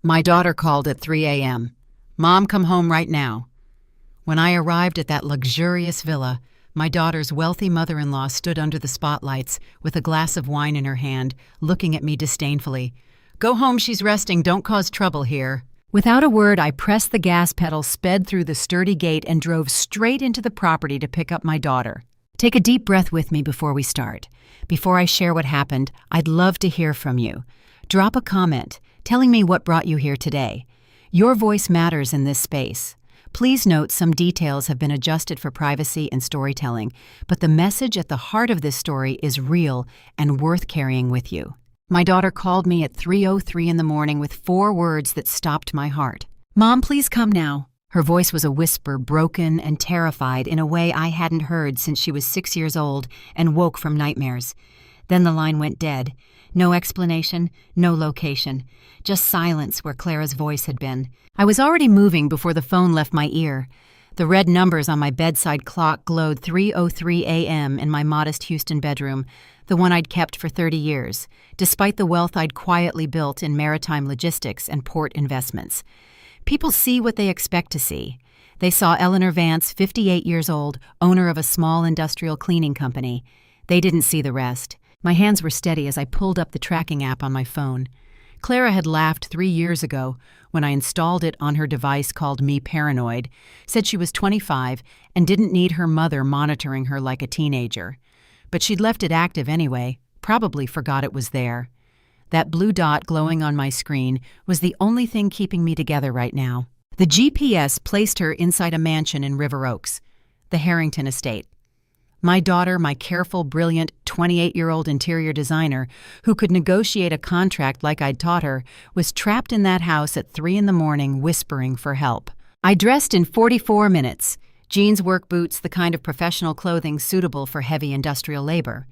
My daughter called at 3 a.m. "Mom, come home right now." When I arrived at that luxurious villa, my daughter's wealthy mother-in-law stood under the spotlights with a glass of wine in her hand, looking at me disdainfully. "Go home, she's resting. Don't cause trouble here." Without a word, I pressed the gas pedal, sped through the sturdy gate, and drove straight into the property to pick up my daughter. Take a deep breath with me before we start. Before I share what happened, I'd love to hear from you. Drop a comment telling me what brought you here today. Your voice matters in this space. Please note some details have been adjusted for privacy and storytelling, but the message at the heart of this story is real and worth carrying with you. My daughter called me at 3:03 in the morning with 4 words that stopped my heart. "Mom, please come now." Her voice was a whisper, broken and terrified in a way I hadn't heard since she was 6 years old and woke from nightmares. Then the line went dead. No explanation, no location. Just silence where Clara's voice had been. I was already moving before the phone left my ear. The red numbers on my bedside clock glowed 3:03 a.m. in my modest Houston bedroom, the one I'd kept for 30 years, despite the wealth I'd quietly built in maritime logistics and port investments. People see what they expect to see. They saw Eleanor Vance, 58 years old, owner of a small industrial cleaning company. They didn't see the rest. My hands were steady as I pulled up the tracking app on my phone. Clara had laughed 3 years ago when I installed it on her device called Me Paranoid, said she was 25 and didn't need her mother monitoring her like a teenager. But she'd left it active anyway, probably forgot it was there. That blue dot glowing on my screen was the only thing keeping me together right now. The GPS placed her inside a mansion in River Oaks, the Harrington estate. My daughter, my careful, brilliant 28-year-old interior designer who could negotiate a contract like I'd taught her, was trapped in that house at 3 in the morning whispering for help. I dressed in 44 minutes, jeans, work boots, the kind of professional clothing suitable for heavy industrial labor.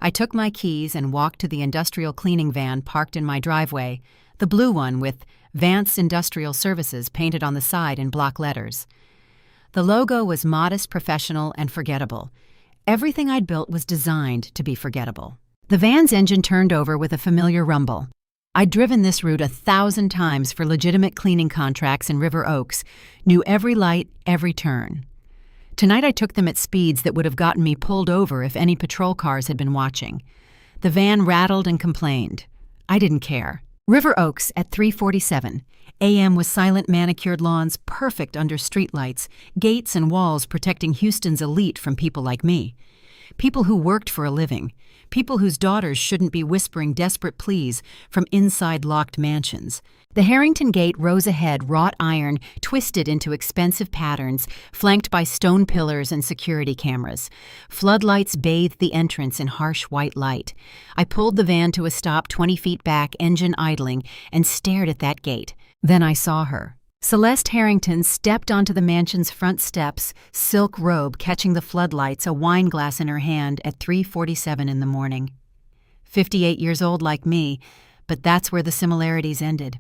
I took my keys and walked to the industrial cleaning van parked in my driveway, the blue one with Vance Industrial Services painted on the side in block letters. The logo was modest, professional, and forgettable. Everything I'd built was designed to be forgettable. The van's engine turned over with a familiar rumble. I'd driven this route 1,000 times for legitimate cleaning contracts in River Oaks, knew every light, every turn. Tonight I took them at speeds that would have gotten me pulled over if any patrol cars had been watching. The van rattled and complained. I didn't care. River Oaks at 3:47 a.m. with silent manicured lawns perfect under streetlights, gates and walls protecting Houston's elite from people like me. People who worked for a living. People whose daughters shouldn't be whispering desperate pleas from inside locked mansions. The Harrington gate rose ahead, wrought iron, twisted into expensive patterns, flanked by stone pillars and security cameras. Floodlights bathed the entrance in harsh white light. I pulled the van to a stop 20 feet back, engine idling, and stared at that gate. Then I saw her. Celeste Harrington stepped onto the mansion's front steps, silk robe catching the floodlights, a wine glass in her hand at 3:47 in the morning. 58 years old like me, but that's where the similarities ended.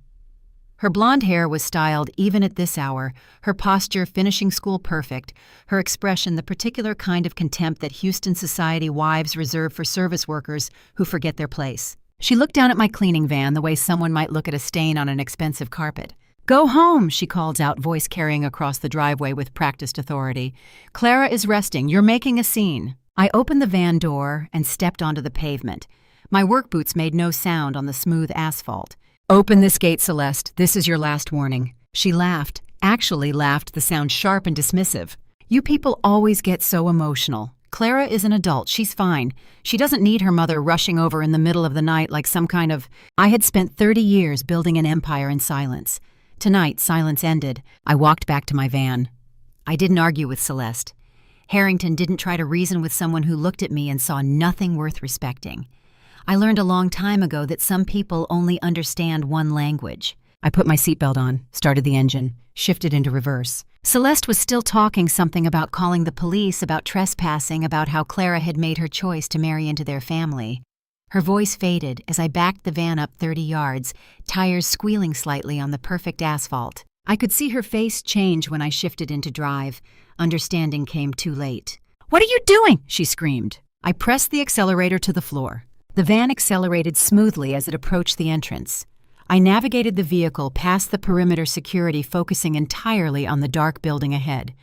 Her blonde hair was styled even at this hour, her posture finishing school perfect, her expression the particular kind of contempt that Houston society wives reserve for service workers who forget their place. She looked down at my cleaning van the way someone might look at a stain on an expensive carpet. "Go home," she called out, voice carrying across the driveway with practiced authority. "Clara is resting. You're making a scene." I opened the van door and stepped onto the pavement. My work boots made no sound on the smooth asphalt. "Open this gate, Celeste. This is your last warning." She laughed, actually laughed, the sound sharp and dismissive. "You people always get so emotional. Clara is an adult. She's fine. She doesn't need her mother rushing over in the middle of the night like some kind of—" I had spent 30 years building an empire in silence. Tonight, silence ended. I walked back to my van. I didn't argue with Celeste. Harrington didn't try to reason with someone who looked at me and saw nothing worth respecting. I learned a long time ago that some people only understand one language. I put my seatbelt on, started the engine, shifted into reverse. Celeste was still talking something about calling the police, about trespassing, about how Clara had made her choice to marry into their family. Her voice faded as I backed the van up 30 yards, tires squealing slightly on the perfect asphalt. I could see her face change when I shifted into drive. Understanding came too late. "What are you doing?" she screamed. I pressed the accelerator to the floor. The van accelerated smoothly as it approached the entrance. I navigated the vehicle past the perimeter security, focusing entirely on the dark building ahead.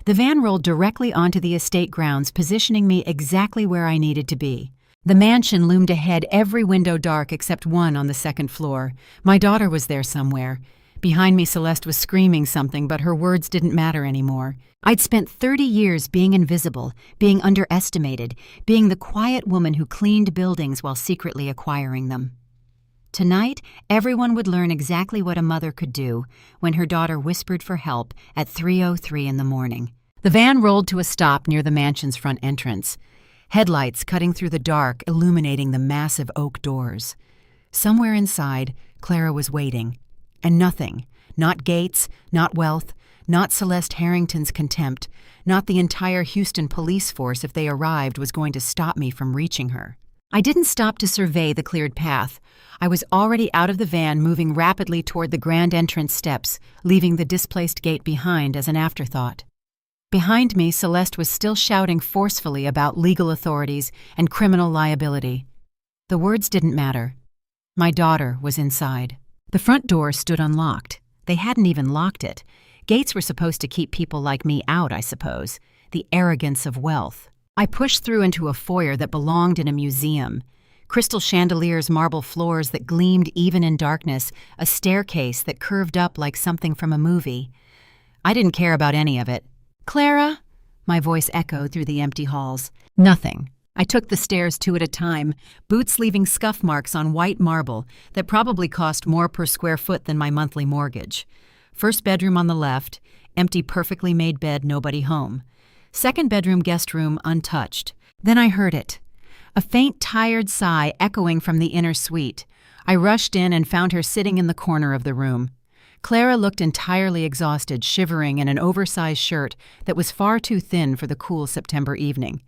The van rolled directly onto the estate grounds, positioning me exactly where I needed to be. The mansion loomed ahead, every window dark except one on the second floor. My daughter was there somewhere. Behind me, Celeste was screaming something, but her words didn't matter anymore. I'd spent 30 years being invisible, being underestimated, being the quiet woman who cleaned buildings while secretly acquiring them. Tonight, everyone would learn exactly what a mother could do when her daughter whispered for help at 3:03 in the morning. The van rolled to a stop near the mansion's front entrance, headlights cutting through the dark, illuminating the massive oak doors. Somewhere inside, Clara was waiting. And nothing, not gates, not wealth, not Celeste Harrington's contempt, not the entire Houston police force if they arrived, was going to stop me from reaching her. I didn't stop to survey the cleared path. I was already out of the van, moving rapidly toward the grand entrance steps, leaving the displaced gate behind as an afterthought. Behind me, Celeste was still shouting forcefully about legal authorities and criminal liability. The words didn't matter. My daughter was inside. The front door stood unlocked. They hadn't even locked it. Gates were supposed to keep people like me out, I suppose. The arrogance of wealth. I pushed through into a foyer that belonged in a museum. Crystal chandeliers, marble floors that gleamed even in darkness, a staircase that curved up like something from a movie. I didn't care about any of it. "Clara?" My voice echoed through the empty halls. Nothing. I took the stairs two at a time, boots leaving scuff marks on white marble that probably cost more per square foot than my monthly mortgage. First bedroom on the left, empty, perfectly made bed, nobody home. Second bedroom, guest room, untouched. Then I heard it. A faint, tired sigh echoing from the inner suite. I rushed in and found her sitting in the corner of the room. Clara looked entirely exhausted, shivering in an oversized shirt that was far too thin for the cool September evening.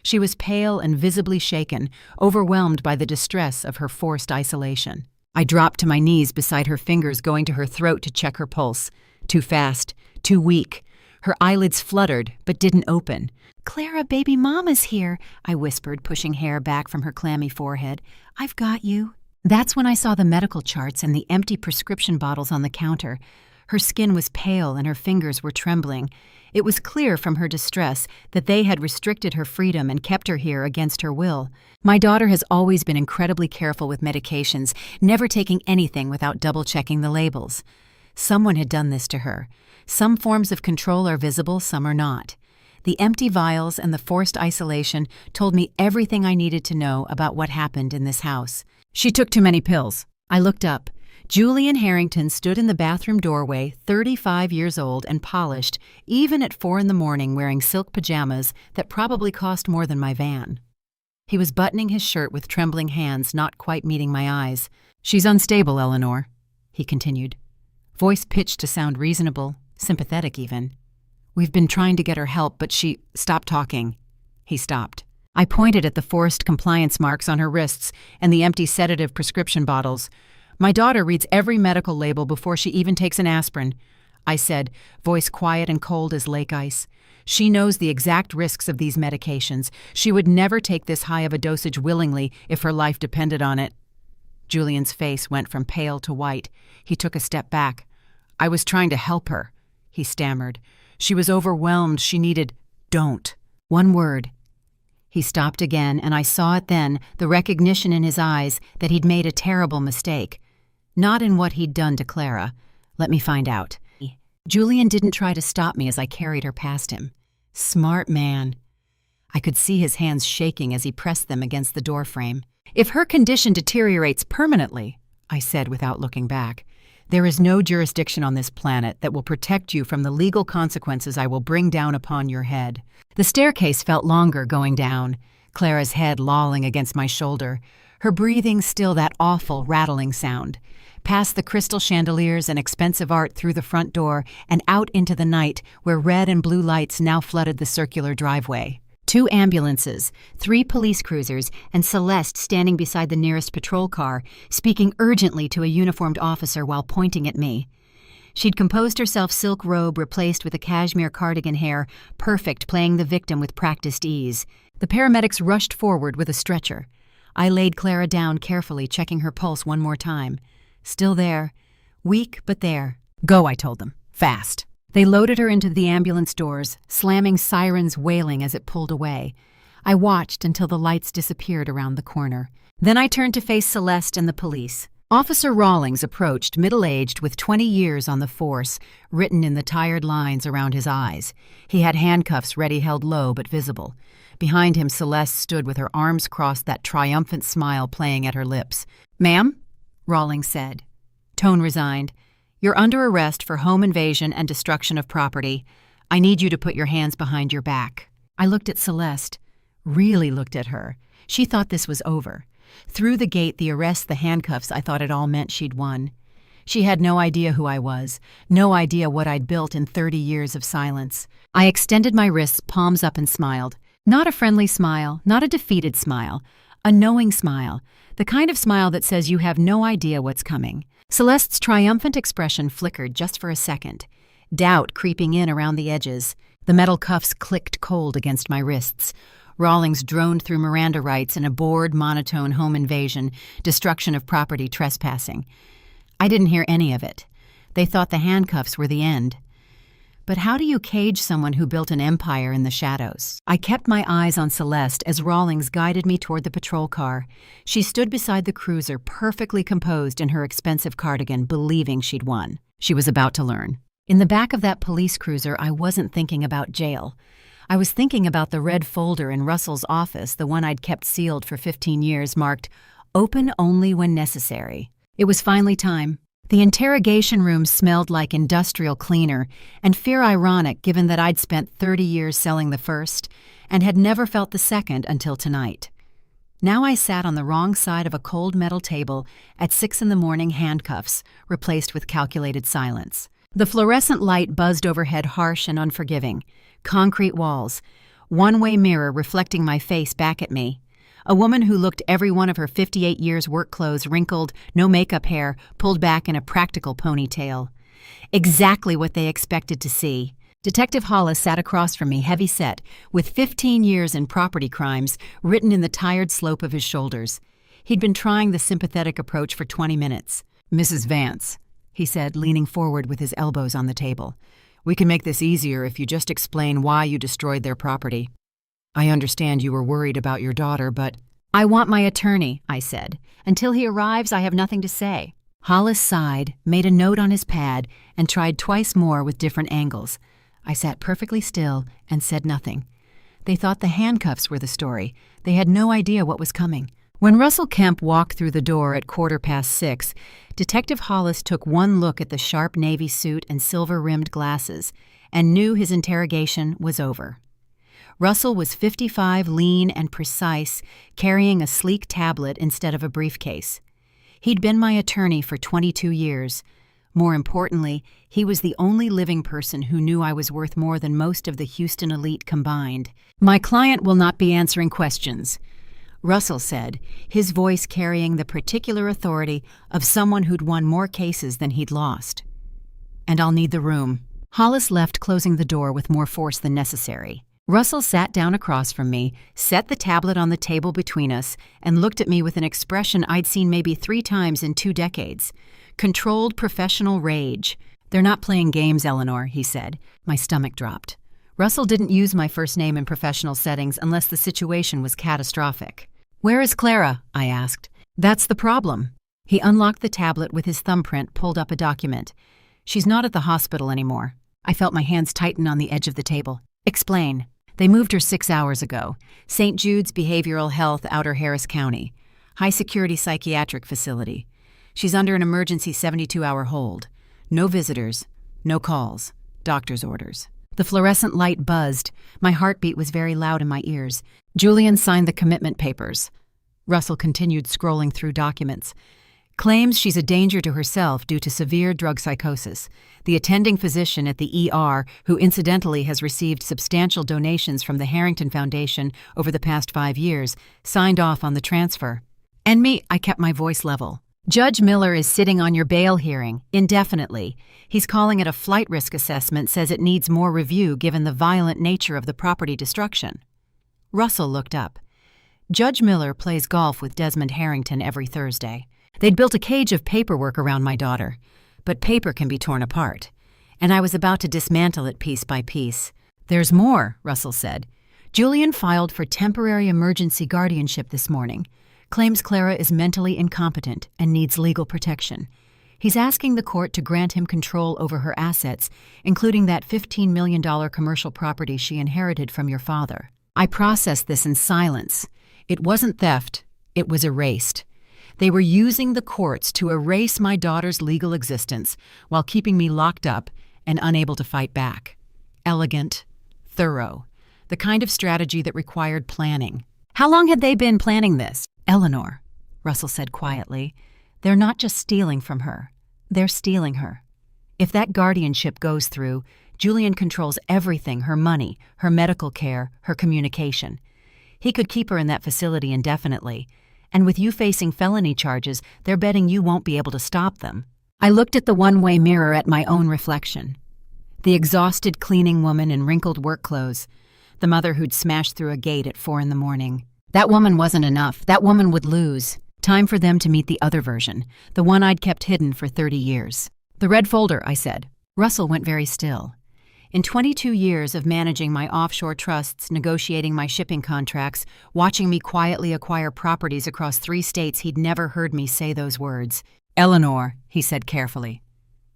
She was pale and visibly shaken, overwhelmed by the distress of her forced isolation. I dropped to my knees beside her, fingers going to her throat to check her pulse. Too fast, too weak. Her eyelids fluttered, but didn't open. "Clara, baby mama's here," I whispered, pushing hair back from her clammy forehead. "I've got you." That's when I saw the medical charts and the empty prescription bottles on the counter. Her skin was pale and her fingers were trembling. It was clear from her distress that they had restricted her freedom and kept her here against her will. My daughter has always been incredibly careful with medications, never taking anything without double-checking the labels. Someone had done this to her. Some forms of control are visible, some are not. The empty vials and the forced isolation told me everything I needed to know about what happened in this house. She took too many pills. I looked up. Julian Harrington stood in the bathroom doorway, 35 years old and polished, even at 4 a.m, wearing silk pajamas that probably cost more than my van. He was buttoning his shirt with trembling hands, not quite meeting my eyes. "She's unstable, Eleanor," he continued. Voice pitched to sound reasonable, sympathetic even. "We've been trying to get her help, but she..." "Stop talking." He stopped. I pointed at the forced compliance marks on her wrists and the empty sedative prescription bottles. "My daughter reads every medical label before she even takes an aspirin," I said, voice quiet and cold as lake ice. "She knows the exact risks of these medications. She would never take this high of a dosage willingly if her life depended on it." Julian's face went from pale to white. He took a step back. "I was trying to help her," he stammered. "She was overwhelmed. She needed..." "Don't." One word. He stopped again, and I saw it then, the recognition in his eyes that he'd made a terrible mistake. Not in what he'd done to Clara. Let me find out. Julian didn't try to stop me as I carried her past him. Smart man. I could see his hands shaking as he pressed them against the doorframe. "If her condition deteriorates permanently," I said without looking back, "there is no jurisdiction on this planet that will protect you from the legal consequences I will bring down upon your head." The staircase felt longer going down, Clara's head lolling against my shoulder, her breathing still that awful rattling sound. Past the crystal chandeliers and expensive art, through the front door, and out into the night where red and blue lights now flooded the circular driveway. 2 ambulances, 3 police cruisers, and Celeste standing beside the nearest patrol car, speaking urgently to a uniformed officer while pointing at me. She'd composed herself, silk robe replaced with a cashmere cardigan, hair perfect, playing the victim with practiced ease. The paramedics rushed forward with a stretcher. I laid Clara down carefully, checking her pulse one more time. Still there. Weak, but there. Go, I told them. Fast. They loaded her into the ambulance doors, slamming sirens wailing as it pulled away. I watched until the lights disappeared around the corner. Then I turned to face Celeste and the police. Officer Rawlings approached, middle-aged, with 20 years on the force, written in the tired lines around his eyes. He had handcuffs ready, held low but visible. Behind him, Celeste stood with her arms crossed, that triumphant smile playing at her lips. "Ma'am?" Rawlings said. Tone resigned. "You're under arrest for home invasion and destruction of property. I need you to put your hands behind your back." I looked at Celeste. Really looked at her. She thought this was over. Through the gate, the arrest, the handcuffs, I thought it all meant she'd won. She had no idea who I was, no idea what I'd built in 30 years of silence. I extended my wrists, palms up, and smiled. Not a friendly smile, not a defeated smile, a knowing smile, the kind of smile that says you have no idea what's coming. Celeste's triumphant expression flickered just for a second, doubt creeping in around the edges. The metal cuffs clicked cold against my wrists. Rawlings droned through Miranda rights in a bored, monotone home invasion, destruction of property, trespassing. I didn't hear any of it. They thought the handcuffs were the end. But how do you cage someone who built an empire in the shadows? I kept my eyes on Celeste as Rawlings guided me toward the patrol car. She stood beside the cruiser, perfectly composed in her expensive cardigan, believing she'd won. She was about to learn. In the back of that police cruiser, I wasn't thinking about jail. I was thinking about the red folder in Russell's office, the one I'd kept sealed for 15 years, marked, "Open only when necessary." It was finally time. The interrogation room smelled like industrial cleaner, and fear ironic given that I'd spent 30 years selling the first, and had never felt the second until tonight. Now I sat on the wrong side of a cold metal table at 6 a.m, handcuffs, replaced with calculated silence. The fluorescent light buzzed overhead, harsh and unforgiving. Concrete walls. One-way mirror reflecting my face back at me. A woman who looked every one of her 58 years' work clothes, wrinkled, no makeup hair, pulled back in a practical ponytail. Exactly what they expected to see. Detective Hollis sat across from me, heavy-set, with 15 years in property crimes written in the tired slope of his shoulders. He'd been trying the sympathetic approach for 20 minutes. "Mrs. Vance," he said, leaning forward with his elbows on the table. "We can make this easier if you just explain why you destroyed their property. I understand you were worried about your daughter, but—" "I want my attorney," I said. "Until he arrives, I have nothing to say." Hollis sighed, made a note on his pad, and tried twice more with different angles. I sat perfectly still and said nothing. They thought the handcuffs were the story. They had no idea what was coming. When Russell Kemp walked through the door at 6:15, Detective Hollis took one look at the sharp navy suit and silver-rimmed glasses and knew his interrogation was over. Russell was 55, lean and precise, carrying a sleek tablet instead of a briefcase. He'd been my attorney for 22 years. More importantly, he was the only living person who knew I was worth more than most of the Houston elite combined. "My client will not be answering questions," Russell said, his voice carrying the particular authority of someone who'd won more cases than he'd lost. "And I'll need the room." Hollis left, closing the door with more force than necessary. Russell sat down across from me, set the tablet on the table between us, and looked at me with an expression I'd seen maybe 3 times in 2 decades. Controlled professional rage. "They're not playing games, Eleanor," he said. My stomach dropped. Russell didn't use my first name in professional settings unless the situation was catastrophic. "Where is Clara?" I asked. "That's the problem." He unlocked the tablet with his thumbprint, pulled up a document. "She's not at the hospital anymore." I felt my hands tighten on the edge of the table. "Explain." "They moved her 6 hours ago. St. Jude's Behavioral Health, Outer Harris County. High-security psychiatric facility. She's under an emergency 72-hour hold. No visitors, no calls, doctor's orders." The fluorescent light buzzed. My heartbeat was very loud in my ears. Julian signed the commitment papers. Russell continued scrolling through documents. "Claims she's a danger to herself due to severe drug psychosis. The attending physician at the ER, who incidentally has received substantial donations from the Harrington Foundation over the past 5 years, signed off on the transfer." "And me," I kept my voice level. "Judge Miller is sitting on your bail hearing, indefinitely. He's calling it a flight risk assessment, says it needs more review given the violent nature of the property destruction." Russell looked up. "Judge Miller plays golf with Desmond Harrington every Thursday. They'd built a cage of paperwork around my daughter, but paper can be torn apart, and I was about to dismantle it piece by piece. "There's more," Russell said. "Julian filed for temporary emergency guardianship this morning. Claims Clara is mentally incompetent and needs legal protection. He's asking the court to grant him control over her assets, including that $15 million commercial property she inherited from your father." I processed this in silence. It wasn't theft, it was erased. They were using the courts to erase my daughter's legal existence while keeping me locked up and unable to fight back. Elegant, thorough, the kind of strategy that required planning. "How long had they been planning this?" "Eleanor," Russell said quietly, "they're not just stealing from her, they're stealing her. If that guardianship goes through, Julian controls everything: her money, her medical care, her communication. He could keep her in that facility indefinitely, and with you facing felony charges, they're betting you won't be able to stop them." I looked at the one-way mirror at my own reflection. The exhausted cleaning woman in wrinkled work clothes, the mother who'd smashed through a gate at 4 a.m. That woman wasn't enough. That woman would lose. Time for them to meet the other version, the one I'd kept hidden for 30 years. "The red folder," I said. Russell went very still. In 22 years of managing my offshore trusts, negotiating my shipping contracts, watching me quietly acquire properties across 3 states, he'd never heard me say those words. "Eleanor," he said carefully,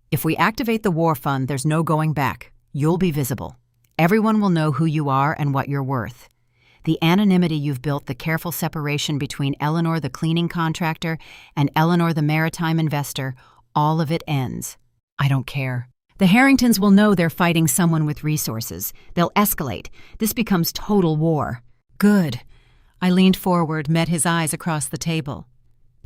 "if we activate the war fund, there's no going back. You'll be visible. Everyone will know who you are and what you're worth. The anonymity you've built, the careful separation between Eleanor the cleaning contractor and Eleanor the maritime investor, all of it ends. I don't care. The Harringtons will know they're fighting someone with resources. They'll escalate. This becomes total war." "Good." I leaned forward, met his eyes across the table.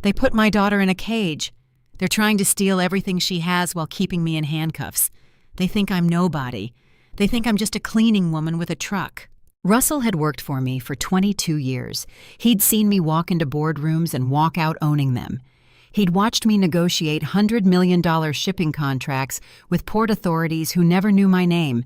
"They put my daughter in a cage. They're trying to steal everything she has while keeping me in handcuffs. They think I'm nobody. They think I'm just a cleaning woman with a truck." Russell had worked for me for 22 years. He'd seen me walk into boardrooms and walk out owning them. He'd watched me negotiate $100 million shipping contracts with port authorities who never knew my name,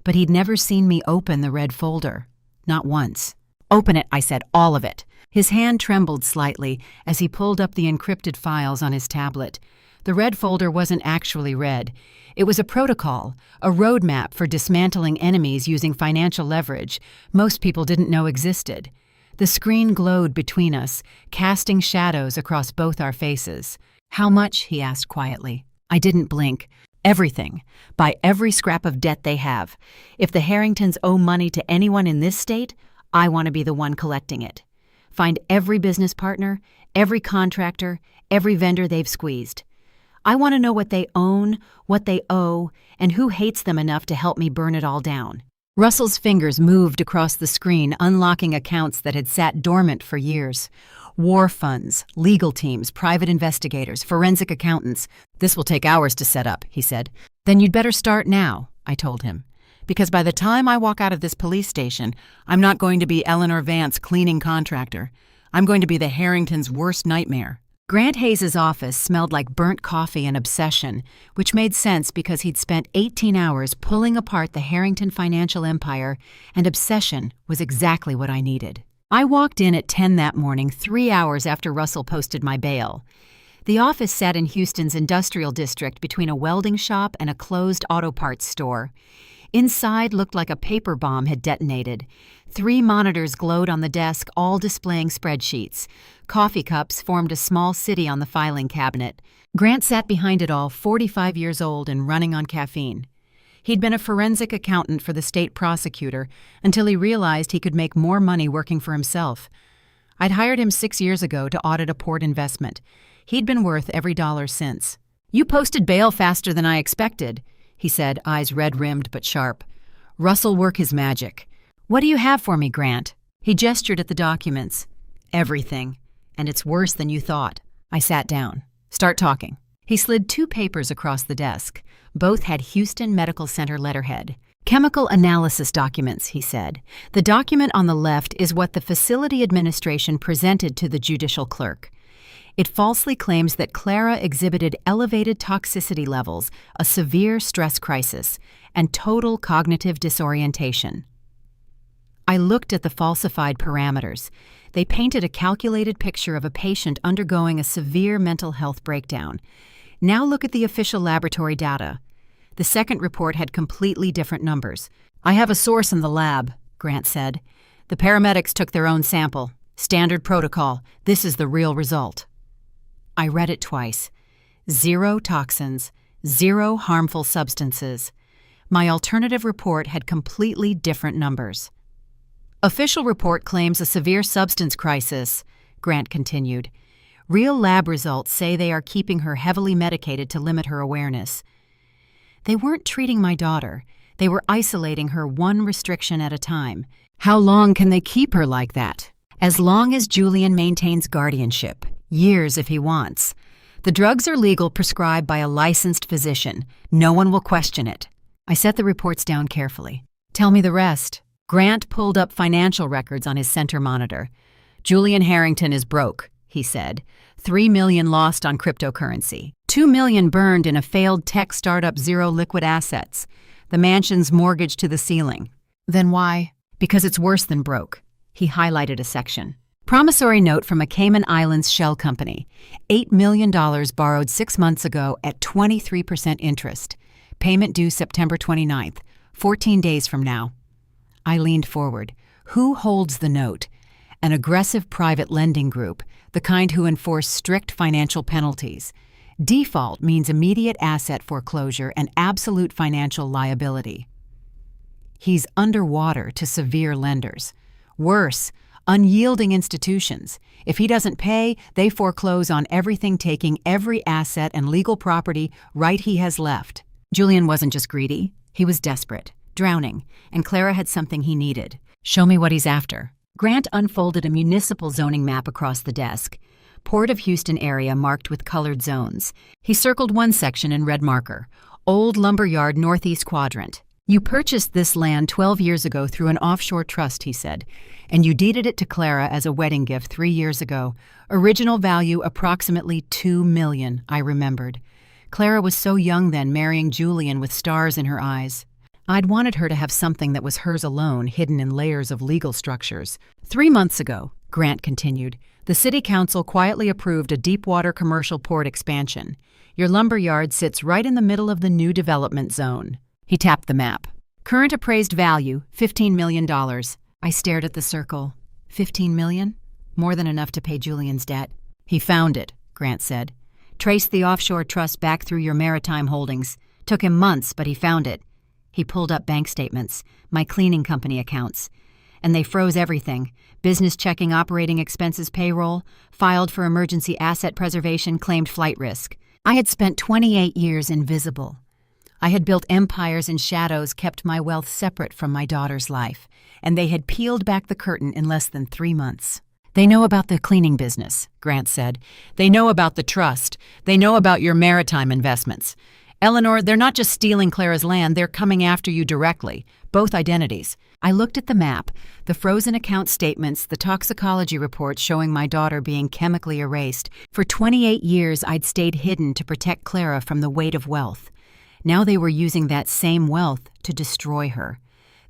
but he'd never seen me open the red folder. Not once. "Open it," I said, "all of it." His hand trembled slightly as he pulled up the encrypted files on his tablet. The red folder wasn't actually red. It was a protocol, a roadmap for dismantling enemies using financial leverage most people didn't know existed. The screen glowed between us, casting shadows across both our faces. "How much?" he asked quietly. I didn't blink. "Everything. Buy every scrap of debt they have. If the Harringtons owe money to anyone in this state, I want to be the one collecting it. Find every business partner, every contractor, every vendor they've squeezed. I want to know what they own, what they owe, and who hates them enough to help me burn it all down." Russell's fingers moved across the screen, unlocking accounts that had sat dormant for years. War funds, legal teams, private investigators, forensic accountants. "This will take hours to set up," he said. "Then you'd better start now," I told him. "Because by the time I walk out of this police station, I'm not going to be Eleanor Vance, cleaning contractor. I'm going to be the Harringtons' worst nightmare." Grant Hayes' office smelled like burnt coffee and obsession, which made sense because he'd spent 18 hours pulling apart the Harrington financial empire, and obsession was exactly what I needed. I walked in at 10 that morning, 3 hours after Russell posted my bail. The office sat in Houston's industrial district between a welding shop and a closed auto parts store. Inside looked like a paper bomb had detonated. 3 monitors glowed on the desk, all displaying spreadsheets. Coffee cups formed a small city on the filing cabinet. Grant sat behind it all, 45 years old and running on caffeine. He'd been a forensic accountant for the state prosecutor until he realized he could make more money working for himself. I'd hired him 6 years ago to audit a port investment. He'd been worth every dollar since. "You posted bail faster than I expected," he said, eyes red-rimmed but sharp. "Russell work his magic. What do you have for me, Grant?" He gestured at the documents. "Everything. And it's worse than you thought." I sat down. "Start talking." He slid 2 papers across the desk. Both had Houston Medical Center letterhead. "Chemical analysis documents," he said. "The document on the left is what the facility administration presented to the judicial clerk. It falsely claims that Clara exhibited elevated toxicity levels, a severe stress crisis, and total cognitive disorientation." I looked at the falsified parameters. They painted a calculated picture of a patient undergoing a severe mental health breakdown. Now look at the official laboratory data. The second report had completely different numbers. "I have a source in the lab," Grant said. "The paramedics took their own sample. Standard protocol. This is the real result." I read it twice. 0 toxins, 0 harmful substances. My alternative report had completely different numbers. "Official report claims a severe substance crisis," Grant continued. "Real lab results say they are keeping her heavily medicated to limit her awareness." They weren't treating my daughter. They were isolating her one restriction at a time. How long can they keep her like that? As long as Julian maintains guardianship. Years if he wants. The drugs are legal, prescribed by a licensed physician. No one will question it. I set the reports down carefully. "Tell me the rest." Grant pulled up financial records on his center monitor. "Julian Harrington is broke," he said. $3 million lost on cryptocurrency. $2 million burned in a failed tech startup, 0 liquid assets. The mansion's mortgaged to the ceiling. Then why? Because it's worse than broke. He highlighted a section. Promissory note from a Cayman Islands shell company. $8 million borrowed 6 months ago at 23% interest. Payment due September 29th, 14 days from now. I leaned forward. Who holds the note? An aggressive private lending group, the kind who enforce strict financial penalties. Default means immediate asset foreclosure and absolute financial liability. He's underwater to severe lenders. Worse, unyielding institutions. If he doesn't pay, they foreclose on everything, taking every asset and legal property right he has left. Julian wasn't just greedy. He was desperate, drowning, and Clara had something he needed. "Show me what he's after." Grant unfolded a municipal zoning map across the desk. Port of Houston area marked with colored zones. He circled one section in red marker. Old lumberyard, northeast quadrant. "You purchased this land 12 years ago through an offshore trust," he said, "and you deeded it to Clara as a wedding gift 3 years ago. Original value approximately $2 million, I remembered. Clara was so young then, marrying Julian with stars in her eyes. I'd wanted her to have something that was hers alone, hidden in layers of legal structures. 3 months ago," Grant continued, "the city council quietly approved a deepwater commercial port expansion. Your lumberyard sits right in the middle of the new development zone." He tapped the map. "Current appraised value, $15 million. I stared at the circle. $15 million? More than enough to pay Julian's debt. "He found it," Grant said. "Traced the offshore trust back through your maritime holdings. Took him months, but he found it." He pulled up bank statements, my cleaning company accounts. "And they froze everything. Business checking, operating expenses, payroll. Filed for emergency asset preservation, claimed flight risk. I had spent 28 years invisible. I had built empires in shadows, kept my wealth separate from my daughter's life, and they had peeled back the curtain in less than 3 months. They know about the cleaning business," Grant said. "They know about the trust. They know about your maritime investments. Eleanor, they're not just stealing Clara's land, they're coming after you directly. Both identities." I looked at the map, the frozen account statements, the toxicology reports showing my daughter being chemically erased. For 28 years, I'd stayed hidden to protect Clara from the weight of wealth. Now they were using that same wealth to destroy her.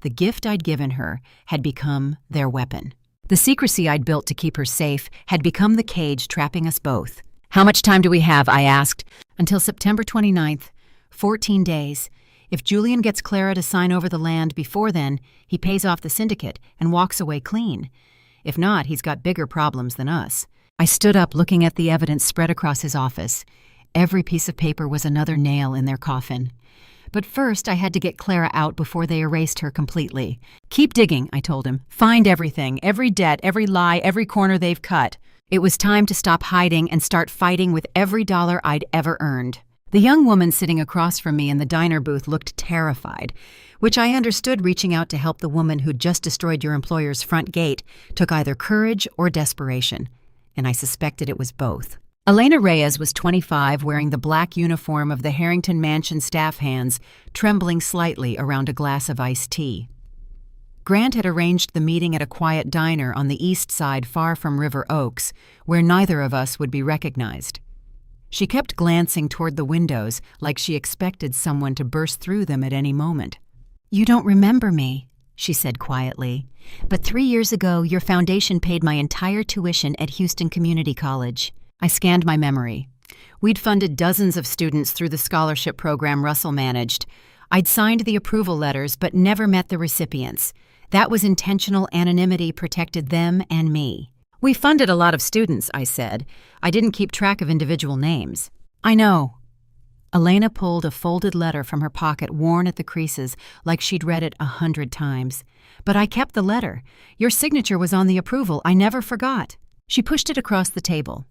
The gift I'd given her had become their weapon. The secrecy I'd built to keep her safe had become the cage trapping us both. "How much time do we have?" I asked. "Until September 29th. 14 days. If Julian gets Clara to sign over the land before then, he pays off the syndicate and walks away clean. If not, he's got bigger problems than us." I stood up, looking at the evidence spread across his office. Every piece of paper was another nail in their coffin. But first, I had to get Clara out before they erased her completely. "Keep digging," I told him. "Find everything, every debt, every lie, every corner they've cut." It was time to stop hiding and start fighting with every dollar I'd ever earned. The young woman sitting across from me in the diner booth looked terrified, which I understood. Reaching out to help the woman who'd just destroyed your employer's front gate took either courage or desperation, and I suspected it was both. Elena Reyes was 25, wearing the black uniform of the Harrington mansion staff hands, trembling slightly around a glass of iced tea. Grant had arranged the meeting at a quiet diner on the east side far from River Oaks, where neither of us would be recognized. She kept glancing toward the windows like she expected someone to burst through them at any moment. "You don't remember me," she said quietly. "But 3 years ago, your foundation paid my entire tuition at Houston Community College." I scanned my memory. We'd funded dozens of students through the scholarship program Russell managed. I'd signed the approval letters but never met the recipients. That was intentional anonymity, protected them and me. "We funded a lot of students," I said. "I didn't keep track of individual names." "I know." Elena pulled a folded letter from her pocket, worn at the creases, like she'd read it 100 times. "But I kept the letter. Your signature was on the approval. I never forgot." She pushed it across the table.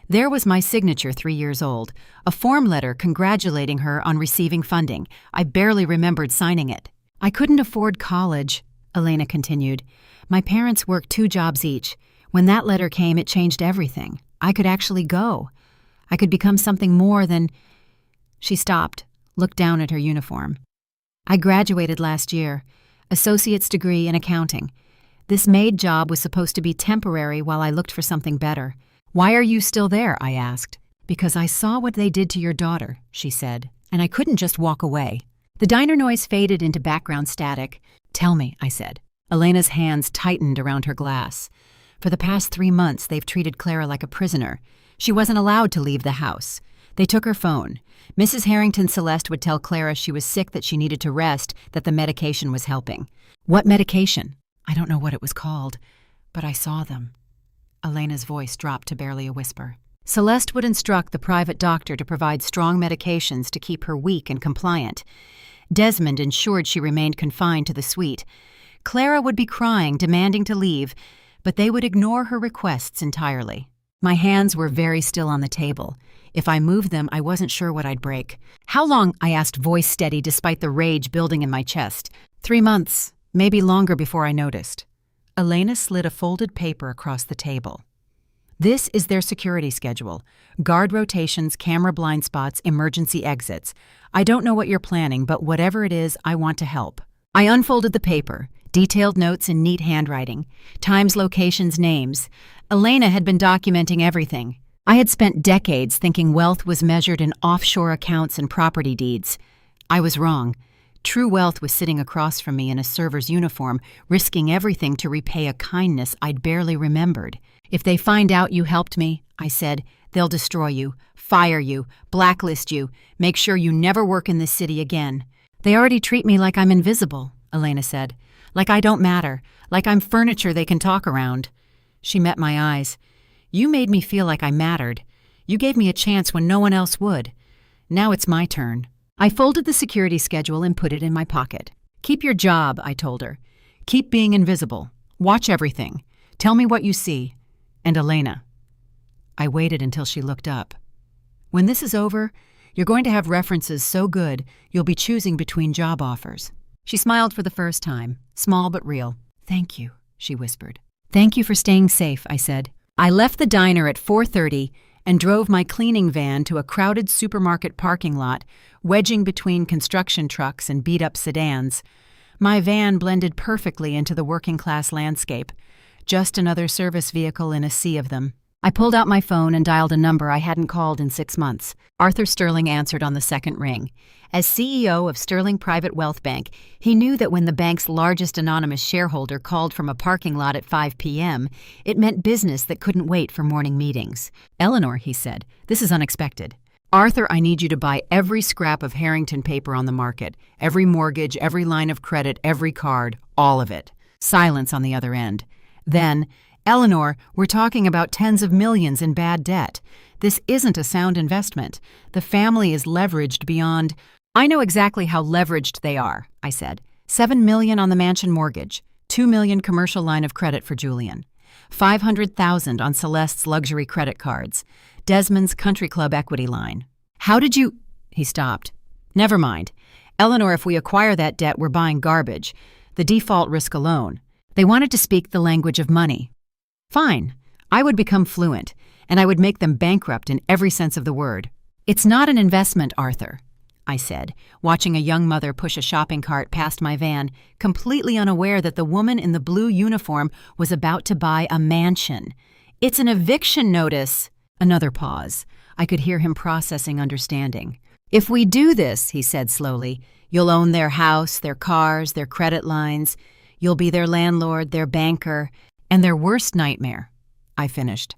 There was my signature, 3 years old, a form letter congratulating her on receiving funding. I barely remembered signing it. "I couldn't afford college," Elena continued. "My parents worked 2 jobs each. When that letter came, it changed everything. I could actually go. I could become something more than—" She stopped, looked down at her uniform. "I graduated last year, associate's degree in accounting. This maid job was supposed to be temporary while I looked for something better." "Why are you still there?" I asked. "Because I saw what they did to your daughter," she said, "and I couldn't just walk away." The diner noise faded into background static. "Tell me," I said. Elena's hands tightened around her glass. "For the past 3 months, they've treated Clara like a prisoner. She wasn't allowed to leave the house. They took her phone. Mrs. Harrington Celeste would tell Clara she was sick, that she needed to rest, that the medication was helping." "What medication?" "I don't know what it was called, but I saw them." Elena's voice dropped to barely a whisper. "Celeste would instruct the private doctor to provide strong medications to keep her weak and compliant. Desmond ensured she remained confined to the suite. Clara would be crying, demanding to leave, but they would ignore her requests entirely." My hands were very still on the table. If I moved them, I wasn't sure what I'd break. "How long?" I asked, voice steady despite the rage building in my chest. 3 months, maybe longer before I noticed. Elena slid a folded paper across the table. "This is their security schedule. Guard rotations, camera blind spots, emergency exits. I don't know what you're planning, but whatever it is, I want to help." I unfolded the paper, detailed notes in neat handwriting, times, locations, names. Elena had been documenting everything. I had spent decades thinking wealth was measured in offshore accounts and property deeds. I was wrong. True wealth was sitting across from me in a server's uniform, risking everything to repay a kindness I'd barely remembered. "If they find out you helped me," I said, "they'll destroy you, fire you, blacklist you, make sure you never work in this city again." "They already treat me like I'm invisible," Elena said. "Like I don't matter, like I'm furniture they can talk around." She met my eyes. "You made me feel like I mattered. You gave me a chance when no one else would. Now it's my turn." I folded the security schedule and put it in my pocket. "Keep your job," I told her. "Keep being invisible. Watch everything. Tell me what you see. And Elena." I waited until she looked up. "When this is over, you're going to have references so good you'll be choosing between job offers." She smiled for the first time, small but real. "Thank you," she whispered. "Thank you for staying safe," I said. I left the diner at 4:30 and drove my cleaning van to a crowded supermarket parking lot, wedging between construction trucks and beat-up sedans. My van blended perfectly into the working-class landscape, just another service vehicle in a sea of them. I pulled out my phone and dialed a number I hadn't called in 6 months. Arthur Sterling answered on the second ring. As CEO of Sterling Private Wealth Bank, he knew that when the bank's largest anonymous shareholder called from a parking lot at 5 p.m., it meant business that couldn't wait for morning meetings. "Eleanor," he said, "this is unexpected. Arthur, I need you to buy every scrap of Harrington paper on the market, every mortgage, every line of credit, every card, all of it." Silence on the other end. Then, "Eleanor, we're talking about tens of millions in bad debt. This isn't a sound investment. The family is leveraged beyond—" "I know exactly how leveraged they are," I said. $7 million on the mansion mortgage, $2 million commercial line of credit for Julian, $500,000 on Celeste's luxury credit cards, Desmond's country club equity line. "How did you—" He stopped. "Never mind. Eleanor, if we acquire that debt, we're buying garbage. The default risk alone. They wanted to speak the language of money. Fine. I would become fluent, and I would make them bankrupt in every sense of the word. It's not an investment, Arthur," I said, watching a young mother push a shopping cart past my van, completely unaware that the woman in the blue uniform was about to buy a mansion. "It's an eviction notice." Another pause. I could hear him processing understanding. "If we do this," he said slowly, "you'll own their house, their cars, their credit lines. You'll be their landlord, their banker, and their worst nightmare, I finished.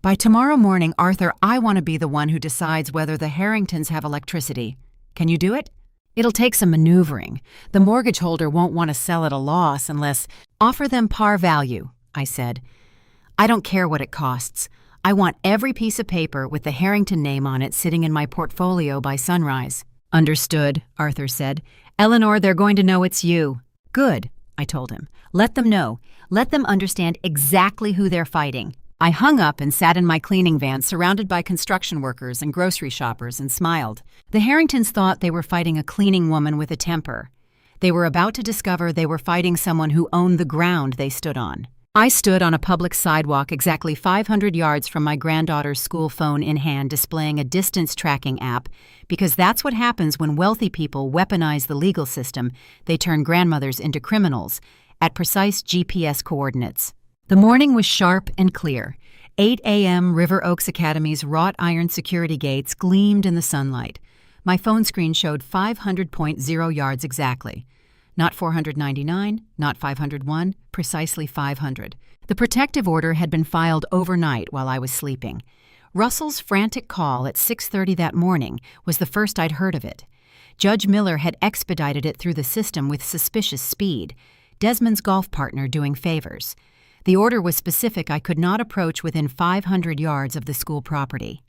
By tomorrow morning, Arthur, I want to be the one who decides whether the Harringtons have electricity. Can you do it? It'll take some maneuvering. The mortgage holder won't want to sell at a loss unless... Offer them par value, I said. I don't care what it costs. I want every piece of paper with the Harrington name on it sitting in my portfolio by sunrise. Understood, Arthur said. Eleanor, they're going to know it's you. Good, I told him. Let them know. Let them understand exactly who they're fighting. I hung up and sat in my cleaning van surrounded by construction workers and grocery shoppers and smiled. The Harringtons thought they were fighting a cleaning woman with a temper. They were about to discover they were fighting someone who owned the ground they stood on. I stood on a public sidewalk exactly 500 yards from my granddaughter's school phone in hand displaying a distance tracking app because that's what happens when wealthy people weaponize the legal system. They turn grandmothers into criminals at precise GPS coordinates. The morning was sharp and clear. 8 a.m. River Oaks Academy's wrought iron security gates gleamed in the sunlight. My phone screen showed 500.0 yards exactly. Not 499, not 501, precisely 500. The protective order had been filed overnight while I was sleeping. Russell's frantic call at 6:30 that morning was the first I'd heard of it. Judge Miller had expedited it through the system with suspicious speed. Desmond's golf partner doing favors. The order was specific. I could not approach within 500 yards of the school property.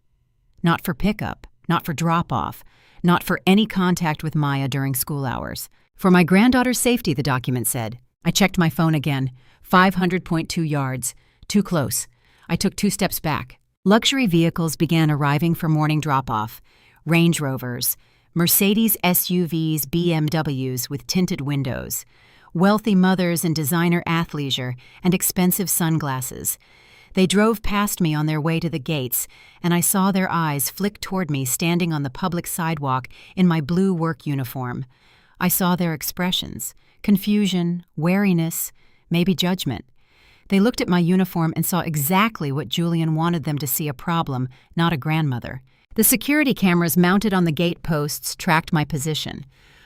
Not for pickup, not for drop-off, not for any contact with Maya during school hours. For my granddaughter's safety, the document said. I checked my phone again. 500.2 yards. Too close. I took 2 steps back. Luxury vehicles began arriving for morning drop-off. Range Rovers, Mercedes SUVs, BMWs with tinted windows, wealthy mothers in designer athleisure and expensive sunglasses. They drove past me on their way to the gates, and I saw their eyes flick toward me standing on the public sidewalk in my blue work uniform. I saw their expressions, confusion, wariness, maybe judgment. They looked at my uniform and saw exactly what Julian wanted them to see, a problem, not a grandmother. The security cameras mounted on the gate posts tracked my position.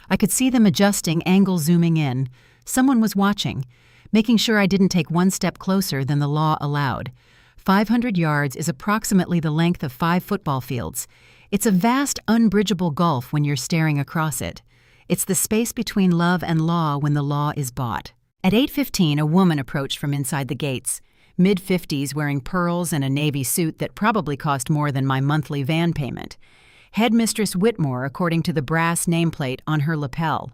I could see them adjusting, angle zooming in. Someone was watching, making sure I didn't take one step closer than the law allowed. 500 yards is approximately the length of 5 football fields. It's a vast, unbridgeable gulf when you're staring across it. It's the space between love and law when the law is bought. At 8:15, a woman approached from inside the gates, mid-50s, wearing pearls and a navy suit that probably cost more than my monthly van payment. Headmistress Whitmore, according to the brass nameplate on her lapel.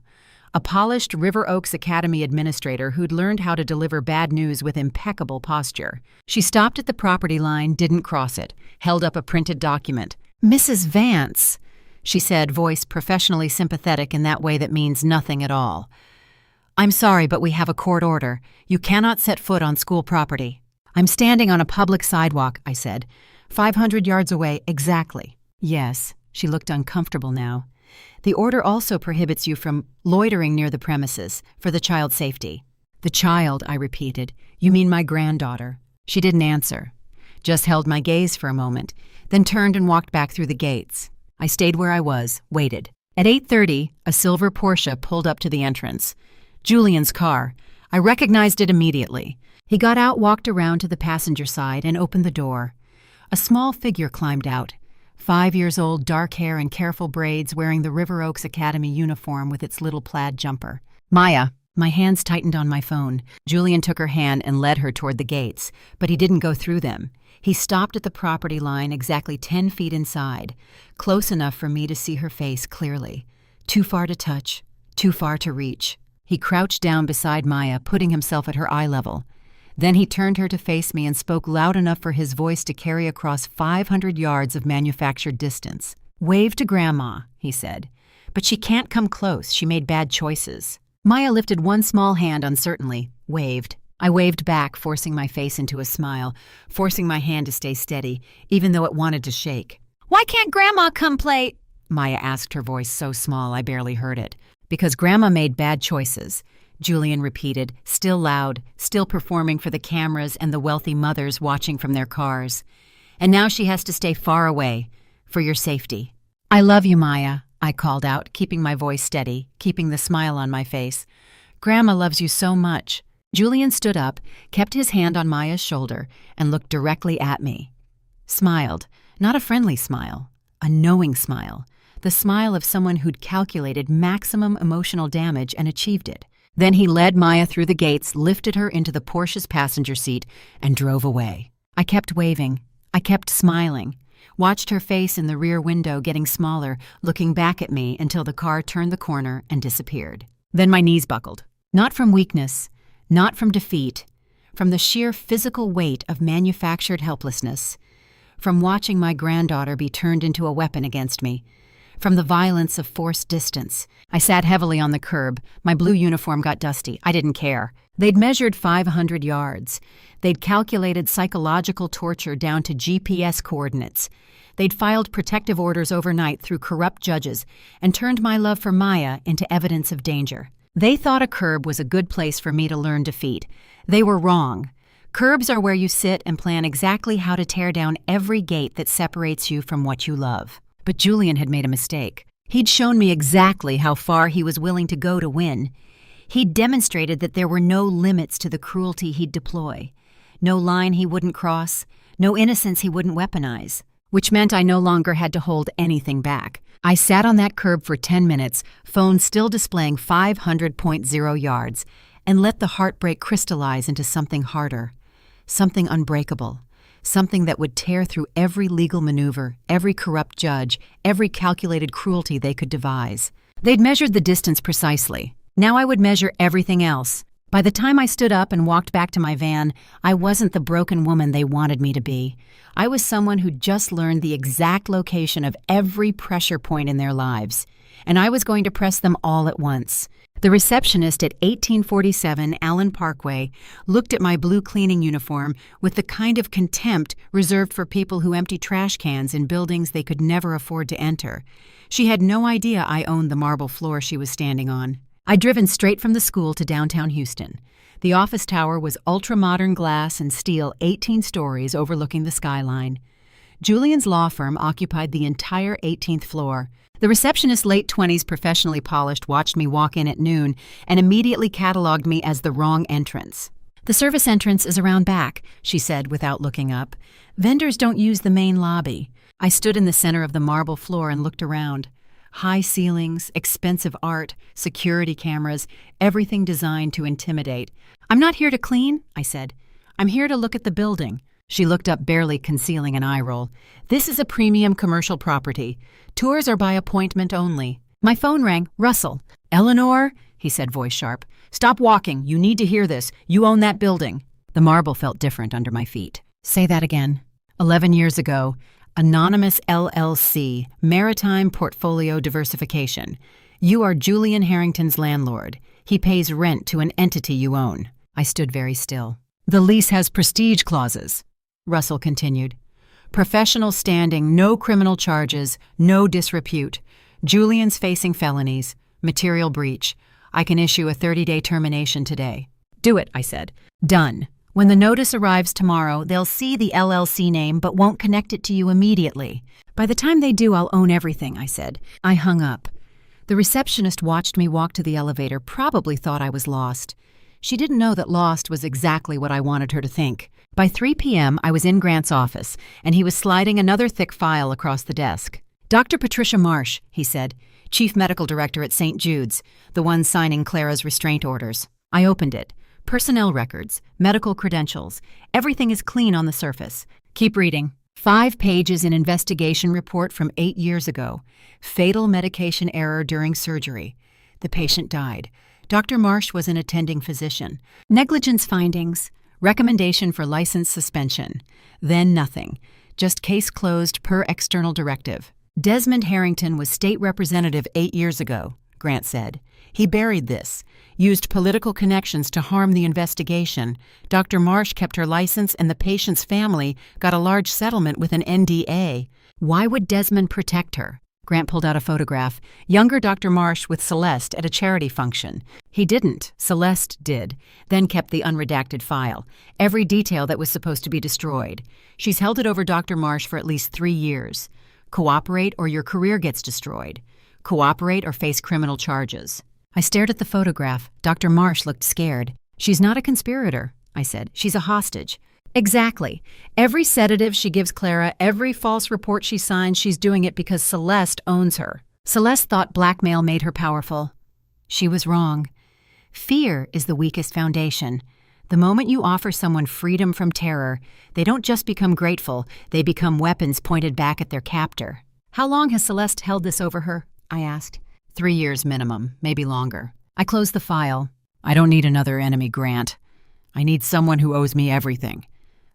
A polished River Oaks Academy administrator who'd learned how to deliver bad news with impeccable posture. She stopped at the property line, didn't cross it, held up a printed document. Mrs. Vance, she said, voice professionally sympathetic in that way that means nothing at all. I'm sorry, but we have a court order. You cannot set foot on school property. I'm standing on a public sidewalk, I said. 500 yards away, exactly. Yes, she looked uncomfortable now. The order also prohibits you from loitering near the premises for the child's safety. The child, I repeated. You mean my granddaughter. She didn't answer, just held my gaze for a moment, then turned and walked back through the gates. I stayed where I was, waited. At 8:30, a silver Porsche pulled up to the entrance. Julian's car. I recognized it immediately. He got out, walked around to the passenger side, and opened the door. A small figure climbed out. 5 years old, dark hair and careful braids, wearing the River Oaks Academy uniform with its little plaid jumper. Maya. My hands tightened on my phone. Julian took her hand and led her toward the gates, but he didn't go through them. He stopped at the property line exactly 10 feet inside, close enough for me to see her face clearly. Too far to touch, too far to reach. He crouched down beside Maya, putting himself at her eye level. Then he turned her to face me and spoke loud enough for his voice to carry across 500 yards of manufactured distance. Wave to Grandma, he said. But she can't come close. She made bad choices. Maya lifted one small hand uncertainly, waved. I waved back, forcing my face into a smile, forcing my hand to stay steady, even though it wanted to shake. Why can't Grandma come play? Maya asked, her voice so small I barely heard it. Because Grandma made bad choices, Julian repeated, still loud, still performing for the cameras and the wealthy mothers watching from their cars. And now she has to stay far away, for your safety. I love you, Maya, I called out, keeping my voice steady, keeping the smile on my face. Grandma loves you so much." Julian stood up, kept his hand on Maya's shoulder, and looked directly at me. Smiled, not a friendly smile, a knowing smile, the smile of someone who'd calculated maximum emotional damage and achieved it. Then he led Maya through the gates, lifted her into the Porsche's passenger seat, and drove away. I kept waving. I kept smiling. Watched her face in the rear window getting smaller, looking back at me until the car turned the corner and disappeared. Then my knees buckled. Not from weakness, not from defeat, from the sheer physical weight of manufactured helplessness, from watching my granddaughter be turned into a weapon against me, from the violence of forced distance. I sat heavily on the curb. My blue uniform got dusty. I didn't care. They'd measured 500 yards. They'd calculated psychological torture down to GPS coordinates. They'd filed protective orders overnight through corrupt judges and turned my love for Maya into evidence of danger. They thought a curb was a good place for me to learn defeat. They were wrong. Curbs are where you sit and plan exactly how to tear down every gate that separates you from what you love. But Julian had made a mistake. He'd shown me exactly how far he was willing to go to win. He'd demonstrated that there were no limits to the cruelty he'd deploy, no line he wouldn't cross, no innocence he wouldn't weaponize, which meant I no longer had to hold anything back. I sat on that curb for 10 minutes, phone still displaying 500.0 yards, and let the heartbreak crystallize into something harder, something unbreakable. Something that would tear through every legal maneuver, every corrupt judge, every calculated cruelty they could devise. They'd measured the distance precisely. Now I would measure everything else. By the time I stood up and walked back to my van, I wasn't the broken woman they wanted me to be. I was someone who'd just learned the exact location of every pressure point in their lives, and I was going to press them all at once. The receptionist at 1847 Allen Parkway looked at my blue cleaning uniform with the kind of contempt reserved for people who empty trash cans in buildings they could never afford to enter. She had no idea I owned the marble floor she was standing on. I'd driven straight from the school to downtown Houston. The office tower was ultra-modern glass and steel, 18 stories overlooking the skyline. Julian's law firm occupied the entire 18th floor. The receptionist, late 20s, professionally polished, watched me walk in at noon and immediately cataloged me as the wrong entrance. "The service entrance is around back," she said without looking up. "Vendors don't use the main lobby." I stood in the center of the marble floor and looked around. High ceilings, expensive art, security cameras, everything designed to intimidate. "I'm not here to clean," I said. "I'm here to look at the building." She looked up, barely concealing an eye roll. "This is a premium commercial property. Tours are by appointment only." My phone rang. "Russell." "Eleanor," he said, voice sharp. "Stop walking. You need to hear this. You own that building." The marble felt different under my feet. "Say that again." 11 years ago, Anonymous LLC, Maritime Portfolio Diversification. You are Julian Harrington's landlord. He pays rent to an entity you own. I stood very still. "The lease has prestige clauses," Russell continued. "Professional standing, no criminal charges, no disrepute. Julian's facing felonies, material breach. I can issue a 30-day termination today." "Do it," I said. "Done. When the notice arrives tomorrow, they'll see the LLC name but won't connect it to you immediately. By the time they do, I'll own everything," I said. I hung up. The receptionist watched me walk to the elevator, probably thought I was lost. She didn't know that lost was exactly what I wanted her to think. By 3 p.m., I was in Grant's office, and he was sliding another thick file across the desk. "Dr. Patricia Marsh," he said, "Chief Medical Director at St. Jude's, the one signing Clara's restraint orders." I opened it. Personnel records, medical credentials, everything is clean on the surface. Keep reading. 5 pages in investigation report from 8 years ago. Fatal medication error during surgery. The patient died. Dr. Marsh was an attending physician. Negligence findings. Recommendation for license suspension. Then nothing. Just case closed per external directive. "Desmond Harrington was state representative 8 years ago," Grant said. "He buried this. Used political connections to harm the investigation. Dr. Marsh kept her license and the patient's family got a large settlement with an NDA. Why would Desmond protect her?" Grant pulled out a photograph. Younger Dr. Marsh with Celeste at a charity function. He didn't. Celeste did. Then kept the unredacted file. Every detail that was supposed to be destroyed. She's held it over Dr. Marsh for at least 3 years. Cooperate or your career gets destroyed. Cooperate or face criminal charges. I stared at the photograph. Dr. Marsh looked scared. "She's not a conspirator," I said. "She's a hostage." "Exactly. Every sedative she gives Clara, every false report she signs, she's doing it because Celeste owns her. Celeste thought blackmail made her powerful. She was wrong. Fear is the weakest foundation. The moment you offer someone freedom from terror, they don't just become grateful, they become weapons pointed back at their captor." "How long has Celeste held this over her?" I asked. 3 years minimum, maybe longer. I closed the file. "I don't need another enemy, Grant. I need someone who owes me everything.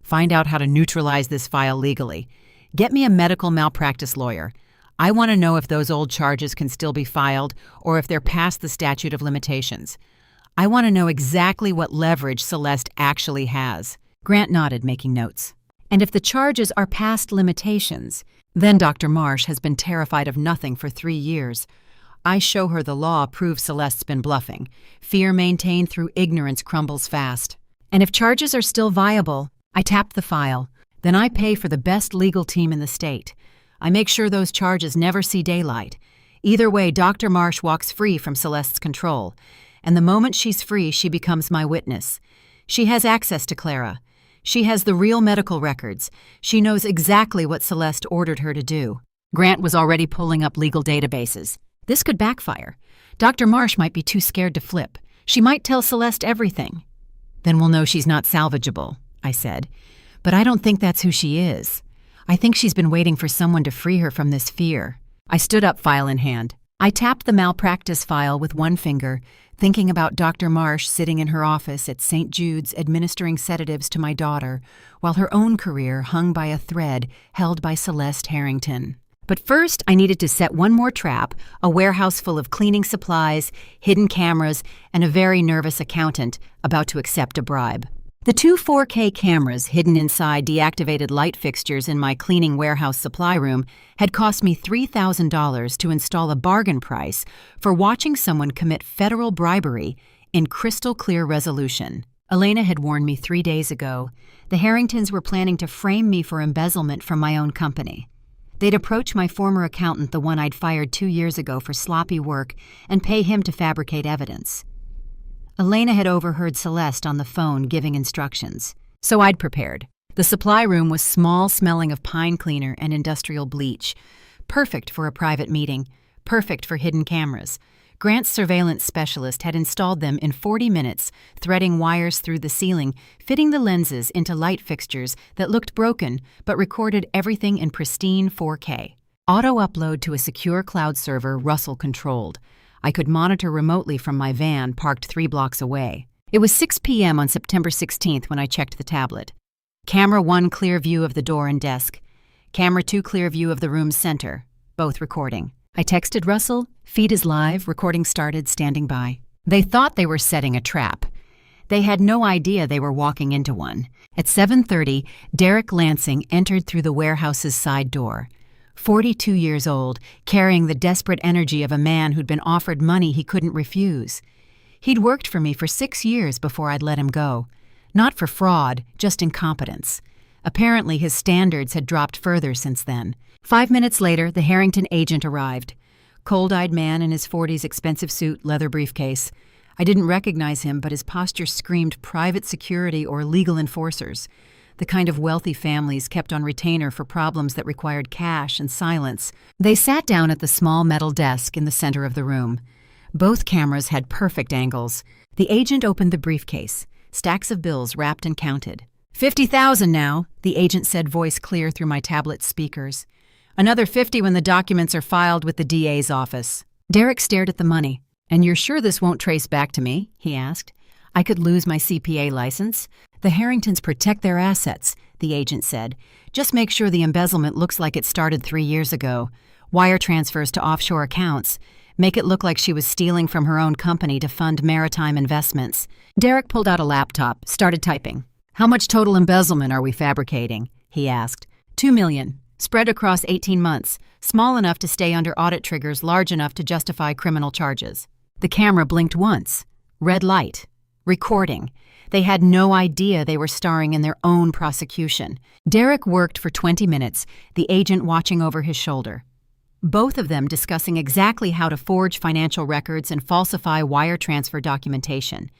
Find out how to neutralize this file legally. Get me a medical malpractice lawyer. I want to know if those old charges can still be filed or if they're past the statute of limitations. I want to know exactly what leverage Celeste actually has." Grant nodded, making notes. "And if the charges are past limitations, then Dr. Marsh has been terrified of nothing for 3 years. I show her the law proves Celeste's been bluffing. Fear maintained through ignorance crumbles fast. And if charges are still viable," I tapped the file. "Then I pay for the best legal team in the state. I make sure those charges never see daylight. Either way, Dr. Marsh walks free from Celeste's control. And the moment she's free, she becomes my witness. She has access to Clara. She has the real medical records. She knows exactly what Celeste ordered her to do." Grant was already pulling up legal databases. "This could backfire. Dr. Marsh might be too scared to flip. She might tell Celeste everything." "Then we'll know she's not salvageable," I said. "But I don't think that's who she is. I think she's been waiting for someone to free her from this fear." I stood up, file in hand. I tapped the malpractice file with one finger, thinking about Dr. Marsh sitting in her office at St. Jude's administering sedatives to my daughter, while her own career hung by a thread held by Celeste Harrington. But first, I needed to set one more trap, a warehouse full of cleaning supplies, hidden cameras, and a very nervous accountant about to accept a bribe. The 2 4K cameras hidden inside deactivated light fixtures in my cleaning warehouse supply room had cost me $3,000 to install a bargain price for watching someone commit federal bribery in crystal clear resolution. Elena had warned me 3 days ago. The Harringtons were planning to frame me for embezzlement from my own company. They'd approach my former accountant, the one I'd fired 2 years ago for sloppy work, and pay him to fabricate evidence. Elena had overheard Celeste on the phone giving instructions, so I'd prepared. The supply room was small, smelling of pine cleaner and industrial bleach. Perfect for a private meeting, perfect for hidden cameras. Grant's surveillance specialist had installed them in 40 minutes, threading wires through the ceiling, fitting the lenses into light fixtures that looked broken but recorded everything in pristine 4K. Auto-upload to a secure cloud server Russell controlled. I could monitor remotely from my van parked 3 blocks away. It was 6 p.m. on September 16th when I checked the tablet. Camera 1 clear view of the door and desk. Camera 2 clear view of the room's center, both recording. I texted Russell, "Feed is live, recording started, standing by." They thought they were setting a trap. They had no idea they were walking into one. At 7:30, Derek Lansing entered through the warehouse's side door. 42 years old, carrying the desperate energy of a man who'd been offered money he couldn't refuse. He'd worked for me for 6 years before I'd let him go. Not for fraud, just incompetence. Apparently his standards had dropped further since then. 5 minutes later, the Harrington agent arrived. Cold-eyed man in his 40s, expensive suit, leather briefcase. I didn't recognize him, but his posture screamed private security or legal enforcers. The kind of wealthy families kept on retainer for problems that required cash and silence. They sat down at the small metal desk in the center of the room. Both cameras had perfect angles. The agent opened the briefcase. Stacks of bills wrapped and counted. $50,000 now, the agent said, voice clear through my tablet speakers. Another 50 when the documents are filed with the DA's office. Derek stared at the money. "And you're sure this won't trace back to me?" he asked. "I could lose my CPA license." "The Harringtons protect their assets," the agent said. "Just make sure the embezzlement looks like it started 3 years ago. Wire transfers to offshore accounts. Make it look like she was stealing from her own company to fund maritime investments." Derek pulled out a laptop, started typing. "How much total embezzlement are we fabricating?" he asked. $2 million, spread across 18 months, small enough to stay under audit triggers, large enough to justify criminal charges. The camera blinked once. Red light. Recording. They had no idea they were starring in their own prosecution. Derek worked for 20 minutes, the agent watching over his shoulder. both of them discussing exactly how to forge financial records and falsify wire transfer documentation.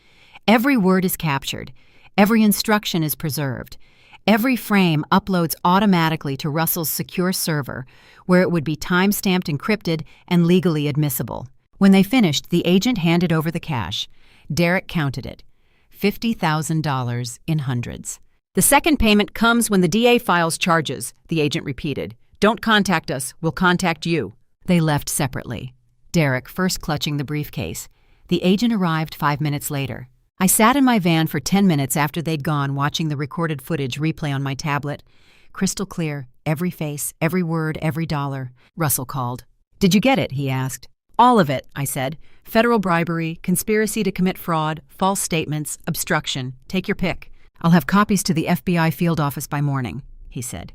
Every word is captured. Every instruction is preserved. Every frame uploads automatically to Russell's secure server, where it would be time-stamped, encrypted, and legally admissible. When they finished, the agent handed over the cash. Derek counted it. $50,000 in hundreds. "The second payment comes when the DA files charges," the agent repeated. "Don't contact us. We'll contact you." They left separately, Derek first clutching the briefcase. The agent arrived 5 minutes later. I sat in my van for 10 minutes after they'd gone, watching the recorded footage replay on my tablet. Crystal clear, every face, every word, every dollar. Russell called. "Did you get it?" he asked. "All of it," I said. "Federal bribery, conspiracy to commit fraud, false statements, obstruction. Take your pick." "I'll have copies to the FBI field office by morning," he said.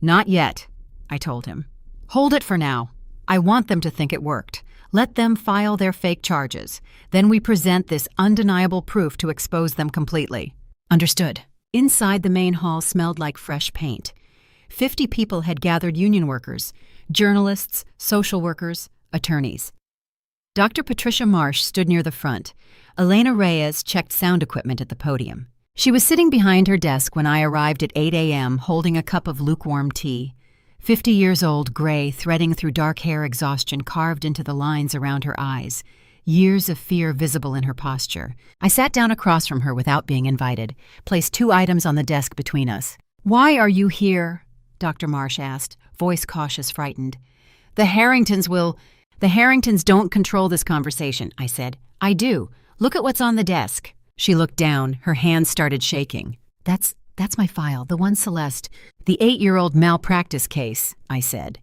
"Not yet," I told him. "Hold it for now. I want them to think it worked. Let them file their fake charges. Then we present this undeniable proof to expose them completely." "Understood." Inside, the main hall smelled like fresh paint. 50 people had gathered: union workers, journalists, social workers, attorneys. Dr. Patricia Marsh stood near the front. Elena Reyes checked sound equipment at the podium. She was sitting behind her desk when I arrived at 8 a.m. holding a cup of lukewarm tea. 50 years old, gray, threading through dark hair, exhaustion carved into the lines around her eyes. Years of fear visible in her posture. I sat down across from her without being invited, placed 2 items on the desk between us. "Why are you here?" Dr. Marsh asked, voice cautious, frightened. The Harringtons don't control this conversation," I said. "I do. Look at what's on the desk." She looked down. Her hands started shaking. That's my file, the one Celeste. The 8-year-old malpractice case," I said.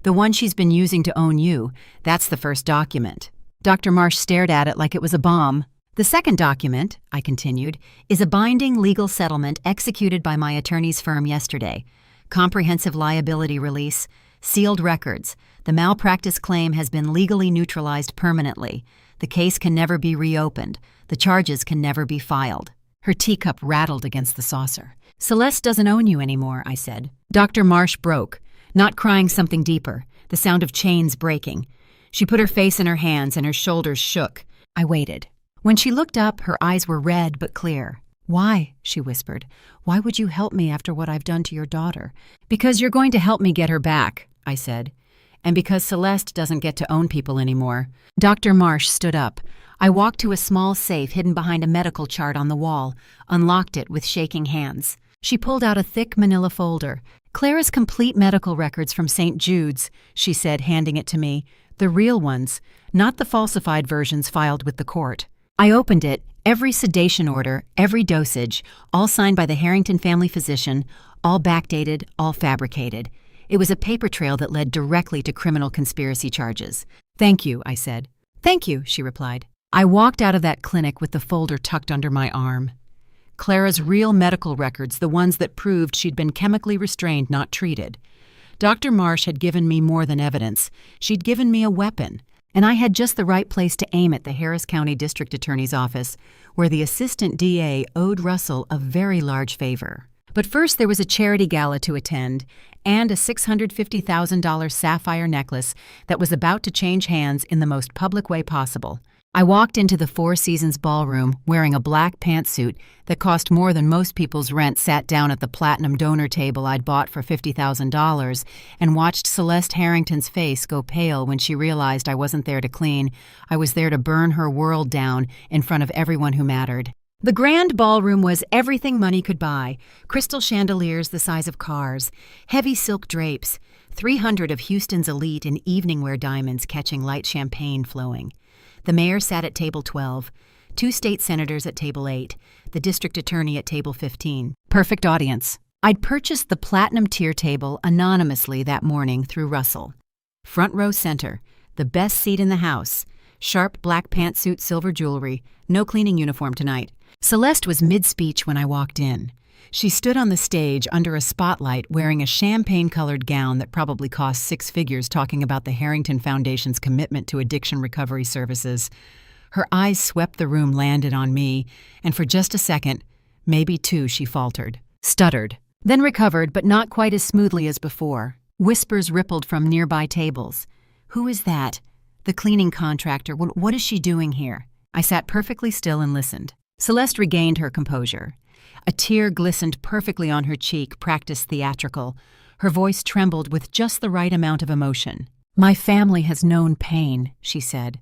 "The one she's been using to own you. That's the first document." Dr. Marsh stared at it like it was a bomb. "The second document," I continued, "is a binding legal settlement executed by my attorney's firm yesterday. Comprehensive liability release, sealed records. The malpractice claim has been legally neutralized permanently. The case can never be reopened. The charges can never be filed." Her teacup rattled against the saucer. "Celeste doesn't own you anymore," I said. Dr. Marsh broke, not crying, something deeper, the sound of chains breaking. She put her face in her hands and her shoulders shook. I waited. When she looked up, her eyes were red but clear. "Why?" she whispered. "Why would you help me after what I've done to your daughter?" "Because you're going to help me get her back," I said. "And because Celeste doesn't get to own people anymore." Dr. Marsh stood up. I walked to a small safe hidden behind a medical chart on the wall, unlocked it with shaking hands. She pulled out a thick manila folder. "Clara's complete medical records from St. Jude's," she said, handing it to me. "The real ones, not the falsified versions filed with the court." I opened it. Every sedation order, every dosage, all signed by the Harrington family physician, all backdated, all fabricated. It was a paper trail that led directly to criminal conspiracy charges. "Thank you," I said. "Thank you," she replied. I walked out of that clinic with the folder tucked under my arm. Clara's real medical records, the ones that proved she'd been chemically restrained, not treated. Dr. Marsh had given me more than evidence. She'd given me a weapon, and I had just the right place to aim at: the Harris County District Attorney's Office, where the assistant DA owed Russell a very large favor. But first there was a charity gala to attend, and a $650,000 sapphire necklace that was about to change hands in the most public way possible. I walked into the Four Seasons ballroom wearing a black pantsuit that cost more than most people's rent, sat down at the platinum donor table I'd bought for $50,000, and watched Celeste Harrington's face go pale when she realized I wasn't there to clean. I was there to burn her world down in front of everyone who mattered. The grand ballroom was everything money could buy: crystal chandeliers the size of cars, heavy silk drapes, 300 of Houston's elite in evening wear diamonds catching light champagne flowing. The mayor sat at table 12, 2 state senators at table 8, the district attorney at table 15. Perfect audience. I'd purchased the platinum tier table anonymously that morning through Russell. Front row center, the best seat in the house, sharp black pantsuit, silver jewelry, no cleaning uniform tonight. Celeste was mid-speech when I walked in. She stood on the stage under a spotlight wearing a champagne-colored gown that probably cost 6 figures, talking about the Harrington Foundation's commitment to addiction recovery services. Her eyes swept the room, landed on me, and for just a second, maybe 2, she faltered, stuttered, then recovered, but not quite as smoothly as before. Whispers rippled from nearby tables. "Who is that?" "The cleaning contractor. What is she doing here?" I sat perfectly still and listened. Celeste regained her composure. A tear glistened perfectly on her cheek, practiced theatrical. Her voice trembled with just the right amount of emotion. "My family has known pain," she said.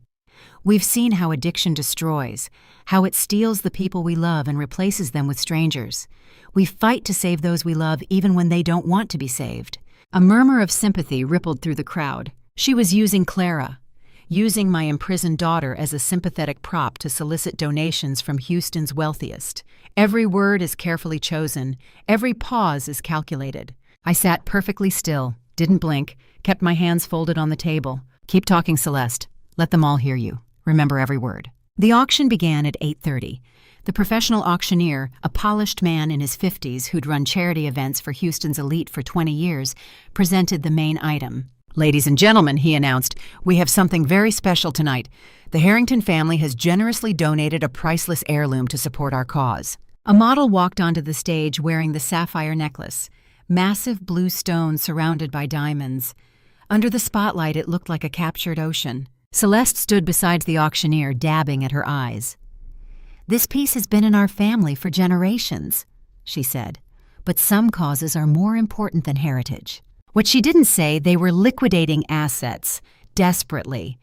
"We've seen how addiction destroys, how it steals the people we love and replaces them with strangers. We fight to save those we love even when they don't want to be saved." A murmur of sympathy rippled through the crowd. She was using Clara, using my imprisoned daughter as a sympathetic prop to solicit donations from Houston's wealthiest. Every word is carefully chosen. Every pause is calculated. I sat perfectly still, didn't blink, kept my hands folded on the table. "Keep talking, Celeste. Let them all hear you. Remember every word." The auction began at 8:30. The professional auctioneer, a polished man in his 50s who'd run charity events for Houston's elite for 20 years, presented the main item. "Ladies and gentlemen," he announced, "we have something very special tonight. The Harrington family has generously donated a priceless heirloom to support our cause." A model walked onto the stage wearing the sapphire necklace, massive blue stones surrounded by diamonds. Under the spotlight, it looked like a captured ocean. Celeste stood beside the auctioneer, dabbing at her eyes. "This piece has been in our family for generations," she said, "but some causes are more important than heritage." What she didn't say, they were liquidating assets, desperately.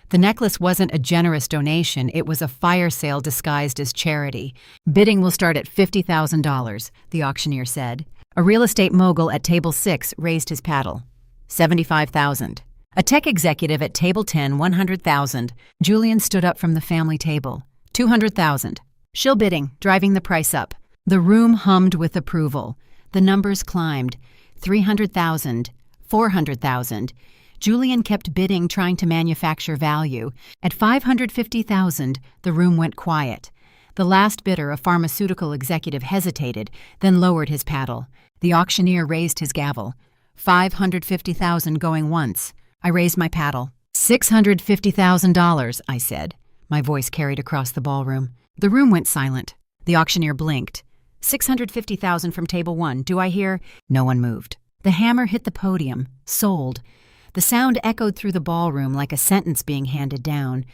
The necklace wasn't a generous donation, it was a fire sale disguised as charity. "Bidding will start at $50,000, the auctioneer said. A real estate mogul at table 6 raised his paddle. $75,000. A tech executive at table 10, $100,000. Julian stood up from the family table. $200,000. Shill bidding, driving the price up. The room hummed with approval. The numbers climbed. $300,000, $400,000. Julian kept bidding, trying to manufacture value. At $550,000, the room went quiet. The last bidder, a pharmaceutical executive, hesitated, then lowered his paddle. The auctioneer raised his gavel. $550,000 going once. I raised my paddle. $650,000, I said. My voice carried across the ballroom. The room went silent. The auctioneer blinked. $650,000 from table 1. Do I hear? No one moved. The hammer hit the podium. Sold. The sound echoed through the ballroom like a sentence being handed down.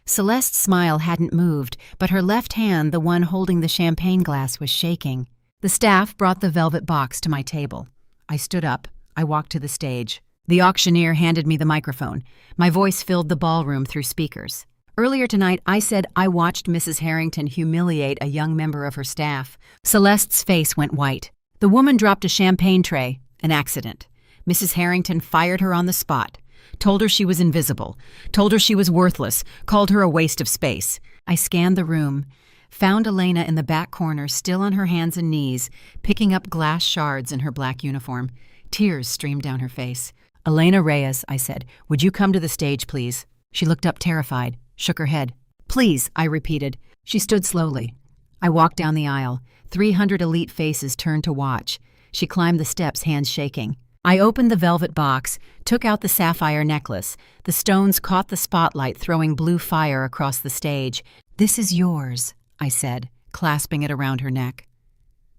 Celeste's smile hadn't moved, but her left hand, the one holding the champagne glass, was shaking. The staff brought the velvet box to my table. I stood up. I walked to the stage. The auctioneer handed me the microphone. My voice filled the ballroom through speakers. Earlier tonight, I said I watched Mrs. Harrington humiliate a young member of her staff. Celeste's face went white. The woman dropped a champagne tray. An accident. Mrs. Harrington fired her on the spot. Told her she was invisible. Told her she was worthless. Called her a waste of space. I scanned the room. Found Elena in the back corner, still on her hands and knees, picking up glass shards in her black uniform. Tears streamed down her face. "Elena Reyes," I said, "would you come to the stage, please?" She looked up terrified, shook her head. "Please," I repeated. She stood slowly. I walked down the aisle. 300 elite faces turned to watch. She climbed the steps, hands shaking. I opened the velvet box, took out the sapphire necklace. The stones caught the spotlight, throwing blue fire across the stage. "This is yours," I said, clasping it around her neck.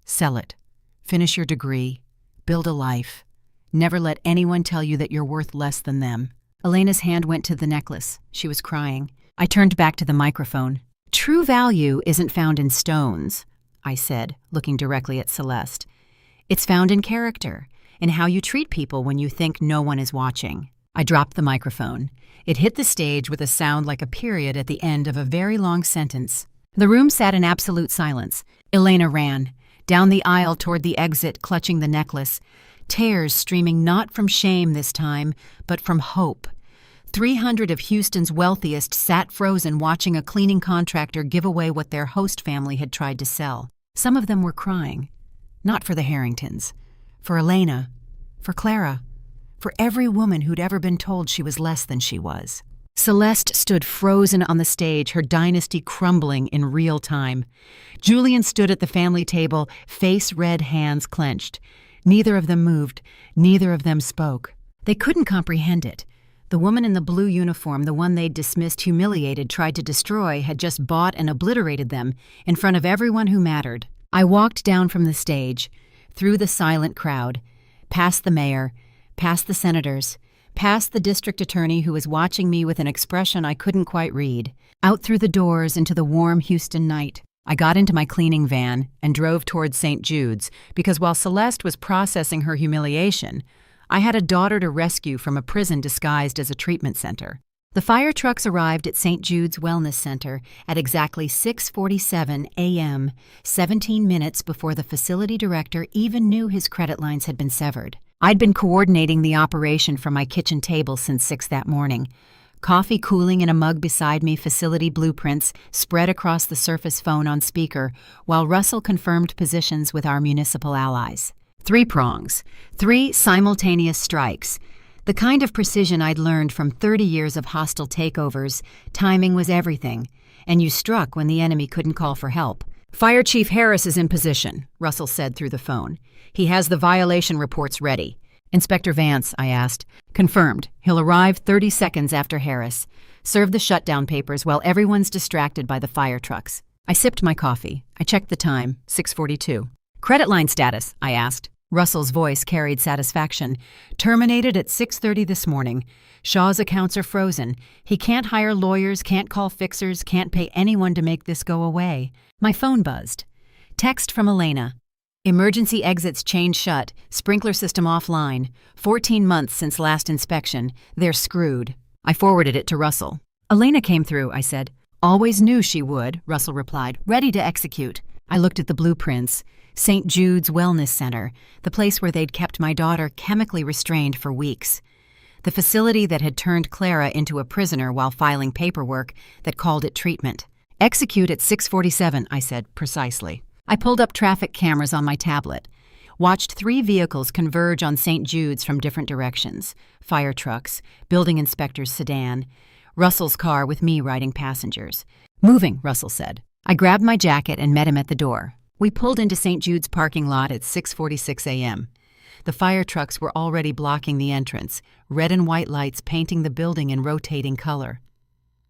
"Sell it. Finish your degree. Build a life. Never let anyone tell you that you're worth less than them." Elena's hand went to the necklace. She was crying. I turned back to the microphone. "True value isn't found in stones," I said, looking directly at Celeste. "It's found in character, in how you treat people when you think no one is watching." I dropped the microphone. It hit the stage with a sound like a period at the end of a very long sentence. The room sat in absolute silence. Elena ran, down the aisle toward the exit, clutching the necklace. Tears streaming not from shame this time, but from hope. 300 of Houston's wealthiest sat frozen watching a cleaning contractor give away what their host family had tried to sell. Some of them were crying. Not for the Harringtons. For Elena. For Clara. For every woman who'd ever been told she was less than she was. Celeste stood frozen on the stage, her dynasty crumbling in real time. Julian stood at the family table, face red, hands clenched. Neither of them moved. Neither of them spoke. They couldn't comprehend it. The woman in the blue uniform, the one they'd dismissed, humiliated, tried to destroy, had just bought and obliterated them in front of everyone who mattered. I walked down from the stage, through the silent crowd, past the mayor, past the senators, past the district attorney who was watching me with an expression I couldn't quite read, out through the doors into the warm Houston night. I got into my cleaning van and drove towards St. Jude's because while Celeste was processing her humiliation, I had a daughter to rescue from a prison disguised as a treatment center. The fire trucks arrived at St. Jude's Wellness Center at exactly 6:47 a.m., 17 minutes before the facility director even knew his credit lines had been severed. I'd been coordinating the operation from my kitchen table since 6 that morning. Coffee cooling in a mug beside me, facility blueprints spread across the Surface phone on speaker, while Russell confirmed positions with our municipal allies. 3 prongs, 3 simultaneous strikes. The kind of precision I'd learned from 30 years of hostile takeovers. Timing was everything, and you struck when the enemy couldn't call for help. "Fire Chief Harris is in position," Russell said through the phone. "He has the violation reports ready." "Inspector Vance," I asked. "Confirmed. He'll arrive 30 seconds after Harris. Serve the shutdown papers while everyone's distracted by the fire trucks." I sipped my coffee. I checked the time, 6:42. "Credit line status?" I asked. Russell's voice carried satisfaction. "Terminated at 6:30 this morning. Shaw's accounts are frozen. He can't hire lawyers, can't call fixers, can't pay anyone to make this go away." My phone buzzed. Text from Elena. "Emergency exits chained shut, sprinkler system offline. 14 months since last inspection. They're screwed." I forwarded it to Russell. "Elena came through," I said. "Always knew she would," Russell replied. "Ready to execute." I looked at the blueprints. St. Jude's Wellness Center, the place where they'd kept my daughter chemically restrained for weeks. The facility that had turned Clara into a prisoner while filing paperwork that called it treatment. "Execute at 6:47, I said, precisely. I pulled up traffic cameras on my tablet, watched 3 vehicles converge on St. Jude's from different directions. Fire trucks, building inspector's sedan, Russell's car with me riding passengers. "Moving," Russell said. I grabbed my jacket and met him at the door. We pulled into St. Jude's parking lot at 6:46 a.m. The fire trucks were already blocking the entrance, red and white lights painting the building in rotating color.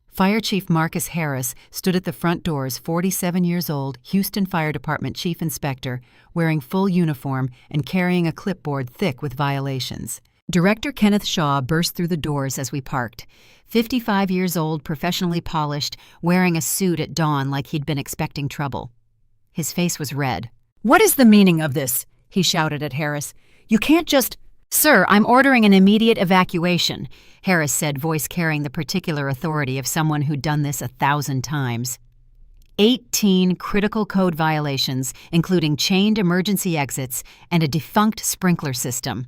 Fire Chief Marcus Harris stood at the front doors, 47 years old, Houston Fire Department Chief Inspector, wearing full uniform and carrying a clipboard thick with violations. Director Kenneth Shaw burst through the doors as we parked. 55 years old, professionally polished, wearing a suit at dawn like he'd been expecting trouble. His face was red. "What is the meaning of this?" he shouted at Harris. "You can't just—" "Sir, I'm ordering an immediate evacuation," Harris said, voice carrying the particular authority of someone who'd done this 1,000 times. 18 critical code violations, including chained emergency exits and a defunct sprinkler system.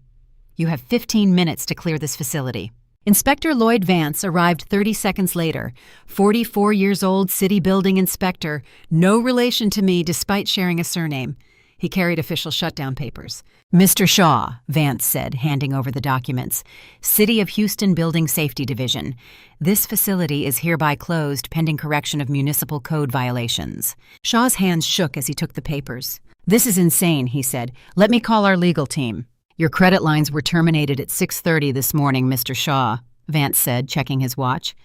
You have 15 minutes to clear this facility. Inspector Lloyd Vance arrived 30 seconds later, 44 years old city building inspector, no relation to me despite sharing a surname. He carried official shutdown papers. "Mr. Shaw," Vance said, handing over the documents. "City of Houston Building Safety Division. This facility is hereby closed pending correction of municipal code violations." Shaw's hands shook as he took the papers. "This is insane," he said. "Let me call our legal team." "Your credit lines were terminated at 6:30 this morning, Mr. Shaw," Vance said, checking his watch.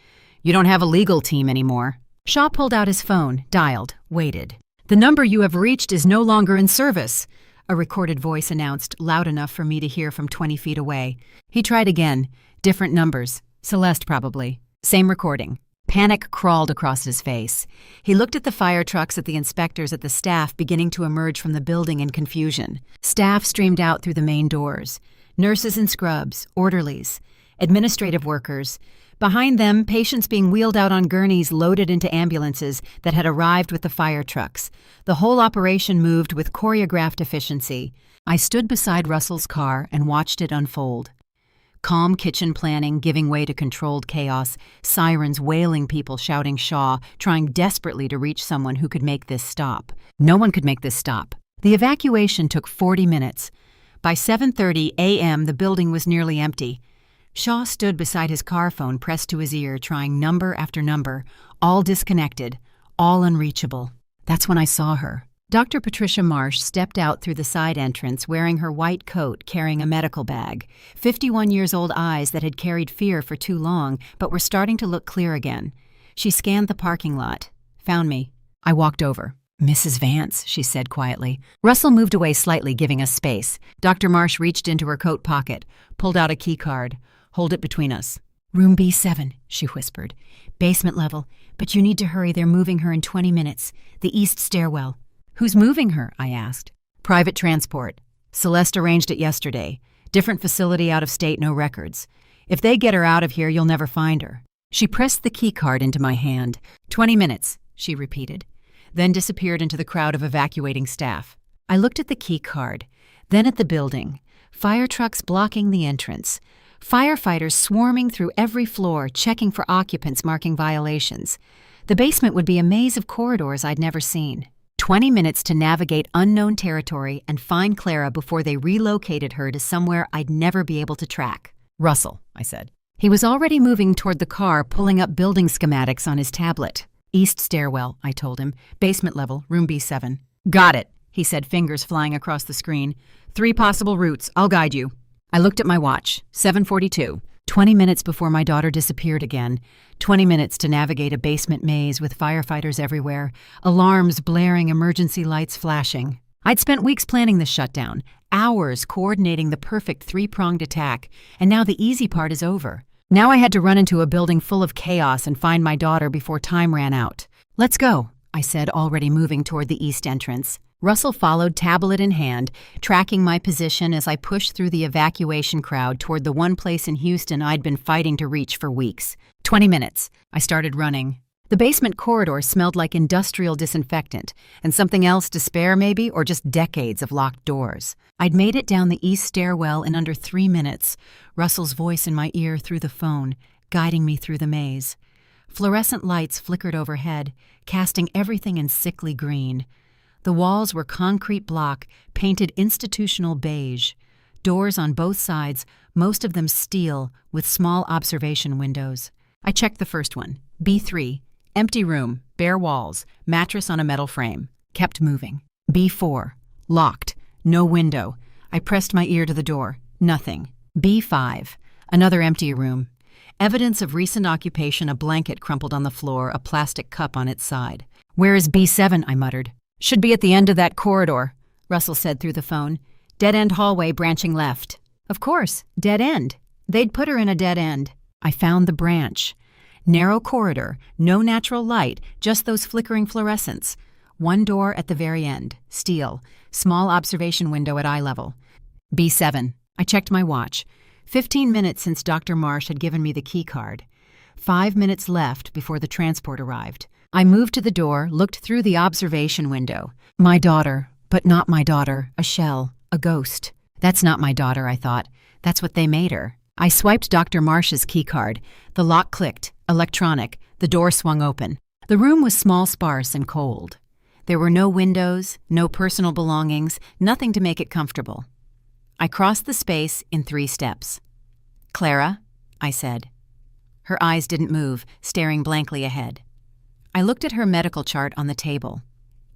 "You don't have a legal team anymore." Shaw pulled out his phone, dialed, waited. "The number you have reached is no longer in service," a recorded voice announced, loud enough for me to hear from 20 feet away. He tried again. Different numbers. Celeste, probably. Same recording. Panic crawled across his face. He looked at the fire trucks, at the inspectors, at the staff beginning to emerge from the building in confusion. Staff streamed out through the main doors. Nurses in scrubs, orderlies, administrative workers. Behind them, patients being wheeled out on gurneys loaded into ambulances that had arrived with the fire trucks. The whole operation moved with choreographed efficiency. I stood beside Russell's car and watched it unfold. Calm kitchen planning giving way to controlled chaos, sirens wailing, people shouting Shaw, trying desperately to reach someone who could make this stop. No one could make this stop. The evacuation took 40 minutes. By 7:30 a.m., the building was nearly empty. Shaw stood beside his car phone pressed to his ear, trying number after number, all disconnected, all unreachable. That's when I saw her. Dr. Patricia Marsh stepped out through the side entrance wearing her white coat, carrying a medical bag. 51-years-old eyes that had carried fear for too long but were starting to look clear again. She scanned the parking lot. Found me. I walked over. "Mrs. Vance," she said quietly. Russell moved away slightly, giving us space. Dr. Marsh reached into her coat pocket, pulled out a key card. Hold it between us." "Room B7, she whispered. "Basement level, but you need to hurry. They're moving her in 20 minutes. The east stairwell." "Who's moving her?" I asked. "Private transport. Celeste arranged it yesterday. Different facility out of state, no records. If they get her out of here, you'll never find her." She pressed the key card into my hand. 20 minutes, she repeated, then disappeared into the crowd of evacuating staff. I looked at the key card, then at the building. Fire trucks blocking the entrance. Firefighters swarming through every floor, checking for occupants marking violations. The basement would be a maze of corridors I'd never seen. 20 minutes to navigate unknown territory and find Clara before they relocated her to somewhere I'd never be able to track. "Russell," I said. He was already moving toward the car, pulling up building schematics on his tablet. "East stairwell," I told him. "Basement level, room B7. "Got it," he said, fingers flying across the screen. 3 possible routes. I'll guide you." I looked at my watch. 7:42. 20 minutes before my daughter disappeared again. 20 minutes to navigate a basement maze with firefighters everywhere, alarms blaring, emergency lights flashing. I'd spent weeks planning this shutdown, hours coordinating the perfect 3-pronged attack, and now the easy part is over. Now I had to run into a building full of chaos and find my daughter before time ran out. "Let's go," I said, already moving toward the east entrance. Russell followed, tablet in hand, tracking my position as I pushed through the evacuation crowd toward the one place in Houston I'd been fighting to reach for weeks. 20 minutes. I started running. The basement corridor smelled like industrial disinfectant, and something else to spare maybe, or just decades of locked doors. I'd made it down the east stairwell in under 3 minutes, Russell's voice in my ear through the phone, guiding me through the maze. Fluorescent lights flickered overhead, casting everything in sickly green. The walls were concrete block, painted institutional beige. Doors on both sides, most of them steel, with small observation windows. I checked the first one, B3. Empty room, bare walls, mattress on a metal frame. Kept moving. B4. Locked. No window. I pressed my ear to the door. Nothing. B5. Another empty room. Evidence of recent occupation, a blanket crumpled on the floor, a plastic cup on its side. "Where is B7?" I muttered. "Should be at the end of that corridor," Russell said through the phone. "Dead-end hallway branching left." Of course, dead end. They'd put her in a dead end. I found the branch. Narrow corridor, no natural light, just those flickering fluorescents. One door at the very end, steel, small observation window at eye level. B7. I checked my watch. 15 minutes since Dr. Marsh had given me the key card. 5 minutes left before the transport arrived. I moved to the door, looked through the observation window. My daughter, but not my daughter, a shell, a ghost. That's not my daughter, I thought. That's what they made her. I swiped Dr. Marsh's key card. The lock clicked, electronic. The door swung open. The room was small, sparse, and cold. There were no windows, no personal belongings, nothing to make it comfortable. I crossed the space in 3 steps. "Clara," I said. Her eyes didn't move, staring blankly ahead. I looked at her medical chart on the table.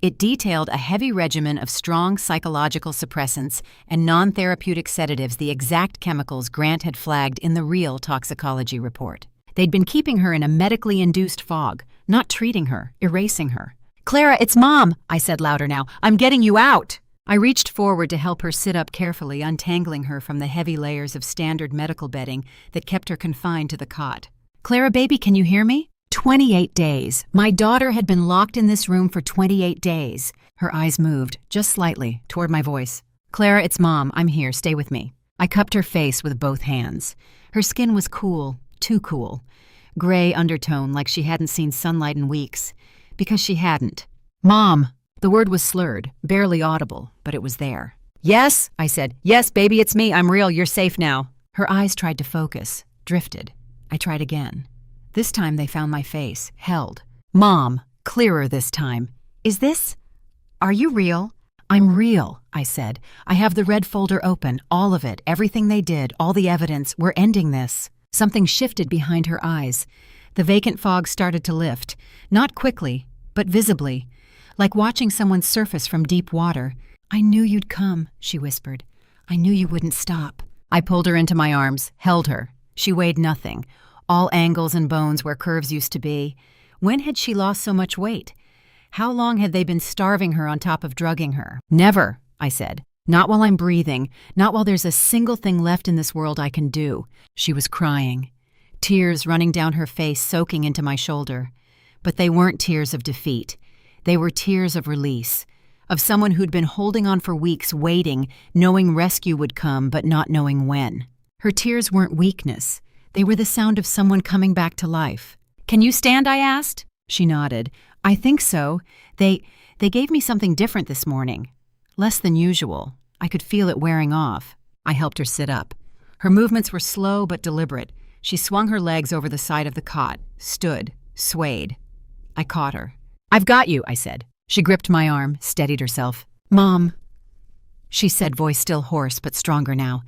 It detailed a heavy regimen of strong psychological suppressants and non-therapeutic sedatives, the exact chemicals Grant had flagged in the real toxicology report. They'd been keeping her in a medically induced fog, not treating her, erasing her. "Clara, it's Mom," I said louder now. "I'm getting you out." I reached forward to help her sit up carefully, untangling her from the heavy layers of standard medical bedding that kept her confined to the cot. "Clara, baby, can you hear me?" 28 days. My daughter had been locked in this room for 28 days. Her eyes moved, just slightly, toward my voice. "Clara, it's Mom. I'm here. Stay with me." I cupped her face with both hands. Her skin was cool, too cool. Gray undertone, like she hadn't seen sunlight in weeks. Because she hadn't. "Mom!" The word was slurred, barely audible, but it was there. "Yes," I said. "Yes, baby, it's me. I'm real. You're safe now." Her eyes tried to focus, drifted. I tried again. This time they found my face, held. "Mom," clearer this time. Are you real?" "I'm real," I said. "I have the red folder open, all of it, everything they did, all the evidence. We're ending this." Something shifted behind her eyes. The vacant fog started to lift, not quickly, but visibly, like watching someone surface from deep water. "I knew you'd come," she whispered. "I knew you wouldn't stop." I pulled her into my arms, held her. She weighed nothing. All angles and bones where curves used to be. When had she lost so much weight? How long had they been starving her on top of drugging her? "Never," I said. Not while I'm breathing, not while there's a single thing left in this world I can do." She was crying, tears running down her face, soaking into my shoulder. But they weren't tears of defeat. They were tears of release, of someone who'd been holding on for weeks, waiting, knowing rescue would come, but not knowing when. Her tears weren't weakness. They were the sound of someone coming back to life. "Can you stand?" I asked. She nodded. "I think so. They gave me something different this morning. Less than usual. I could feel it wearing off." I helped her sit up. Her movements were slow but deliberate. She swung her legs over the side of the cot, stood, swayed. I caught her. "I've got you," I said. She gripped my arm, steadied herself. "Mom," she said, voice still hoarse but stronger now.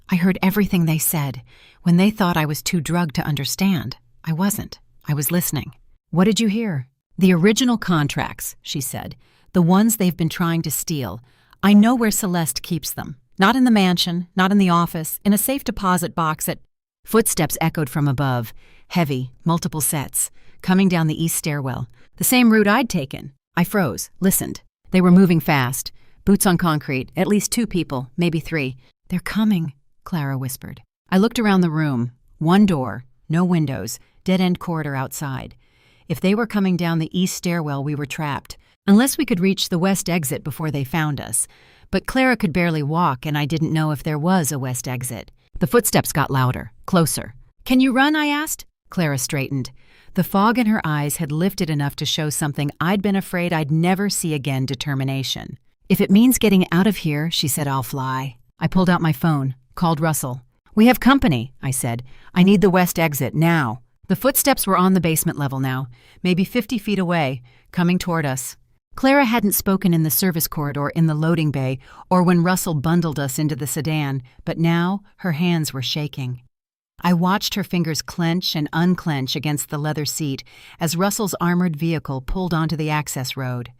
"I heard everything they said. When they thought I was too drugged to understand, I wasn't. I was listening." "What did you hear?" "The original contracts," she said. "The ones they've been trying to steal. I know where Celeste keeps them. Not in the mansion, not in the office, in a safe deposit box at—" Footsteps echoed from above, heavy, multiple sets, coming down the east stairwell, the same route I'd taken. I froze, listened. They were moving fast, boots on concrete, at least 2 people, maybe 3. "They're coming," Clara whispered. I looked around the room. 1 door, no windows, dead-end corridor outside. If they were coming down the east stairwell, we were trapped, unless we could reach the west exit before they found us. But Clara could barely walk, and I didn't know if there was a west exit. The footsteps got louder, closer. "Can you run?" I asked. Clara straightened. The fog in her eyes had lifted enough to show something I'd been afraid I'd never see again: determination. "If it means getting out of here," she said, "I'll fly." I pulled out my phone, called Russell. "We have company," I said. "I need the west exit, now." The footsteps were on the basement level now, maybe 50 feet away, coming toward us. Clara hadn't spoken in the service corridor in the loading bay or when Russell bundled us into the sedan, but now her hands were shaking. I watched her fingers clench and unclench against the leather seat as Russell's armored vehicle pulled onto the access road.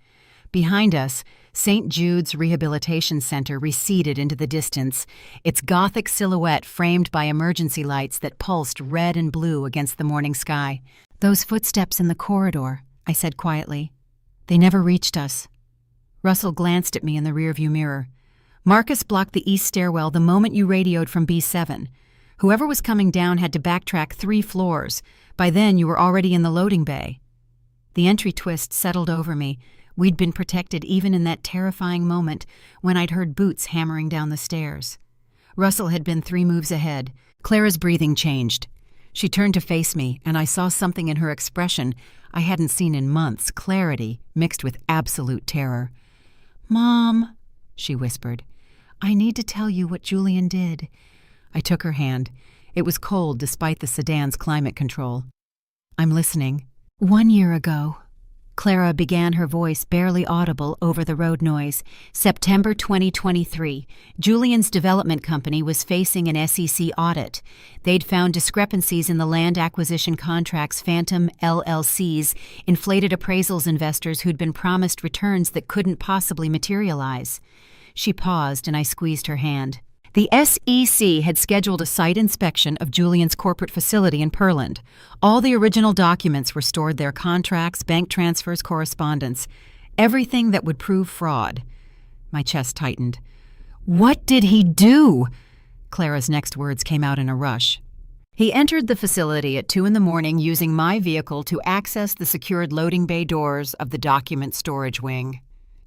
Behind us, St. Jude's Rehabilitation Center receded into the distance, its Gothic silhouette framed by emergency lights that pulsed red and blue against the morning sky. "Those footsteps in the corridor," I said quietly. "They never reached us." Russell glanced at me in the rearview mirror. "Marcus blocked the east stairwell the moment you radioed from B7. Whoever was coming down had to backtrack 3 floors. By then, you were already in the loading bay." The entry twist settled over me. We'd been protected even in that terrifying moment when I'd heard boots hammering down the stairs. Russell had been 3 moves ahead. Clara's breathing changed. She turned to face me, and I saw something in her expression I hadn't seen in months: clarity mixed with absolute terror. "Mom," she whispered, "I need to tell you what Julian did." I took her hand. It was cold despite the sedan's climate control. "I'm listening." "1 year ago," Clara began, her voice barely audible over the road noise. "September 2023, Julian's development company was facing an SEC audit. They'd found discrepancies in the land acquisition contract's phantom LLCs, inflated appraisals investors who'd been promised returns that couldn't possibly materialize." She paused, and I squeezed her hand. The SEC had scheduled a site inspection of Julian's corporate facility in Pearland. All the original documents were stored there: contracts, bank transfers, correspondence. Everything that would prove fraud. My chest tightened. "What did he do?" Clara's next words came out in a rush. "He entered the facility at 2 a.m. using my vehicle to access the secured loading bay doors of the document storage wing."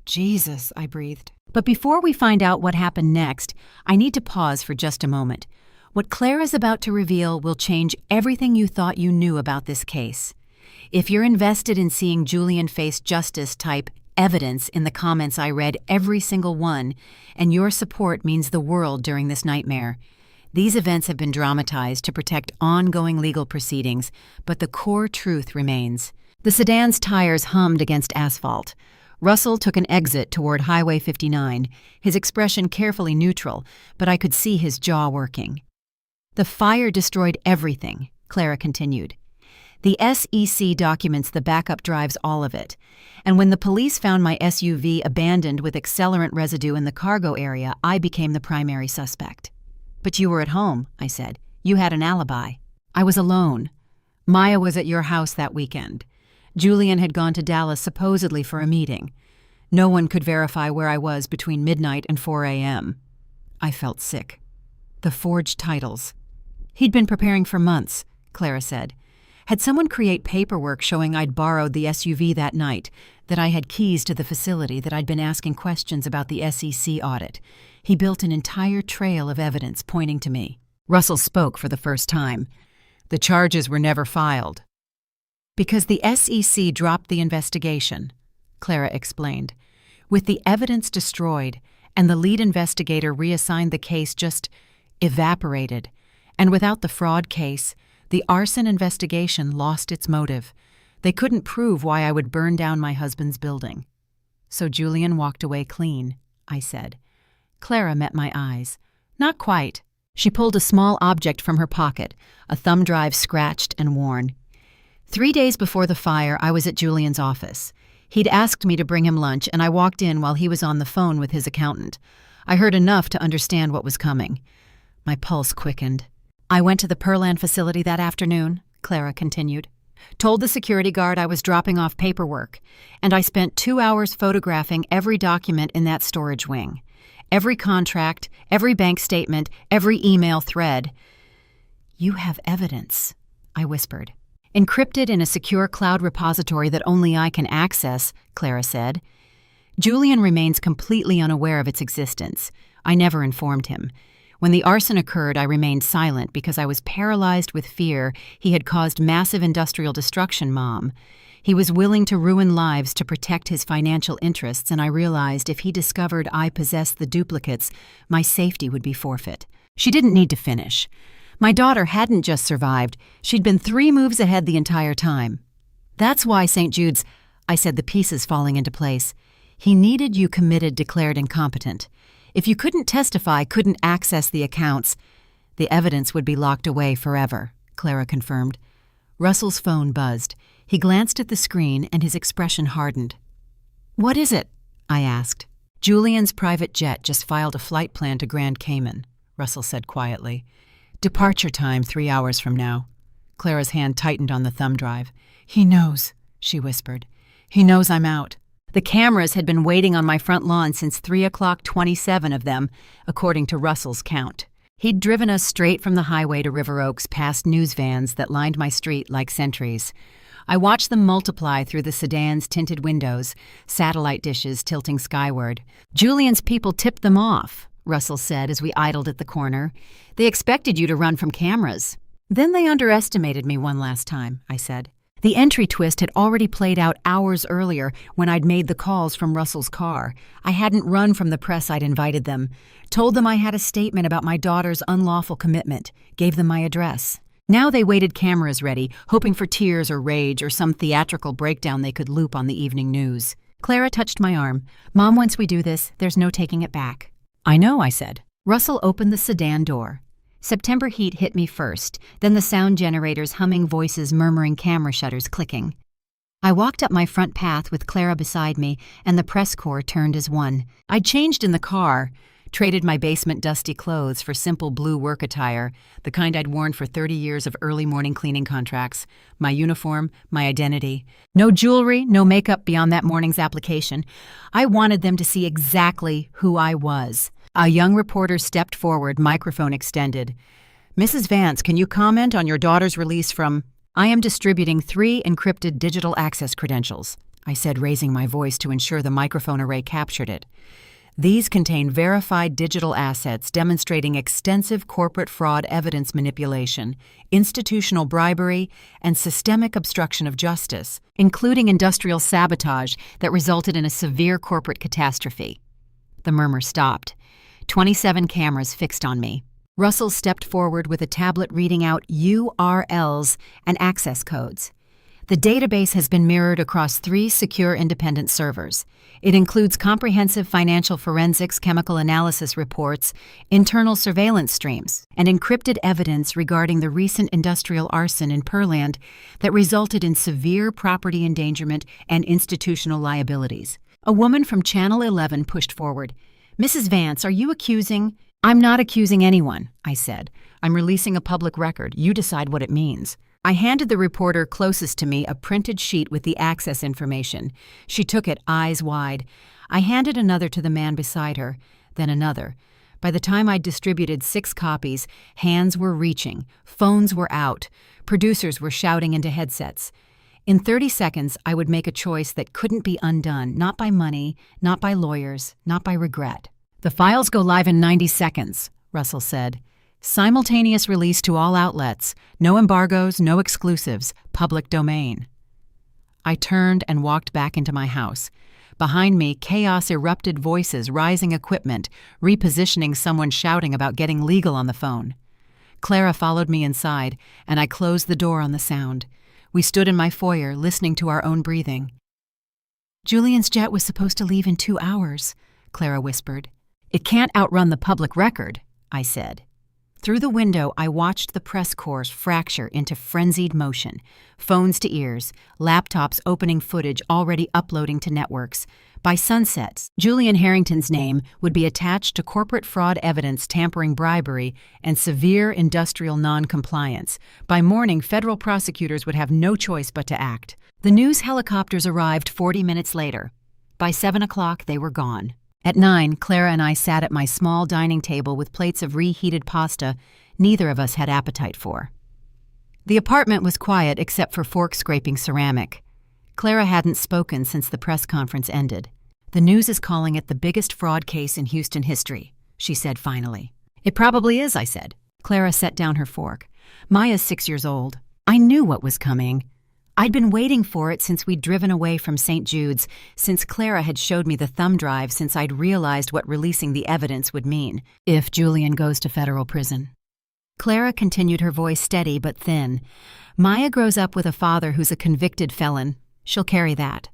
"Jesus," I breathed. But before we find out what happened next, I need to pause for just a moment. What Clara's about to reveal will change everything you thought you knew about this case. If you're invested in seeing Julian face justice, type evidence in the comments. I read every single one, and your support means the world during this nightmare. These events have been dramatized to protect ongoing legal proceedings, but the core truth remains. The sedan's tires hummed against asphalt. Russell took an exit toward Highway 59, his expression carefully neutral, but I could see his jaw working. "The fire destroyed everything," Clara continued. "The SEC documents the backup drives all of it. And when the police found my SUV abandoned with accelerant residue in the cargo area, I became the primary suspect." "But you were at home," I said. "You had an alibi." "I was alone. Maya was at your house that weekend. Julian had gone to Dallas supposedly for a meeting. No one could verify where I was between midnight and 4 a.m. I felt sick. The forged titles. He'd been preparing for months, Clara said. Had someone create paperwork showing I'd borrowed the SUV that night, that I had keys to the facility, that I'd been asking questions about the SEC audit. He built an entire trail of evidence pointing to me. Russell spoke for the first time. The charges were never filed. Because the SEC dropped the investigation, Clara explained. With the evidence destroyed and the lead investigator reassigned, the case just evaporated. And without the fraud case, the arson investigation lost its motive. They couldn't prove why I would burn down my husband's building. So Julian walked away clean, I said. Clara met my eyes. Not quite. She pulled a small object from her pocket, a thumb drive scratched and worn. 3 days before the fire, I was at Julian's office. He'd asked me to bring him lunch, and I walked in while he was on the phone with his accountant. I heard enough to understand what was coming. My pulse quickened. I went to the Pearland facility that afternoon, Clara continued. Told the security guard I was dropping off paperwork, and I spent 2 hours photographing every document in that storage wing. Every contract, every bank statement, every email thread. You have evidence, I whispered. Encrypted in a secure cloud repository that only I can access, Clara said. Julian remains completely unaware of its existence. I never informed him. When the arson occurred, I remained silent because I was paralyzed with fear he had caused massive industrial destruction, Mom. He was willing to ruin lives to protect his financial interests, and I realized if he discovered I possessed the duplicates, my safety would be forfeit. She didn't need to finish. My daughter hadn't just survived. She'd been 3 moves ahead the entire time. That's why St. Jude's, I said, the pieces falling into place. He needed you committed, declared incompetent. If you couldn't testify, couldn't access the accounts, the evidence would be locked away forever, Clara confirmed. Russell's phone buzzed. He glanced at the screen and his expression hardened. What is it? I asked. Julian's private jet just filed a flight plan to Grand Cayman, Russell said quietly. Departure time 3 hours from now. Clara's hand tightened on the thumb drive. He knows, she whispered. He knows I'm out. The cameras had been waiting on my front lawn since 3:27 of them, according to Russell's count. He'd driven us straight from the highway to River Oaks past news vans that lined my street like sentries. I watched them multiply through the sedan's tinted windows, satellite dishes tilting skyward. Julian's people tipped them off, Russell said as we idled at the corner. They expected you to run from cameras. Then they underestimated me one last time, I said. The entry twist had already played out hours earlier when I'd made the calls from Russell's car. I hadn't run from the press. I'd invited them, told them I had a statement about my daughter's unlawful commitment, gave them my address. Now they waited cameras ready, hoping for tears or rage or some theatrical breakdown they could loop on the evening news. Clara touched my arm. Mom, once we do this, there's no taking it back. I know, I said. Russell opened the sedan door. September heat hit me first, then the sound generators humming, voices murmuring, camera shutters clicking. I walked up my front path with Clara beside me, and the press corps turned as one. I'd changed in the car, traded my basement dusty clothes for simple blue work attire, the kind I'd worn for 30 years of early morning cleaning contracts, my uniform, my identity. No jewelry, no makeup beyond that morning's application. I wanted them to see exactly who I was. A young reporter stepped forward, microphone extended. Mrs. Vance, can you comment on your daughter's release from... I am distributing 3 encrypted digital access credentials, I said, raising my voice to ensure the microphone array captured it. These contain verified digital assets demonstrating extensive corporate fraud, evidence manipulation, institutional bribery, and systemic obstruction of justice, including industrial sabotage that resulted in a severe corporate catastrophe. The murmur stopped. 27 cameras fixed on me. Russell stepped forward with a tablet reading out URLs and access codes. The database has been mirrored across 3 secure independent servers. It includes comprehensive financial forensics, chemical analysis reports, internal surveillance streams, and encrypted evidence regarding the recent industrial arson in Pearland that resulted in severe property endangerment and institutional liabilities. A woman from Channel 11 pushed forward. Mrs. Vance, are you accusing... I'm not accusing anyone, I said. I'm releasing a public record. You decide what it means. I handed the reporter closest to me a printed sheet with the access information. She took it, eyes wide. I handed another to the man beside her, then another. By the time I'd distributed 6 copies, hands were reaching, phones were out, producers were shouting into headsets. In 30 seconds, I would make a choice that couldn't be undone, not by money, not by lawyers, not by regret. "The files go live in 90 seconds, Russell said. "Simultaneous release to all outlets. No embargoes, no exclusives. Public domain." I turned and walked back into my house. Behind me, chaos erupted, voices, rising equipment, repositioning, someone shouting about getting legal on the phone. Clara followed me inside, and I closed the door on the sound. We stood in my foyer, listening to our own breathing. "Julian's jet was supposed to leave in 2 hours, Clara whispered. "It can't outrun the public record," I said. Through the window, I watched the press corps fracture into frenzied motion, phones to ears, laptops opening footage already uploading to networks. By sunset, Julian Harrington's name would be attached to corporate fraud evidence, tampering, bribery, and severe industrial non-compliance. By morning, federal prosecutors would have no choice but to act. The news helicopters arrived 40 minutes later. By 7 o'clock, they were gone. At 9, Clara and I sat at my small dining table with plates of reheated pasta neither of us had appetite for. The apartment was quiet except for fork-scraping ceramic. Clara hadn't spoken since the press conference ended. "The news is calling it the biggest fraud case in Houston history," she said finally. "It probably is," I said. Clara set down her fork. "Maya's 6 years old. I knew what was coming. I'd been waiting for it since we'd driven away from St. Jude's, since Clara had showed me the thumb drive, since I'd realized what releasing the evidence would mean, if Julian goes to federal prison." Clara continued, her voice steady but thin. "Maya grows up with a father who's a convicted felon. She'll carry that.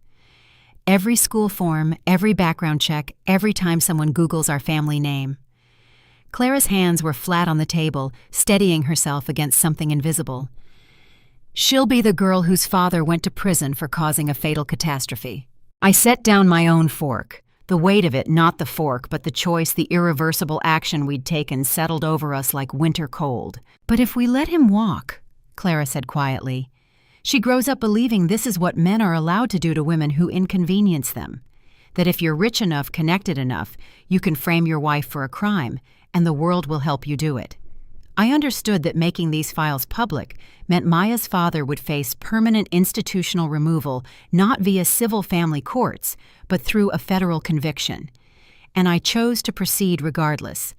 Every school form, every background check, every time someone Googles our family name." Clara's hands were flat on the table, steadying herself against something invisible. "She'll be the girl whose father went to prison for causing a fatal catastrophe." I set down my own fork. The weight of it, not the fork, but the choice, the irreversible action we'd taken, settled over us like winter cold. "But if we let him walk," Clara said quietly, "she grows up believing this is what men are allowed to do to women who inconvenience them. That if you're rich enough, connected enough, you can frame your wife for a crime, and the world will help you do it." I understood that making these files public meant Maya's father would face permanent institutional removal, not via civil family courts, but through a federal conviction. And I chose to proceed regardless.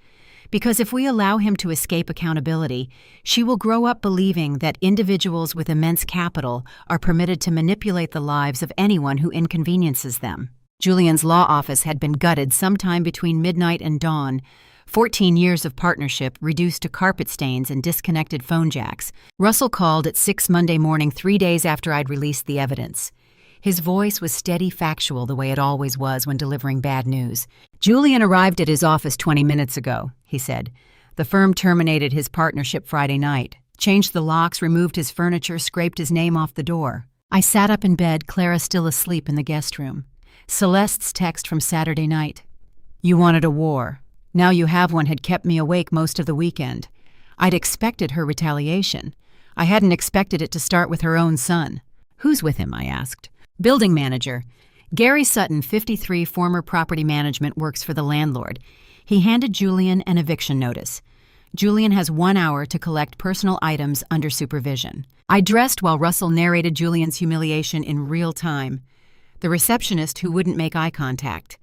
Because if we allow him to escape accountability, she will grow up believing that individuals with immense capital are permitted to manipulate the lives of anyone who inconveniences them. Julian's law office had been gutted sometime between midnight and dawn. 14 years of partnership reduced to carpet stains and disconnected phone jacks. Russell called at 6 Monday morning, 3 days after I'd released the evidence. His voice was steady, factual, the way it always was when delivering bad news. "Julian arrived at his office 20 minutes ago," he said. "The firm terminated his partnership Friday night, changed the locks, removed his furniture, scraped his name off the door." I sat up in bed, Clara still asleep in the guest room. Celeste's text from Saturday night. "You wanted a war. Now you have one," had kept me awake most of the weekend. I'd expected her retaliation. I hadn't expected it to start with her own son. "Who's with him?" I asked. "Building manager. Gary Sutton, 53, former property management, works for the landlord." He handed Julian an eviction notice. "Julian has 1 hour to collect personal items under supervision." I dressed while Russell narrated Julian's humiliation in real time. The receptionist who wouldn't make eye contact.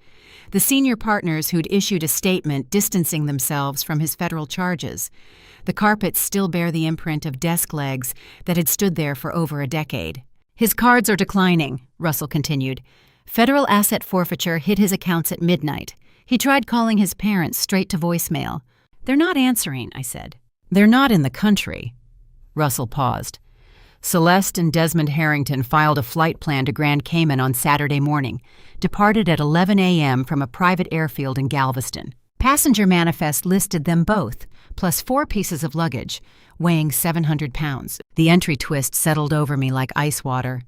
The senior partners who'd issued a statement distancing themselves from his federal charges. The carpets still bear the imprint of desk legs that had stood there for over a decade. "His cards are declining," Russell continued. "Federal asset forfeiture hit his accounts at midnight. He tried calling his parents straight to voicemail." "They're not answering," I said. "They're not in the country." Russell paused. "Celeste and Desmond Harrington filed a flight plan to Grand Cayman on Saturday morning, departed at 11 a.m. from a private airfield in Galveston. Passenger manifest listed them both, plus 4 pieces of luggage, weighing 700 pounds. The entry twist settled over me like ice water.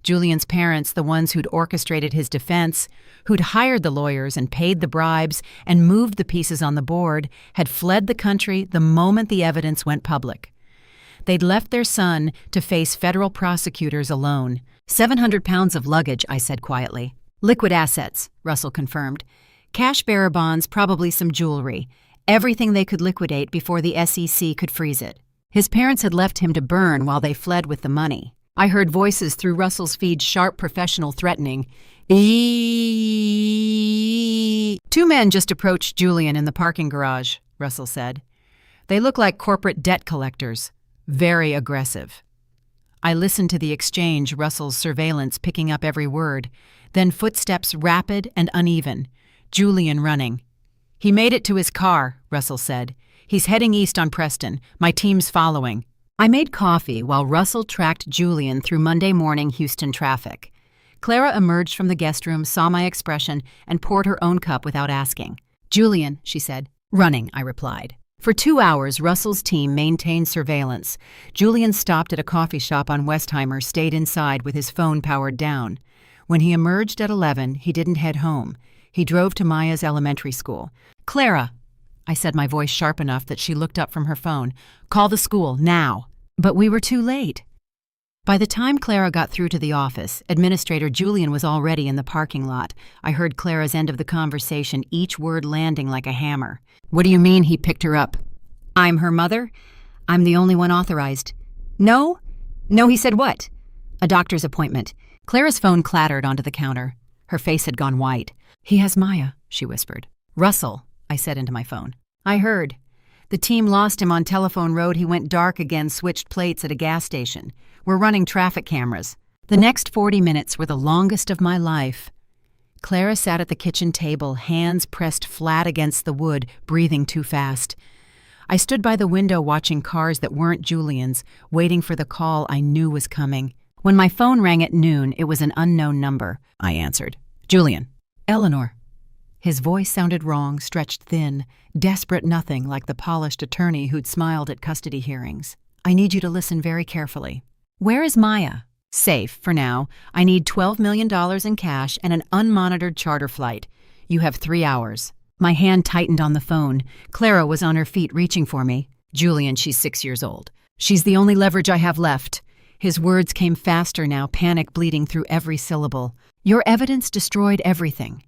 Julian's parents, the ones who'd orchestrated his defense, who'd hired the lawyers and paid the bribes and moved the pieces on the board, had fled the country the moment the evidence went public. They'd left their son to face federal prosecutors alone. 700 pounds of luggage, I said quietly. Liquid assets, Russell confirmed. Cash bearer bonds, probably some jewelry. Everything they could liquidate before the SEC could freeze it. His parents had left him to burn while they fled with the money. I heard voices through Russell's feed, sharp professional threatening. Eeeeee. Two men just approached Julian in the parking garage, Russell said. They look like corporate debt collectors. Very aggressive. I listened to the exchange, Russell's surveillance picking up every word, then footsteps rapid and uneven. Julian running. He made it to his car, Russell said. He's heading east on Preston. My team's following. I made coffee while Russell tracked Julian through Monday morning Houston traffic. Clara emerged from the guest room, saw my expression, and poured her own cup without asking. Julian, she said. Running, I replied. For 2 hours, Russell's team maintained surveillance. Julian stopped at a coffee shop on Westheimer, stayed inside with his phone powered down. When he emerged at 11, he didn't head home. He drove to Maya's elementary school. Clara, I said, my voice sharp enough that she looked up from her phone. Call the school, now. But we were too late. By the time Clara got through to the office, Administrator Julian was already in the parking lot. I heard Clara's end of the conversation, each word landing like a hammer. What do you mean he picked her up? I'm her mother. I'm the only one authorized. No? No, he said what? A doctor's appointment. Clara's phone clattered onto the counter. Her face had gone white. He has Maya, she whispered. Russell, I said into my phone. I heard. The team lost him on Telephone Road. He went dark again, switched plates at a gas station. We're running traffic cameras. The next 40 minutes were the longest of my life. Clara sat at the kitchen table, hands pressed flat against the wood, breathing too fast. I stood by the window watching cars that weren't Julian's, waiting for the call I knew was coming. When my phone rang at noon, it was an unknown number. I answered. Julian. Eleanor. His voice sounded wrong, stretched thin, desperate nothing like the polished attorney who'd smiled at custody hearings. I need you to listen very carefully. Where is Maya? Safe, for now. I need $12 million in cash and an unmonitored charter flight. You have 3 hours. My hand tightened on the phone. Clara was on her feet reaching for me. Julian, she's 6 years old. She's the only leverage I have left. His words came faster now, panic bleeding through every syllable. Your evidence destroyed everything.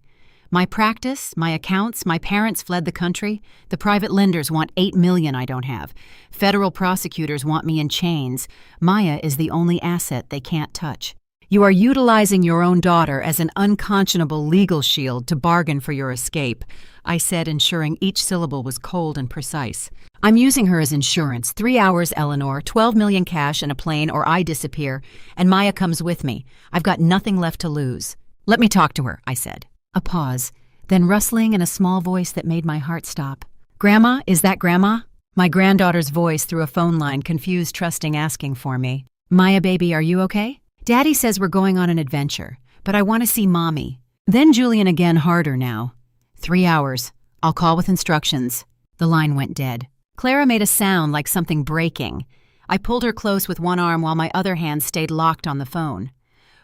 My practice, my accounts, my parents fled the country. The private lenders want $8 million I don't have. Federal prosecutors want me in chains. Maya is the only asset they can't touch. You are utilizing your own daughter as an unconscionable legal shield to bargain for your escape, I said, ensuring each syllable was cold and precise. I'm using her as insurance. 3 hours, Eleanor, $12 million cash and a plane, or I disappear, and Maya comes with me. I've got nothing left to lose. Let me talk to her, I said. A pause, then rustling in a small voice that made my heart stop. Grandma, is that Grandma? My granddaughter's voice through a phone line, confused, trusting, asking for me. Maya, baby, are you okay? Daddy says we're going on an adventure, but I want to see Mommy. Then Julian again, harder now. 3 hours. I'll call with instructions. The line went dead. Clara made a sound like something breaking. I pulled her close with one arm while my other hand stayed locked on the phone.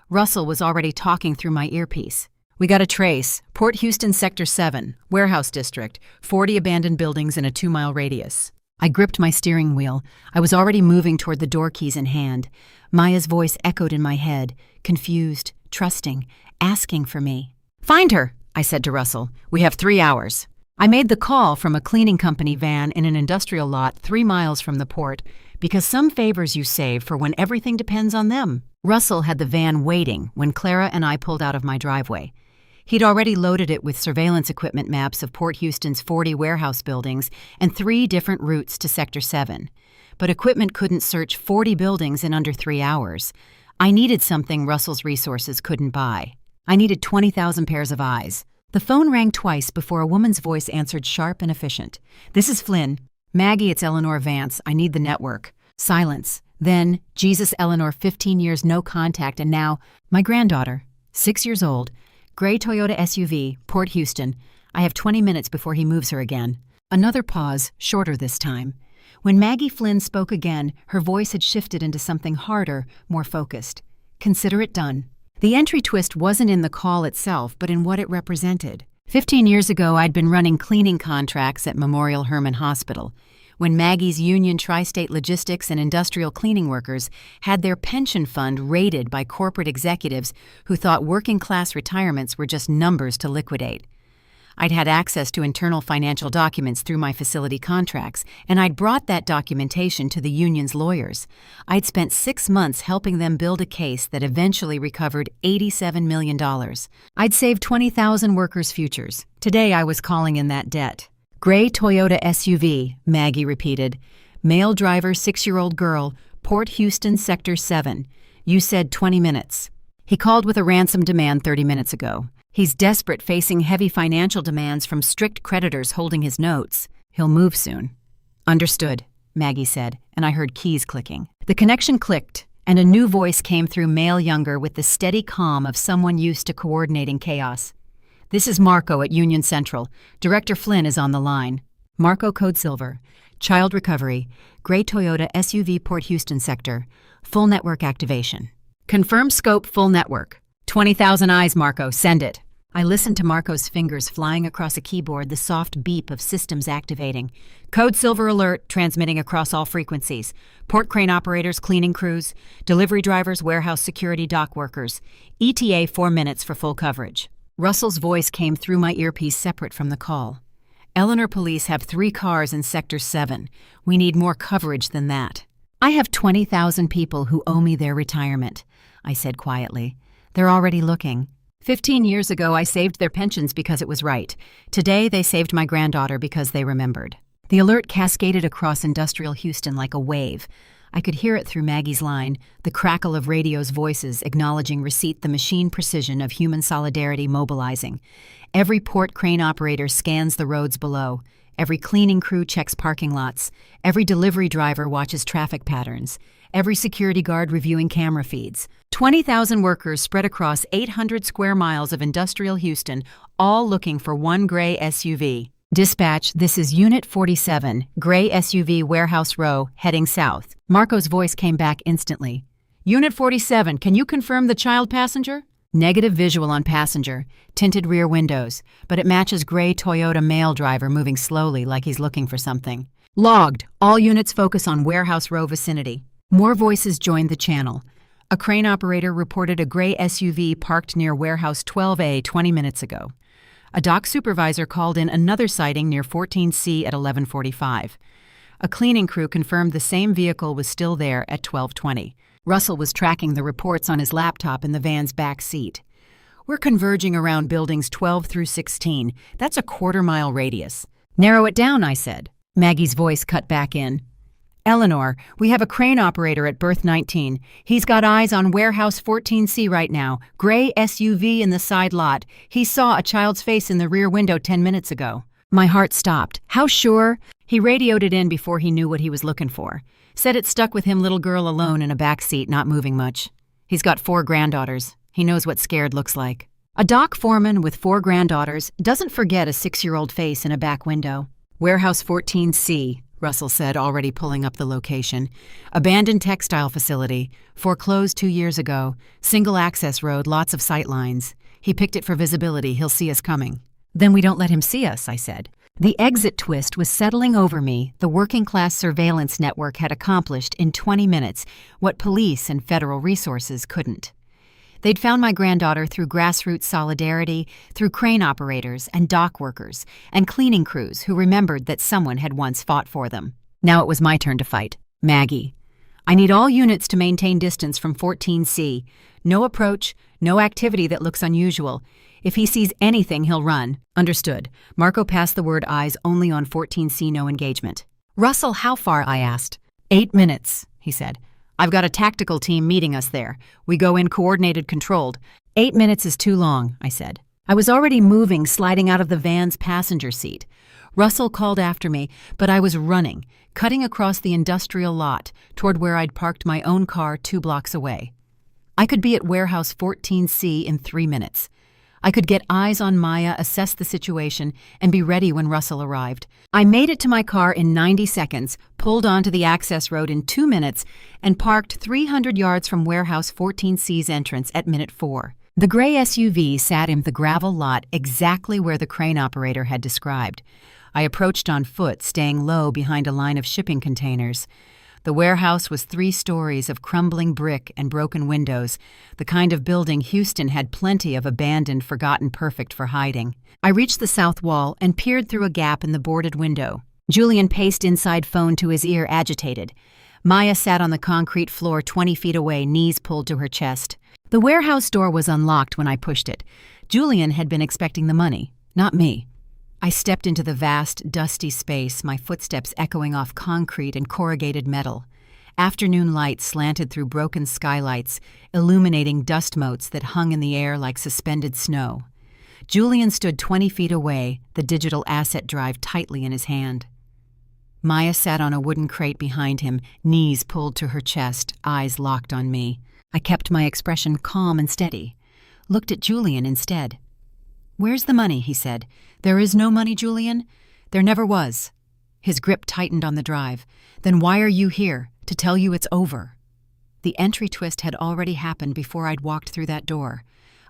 Russell was already talking through my earpiece. We got a trace. Port Houston Sector 7, Warehouse District, 40 abandoned buildings in a 2-mile radius. I gripped my steering wheel. I was already moving toward the door keys in hand. Maya's voice echoed in my head, confused, trusting, asking for me. Find her, I said to Russell. We have 3 hours. I made the call from a cleaning company van in an industrial lot 3 miles from the port, because some favors you save for when everything depends on them. Russell had the van waiting when Clara and I pulled out of my driveway. He'd already loaded it with surveillance equipment maps of Port Houston's 40 warehouse buildings and 3 different routes to Sector 7. But equipment couldn't search 40 buildings in under 3 hours. I needed something Russell's resources couldn't buy. I needed 20,000 pairs of eyes. The phone rang twice before a woman's voice answered, sharp and efficient. This is Flynn. Maggie, it's Eleanor Vance. I need the network. Silence. Then, Jesus, Eleanor, 15 years, no contact, and now, my granddaughter, 6 years old, gray Toyota SUV, Port Houston. I have 20 minutes before he moves her again. Another pause, shorter this time. When Maggie Flynn spoke again, her voice had shifted into something harder, more focused. Consider it done. The entry twist wasn't in the call itself, but in what it represented. 15 years ago, I'd been running cleaning contracts at Memorial Hermann Hospital. when Maggie's union tri-state logistics and industrial cleaning workers had their pension fund raided by corporate executives who thought working-class retirements were just numbers to liquidate. I'd had access to internal financial documents through my facility contracts, and I'd brought that documentation to the union's lawyers. I'd spent 6 months helping them build a case that eventually recovered $87 million. I'd saved 20,000 workers' futures. Today I was calling in that debt. Gray Toyota SUV, Maggie repeated. Male driver, 6-year-old girl, Port Houston, Sector 7. You said 20 minutes. He called with a ransom demand 30 minutes ago. He's desperate, facing heavy financial demands from strict creditors holding his notes. He'll move soon. Understood, Maggie said, and I heard keys clicking. The connection clicked, and a new voice came through, male, younger, with the steady calm of someone used to coordinating chaos. This is Marco at Union Central. Director Flynn is on the line. Marco, code silver. Child recovery. Gray Toyota SUV, Port Houston sector. Full network activation. Confirm scope, full network. 20,000 eyes, Marco. Send it. I listened to Marco's fingers flying across a keyboard, the soft beep of systems activating. Code silver alert, transmitting across all frequencies. Port crane operators, cleaning crews, delivery drivers, warehouse security, dock workers. ETA 4 minutes for full coverage. Russell's voice came through my earpiece separate from the call. Eleanor police have 3 cars in Sector 7. We need more coverage than that. I have 20,000 people who owe me their retirement, I said quietly. They're already looking. 15 years ago, I saved their pensions because it was right. Today, they saved my granddaughter because they remembered. The alert cascaded across industrial Houston like a wave. I could hear it through Maggie's line, the crackle of radio's voices acknowledging receipt, the machine precision of human solidarity mobilizing. Every port crane operator scans the roads below. Every cleaning crew checks parking lots. Every delivery driver watches traffic patterns. Every security guard reviewing camera feeds. 20,000 workers spread across 800 square miles of industrial Houston, all looking for one gray SUV. Dispatch, this is Unit 47, gray SUV Warehouse Row, heading south. Marco's voice came back instantly. Unit 47, can you confirm the child passenger? Negative visual on passenger, tinted rear windows, but it matches gray Toyota male driver moving slowly like he's looking for something. Logged, all units focus on Warehouse Row vicinity. More voices joined the channel. A crane operator reported a gray SUV parked near Warehouse 12A 20 minutes ago. A dock supervisor called in another sighting near 14C at 11:45. A cleaning crew confirmed the same vehicle was still there at 12:20. Russell was tracking the reports on his laptop in the van's back seat. We're converging around buildings 12 through 16. That's a quarter-mile radius. Narrow it down, I said. Maggie's voice cut back in. Eleanor, we have a crane operator at berth 19. He's got eyes on Warehouse 14C right now. Gray SUV in the side lot. He saw a child's face in the rear window 10 minutes ago. My heart stopped. How sure? He radioed it in before he knew what he was looking for. Said it stuck with him, little girl alone in a back seat, not moving much. He's got 4 granddaughters. He knows what scared looks like. A dock foreman with 4 granddaughters doesn't forget a 6-year-old face in a back window. Warehouse 14C, Russell said, already pulling up the location. Abandoned textile facility. Foreclosed 2 years ago. Single access road, lots of sight lines. He picked it for visibility. He'll see us coming. Then we don't let him see us, I said. The exit twist was settling over me. The working-class surveillance network had accomplished in 20 minutes what police and federal resources couldn't. They'd found my granddaughter through grassroots solidarity, through crane operators and dock workers and cleaning crews who remembered that someone had once fought for them. Now it was my turn to fight. Maggie. I need all units to maintain distance from 14C. No approach, no activity that looks unusual. If he sees anything, he'll run. Understood. Marco passed the word eyes only on 14C, no engagement. Russell, how far? I asked. 8 minutes, he said. I've got a tactical team meeting us there. We go in coordinated, controlled. 8 minutes is too long, I said. I was already moving, sliding out of the van's passenger seat. Russell called after me, but I was running, cutting across the industrial lot toward where I'd parked my own car 2 blocks away. I could be at Warehouse 14C in 3 minutes. I could get eyes on Maya, assess the situation, and be ready when Russell arrived. I made it to my car in 90 seconds, pulled onto the access road in 2 minutes, and parked 300 yards from Warehouse 14C's entrance at minute 4. The gray SUV sat in the gravel lot exactly where the crane operator had described. I approached on foot, staying low behind a line of shipping containers. The warehouse was 3 stories of crumbling brick and broken windows, the kind of building Houston had plenty of abandoned, forgotten, perfect for hiding. I reached the south wall and peered through a gap in the boarded window. Julian paced inside, phone to his ear, agitated. Maya sat on the concrete floor 20 feet away, knees pulled to her chest. The warehouse door was unlocked when I pushed it. Julian had been expecting the money, not me. I stepped into the vast, dusty space, my footsteps echoing off concrete and corrugated metal. Afternoon light slanted through broken skylights, illuminating dust motes that hung in the air like suspended snow. Julian stood 20 feet away, the digital asset drive tightly in his hand. Maya sat on a wooden crate behind him, knees pulled to her chest, eyes locked on me. I kept my expression calm and steady. Looked at Julian instead. "Where's the money?" he said. "There is no money, Julian. There never was." His grip tightened on the drive. "Then why are you here? To tell you it's over." The entry twist had already happened before I'd walked through that door.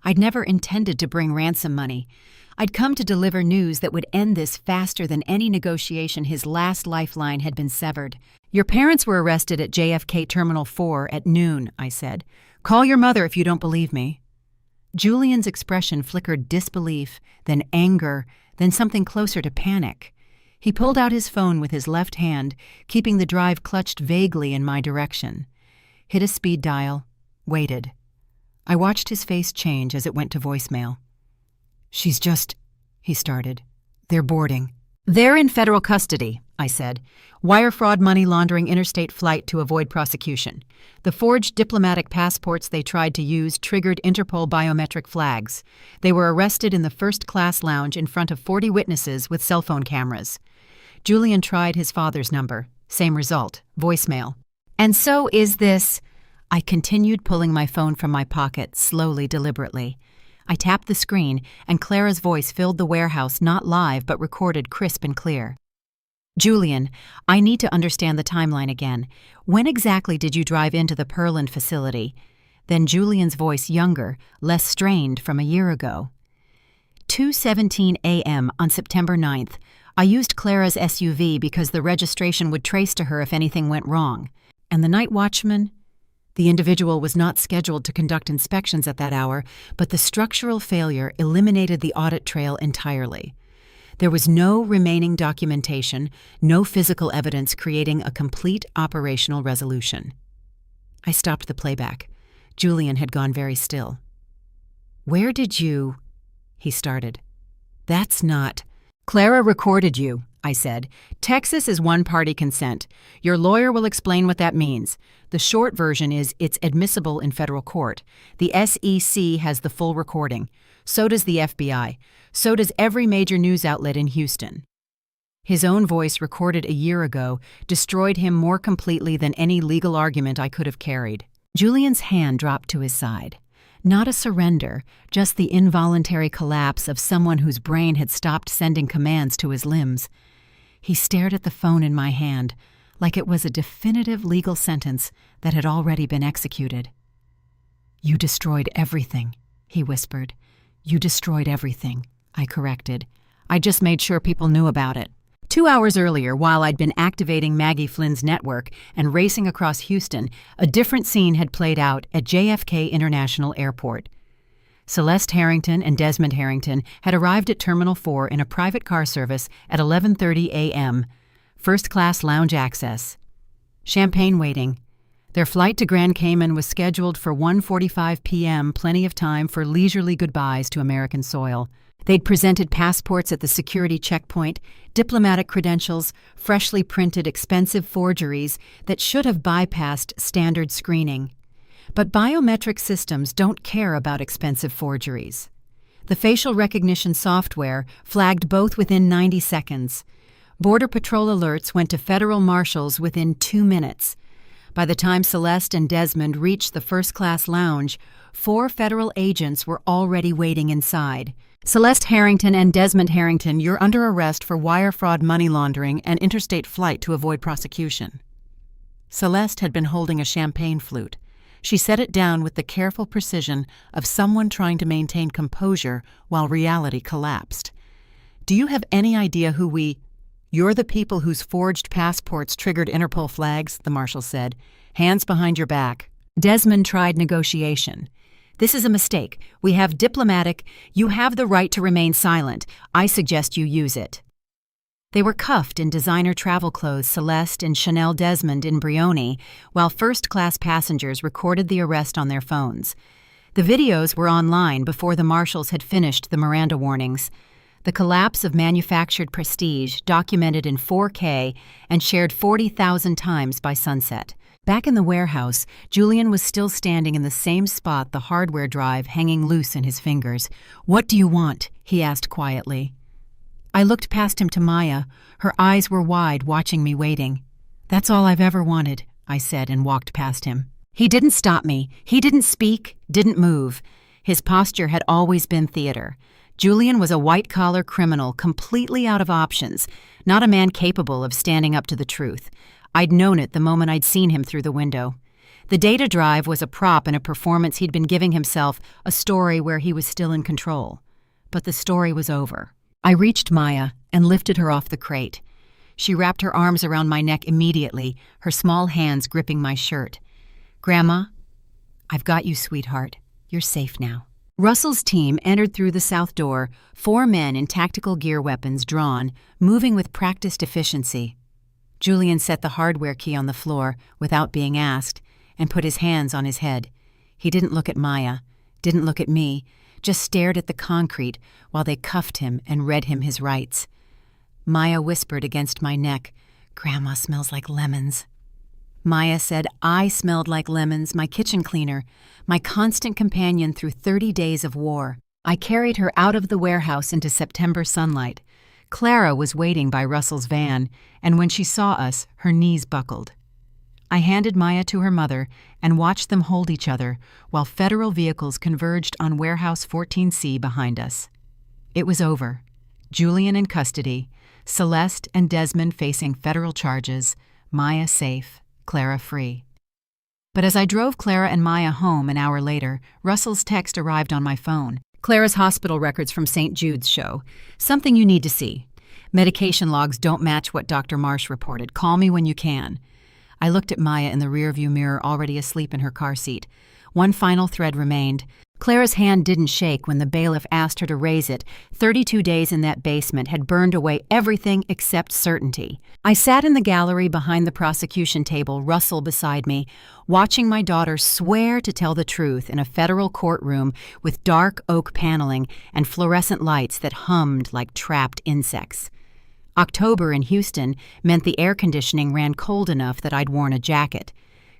I'd never intended to bring ransom money. I'd come to deliver news that would end this faster than any negotiation. His last lifeline had been severed. "Your parents were arrested at JFK Terminal 4 at noon," I said. "Call your mother if you don't believe me." Julian's expression flickered disbelief, then anger, then something closer to panic. He pulled out his phone with his left hand, keeping the drive clutched vaguely in my direction. Hit a speed dial, waited. I watched his face change as it went to voicemail. "She's just," he started. "They're boarding." "They're in federal custody," I said. "Wire fraud, money laundering, interstate flight to avoid prosecution. The forged diplomatic passports they tried to use triggered Interpol biometric flags. They were arrested in the first-class lounge in front of 40 witnesses with cell phone cameras." Julian tried his father's number. Same result, voicemail. "And so is this—" I continued, pulling my phone from my pocket, slowly, deliberately. I tapped the screen, and Clara's voice filled the warehouse, not live but recorded crisp and clear. "Julian, I need to understand the timeline again. When exactly did you drive into the Pearland facility?" Then Julian's voice, younger, less strained, from a year ago. 2:17 a.m. on September 9th. I used Clara's SUV because the registration would trace to her if anything went wrong. And the night watchman? The individual was not scheduled to conduct inspections at that hour, but the structural failure eliminated the audit trail entirely. There was no remaining documentation, no physical evidence creating a complete operational resolution. I stopped the playback. Julian had gone very still. "Where did you—" he started. "That's not—" "Clara recorded you," I said. "Texas is one-party consent. Your lawyer will explain what that means. The short version is it's admissible in federal court. The SEC has the full recording. So does the FBI. So does every major news outlet in Houston." His own voice, recorded a year ago, destroyed him more completely than any legal argument I could have carried. Julian's hand dropped to his side. Not a surrender, just the involuntary collapse of someone whose brain had stopped sending commands to his limbs. He stared at the phone in my hand, like it was a definitive legal sentence that had already been executed. "You destroyed everything," he whispered. "You destroyed everything," I corrected. "I just made sure people knew about it." 2 hours earlier, while I'd been activating Maggie Flynn's network and racing across Houston, a different scene had played out at JFK International Airport. Celeste Harrington and Desmond Harrington had arrived at Terminal 4 in a private car service at 11:30 a.m., first-class lounge access. Champagne waiting. Their flight to Grand Cayman was scheduled for 1:45 p.m., plenty of time for leisurely goodbyes to American soil. They'd presented passports at the security checkpoint, diplomatic credentials, freshly printed expensive forgeries that should have bypassed standard screening. But biometric systems don't care about expensive forgeries. The facial recognition software flagged both within 90 seconds. Border Patrol alerts went to federal marshals within 2 minutes. By the time Celeste and Desmond reached the first-class lounge, 4 federal agents were already waiting inside. "Celeste Harrington and Desmond Harrington, you're under arrest for wire fraud, money laundering, and interstate flight to avoid prosecution." Celeste had been holding a champagne flute. She set it down with the careful precision of someone trying to maintain composure while reality collapsed. "Do you have any idea who we—" "You're the people whose forged passports triggered Interpol flags," the marshal said. "Hands behind your back." Desmond tried negotiation. "This is a mistake. We have diplomatic— You have the right to remain silent. I suggest you use it." They were cuffed in designer travel clothes, Celeste and Chanel Desmond in Brioni, while first-class passengers recorded the arrest on their phones. The videos were online before the marshals had finished the Miranda warnings. The collapse of manufactured prestige, documented in 4K and shared 40,000 times by sunset. Back in the warehouse, Julian was still standing in the same spot, the hardware drive hanging loose in his fingers. "What do you want?" he asked quietly. I looked past him to Maya. Her eyes were wide, watching me waiting. "That's all I've ever wanted," I said and walked past him. He didn't stop me. He didn't speak, didn't move. His posture had always been theater. Julian was a white-collar criminal, completely out of options, not a man capable of standing up to the truth. I'd known it the moment I'd seen him through the window. The data drive was a prop in a performance he'd been giving himself, a story where he was still in control. But the story was over. I reached Maya and lifted her off the crate. She wrapped her arms around my neck immediately, her small hands gripping my shirt. "Grandma, I've got you, sweetheart. You're safe now." Russell's team entered through the south door, 4 men in tactical gear weapons drawn, moving with practiced efficiency. Julian set the hardware key on the floor without being asked and put his hands on his head. He didn't look at Maya, didn't look at me, just stared at the concrete while they cuffed him and read him his rights. Maya whispered against my neck, "Grandma smells like lemons." Maya said I smelled like lemons, my kitchen cleaner, my constant companion through 30 days of war. I carried her out of the warehouse into September sunlight. Clara was waiting by Russell's van, and when she saw us, her knees buckled. I handed Maya to her mother and watched them hold each other while federal vehicles converged on Warehouse 14C behind us. It was over. Julian in custody, Celeste and Desmond facing federal charges, Maya safe, Clara free. But as I drove Clara and Maya home an hour later, Russell's text arrived on my phone. "Clara's hospital records from St. Jude's show. Something you need to see. Medication logs don't match what Dr. Marsh reported. Call me when you can." I looked at Maya in the rearview mirror, already asleep in her car seat. One final thread remained. Clara's hand didn't shake when the bailiff asked her to raise it. 32 days in that basement had burned away everything except certainty. I sat in the gallery behind the prosecution table, Russell beside me, watching my daughter swear to tell the truth in a federal courtroom with dark oak paneling and fluorescent lights that hummed like trapped insects. October in Houston meant the air conditioning ran cold enough that I'd worn a jacket.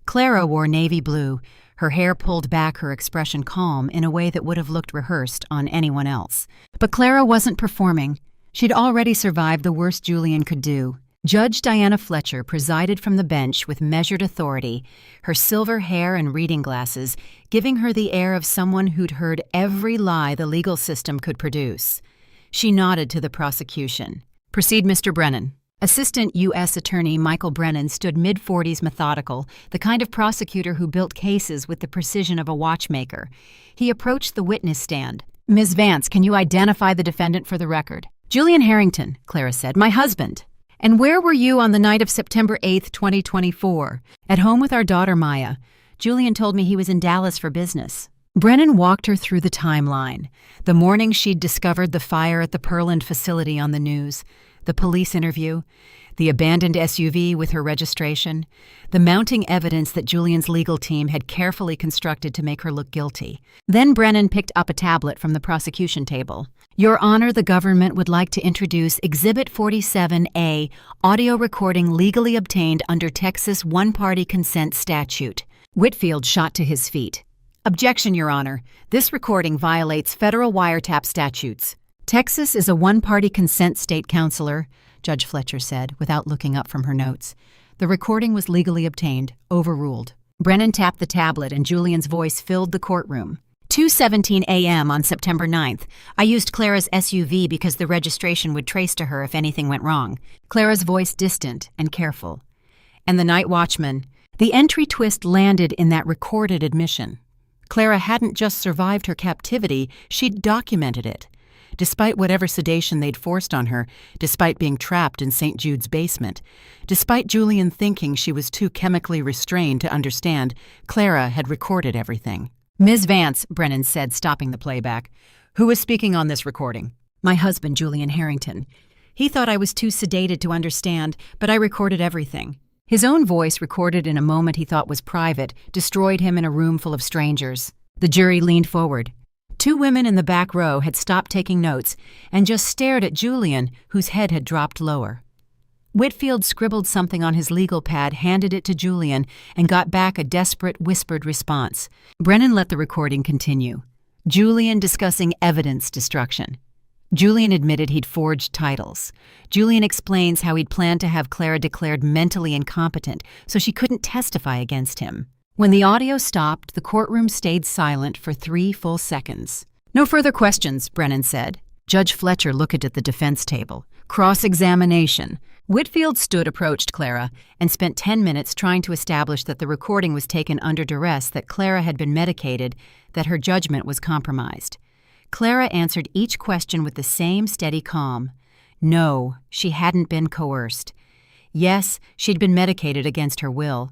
Clara wore navy blue, her hair pulled back, her expression calm in a way that would have looked rehearsed on anyone else. But Clara wasn't performing. She'd already survived the worst Julian could do. Judge Diana Fletcher presided from the bench with measured authority, her silver hair and reading glasses giving her the air of someone who'd heard every lie the legal system could produce. She nodded to the prosecution. "Proceed, Mr. Brennan." Assistant U.S. Attorney Michael Brennan stood mid-40s, methodical, the kind of prosecutor who built cases with the precision of a watchmaker. He approached the witness stand. "Ms. Vance, can you identify the defendant for the record?" "Julian Harrington," Clara said, "my husband." "And where were you on the night of September 8th, 2024? "At home with our daughter, Maya. Julian told me he was in Dallas for business." Brennan walked her through the timeline. The morning she'd discovered the fire at the Pearland facility on the news, the police interview, the abandoned SUV with her registration, the mounting evidence that Julian's legal team had carefully constructed to make her look guilty. Then Brennan picked up a tablet from the prosecution table. "Your Honor, the government would like to introduce Exhibit 47A, audio recording legally obtained under Texas one-party consent statute." Whitfield shot to his feet. "Objection, Your Honor. This recording violates federal wiretap statutes." "Texas is a one-party consent state, Counselor," Judge Fletcher said, without looking up from her notes. The recording was legally obtained, overruled. Brennan tapped the tablet and Julian's voice filled the courtroom. 2:17 a.m. on September 9th. I used Clara's SUV because the registration would trace to her if anything went wrong. Clara's voice distant and careful. "And the night watchman, The entry twist landed in that recorded admission. Clara hadn't just survived her captivity, she'd documented it. Despite whatever sedation they'd forced on her, despite being trapped in St. Jude's basement, despite Julian thinking she was too chemically restrained to understand, Clara had recorded everything. "Ms. Vance," Brennan said, stopping the playback. "Who is speaking on this recording?" "My husband, Julian Harrington. He thought I was too sedated to understand, but I recorded everything." His own voice, recorded in a moment he thought was private, destroyed him in a room full of strangers. The jury leaned forward. Two women in the back row had stopped taking notes and just stared at Julian, whose head had dropped lower. Whitfield scribbled something on his legal pad, handed it to Julian, and got back a desperate, whispered response. Brennan let the recording continue. Julian discussing evidence destruction. Julian admitted he'd forged titles. Julian explains how he'd planned to have Clara declared mentally incompetent so she couldn't testify against him. When the audio stopped, the courtroom stayed silent for 3 full seconds. "No further questions," Brennan said. Judge Fletcher looked at the defense table. "Cross-examination." Whitfield approached Clara, and spent 10 minutes trying to establish that the recording was taken under duress, that Clara had been medicated, that her judgment was compromised. Clara answered each question with the same steady calm. No, she hadn't been coerced. Yes, she'd been medicated against her will.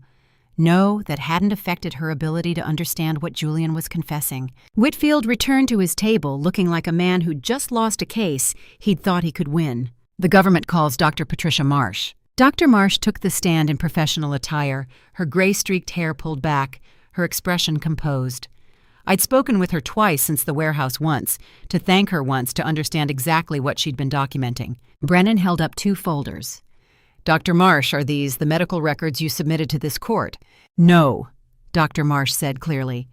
No, that hadn't affected her ability to understand what Julian was confessing. Whitfield returned to his table looking like a man who'd just lost a case he'd thought he could win. "The government calls Dr. Patricia Marsh." Dr. Marsh took the stand in professional attire, her gray-streaked hair pulled back, her expression composed. "I'd spoken with her twice since the warehouse once, to thank her once to understand exactly what she'd been documenting." Brennan held up 2 folders. "Dr. Marsh, are these the medical records you submitted to this court?" "No," Dr. Marsh said clearly.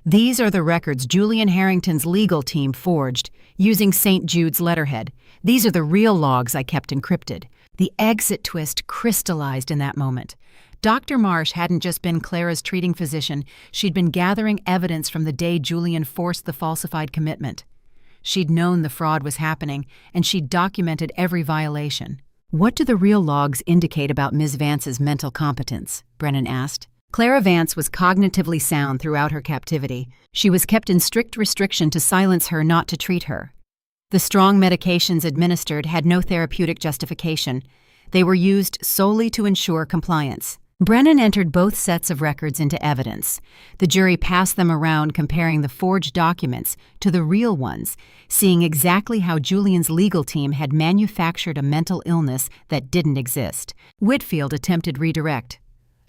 "These are the records Julian Harrington's legal team forged, using St. Jude's letterhead. These are the real logs I kept encrypted." The exit twist crystallized in that moment. Dr. Marsh hadn't just been Clara's treating physician, she'd been gathering evidence from the day Julian forced the falsified commitment. She'd known the fraud was happening, and she'd documented every violation. "What do the real logs indicate about Ms. Vance's mental competence?" Brennan asked. Clara Vance was cognitively sound throughout her captivity. She was kept in strict restriction to silence her, not to treat her. The strong medications administered had no therapeutic justification. They were used solely to ensure compliance. Brennan entered both sets of records into evidence. The jury passed them around, comparing the forged documents to the real ones, seeing exactly how Julian's legal team had manufactured a mental illness that didn't exist. Whitfield attempted redirect.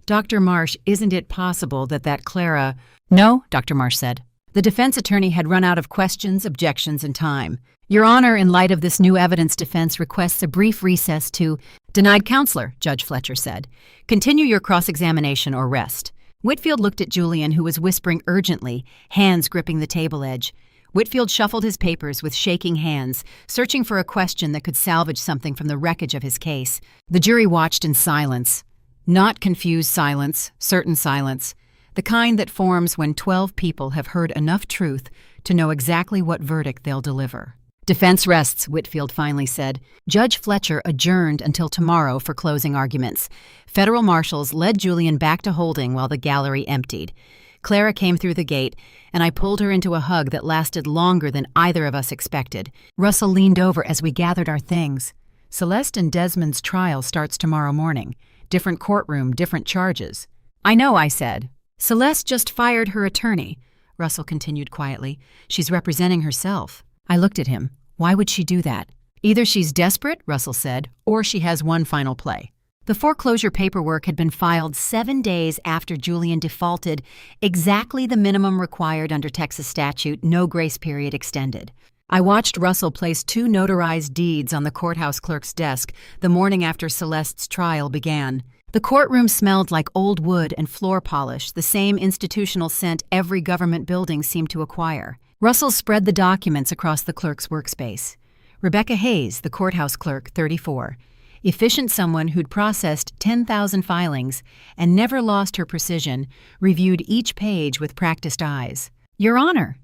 "Dr. Marsh, isn't it possible that Clara—" "No," Dr. Marsh said. The defense attorney had run out of questions, objections, and time. "Your Honor, in light of this new evidence, defense requests a brief recess to—" "Denied, Counselor," Judge Fletcher said. "Continue your cross-examination or rest." Whitfield looked at Julian, who was whispering urgently, hands gripping the table edge. Whitfield shuffled his papers with shaking hands, searching for a question that could salvage something from the wreckage of his case. The jury watched in silence. Not confused silence, certain silence. The kind that forms when 12 people have heard enough truth to know exactly what verdict they'll deliver. "Defense rests," Whitfield finally said. Judge Fletcher adjourned until tomorrow for closing arguments. Federal marshals led Julian back to holding while the gallery emptied. Clara came through the gate, and I pulled her into a hug that lasted longer than either of us expected. Russell leaned over as we gathered our things. "Celeste and Desmond's trial starts tomorrow morning. Different courtroom, different charges." "I know," I said. "Celeste just fired her attorney," Russell continued quietly. "She's representing herself." I looked at him. "Why would she do that?" "Either she's desperate," Russell said, "or she has one final play." The foreclosure paperwork had been filed 7 days after Julian defaulted, exactly the minimum required under Texas statute, no grace period extended. I watched Russell place 2 notarized deeds on the courthouse clerk's desk the morning after Celeste's trial began. The courtroom smelled like old wood and floor polish, the same institutional scent every government building seemed to acquire. Russell spread the documents across the clerk's workspace. Rebecca Hayes, the courthouse clerk, 34. Efficient someone who'd processed 10,000 filings and never lost her precision, reviewed each page with practiced eyes. "Your Honor,"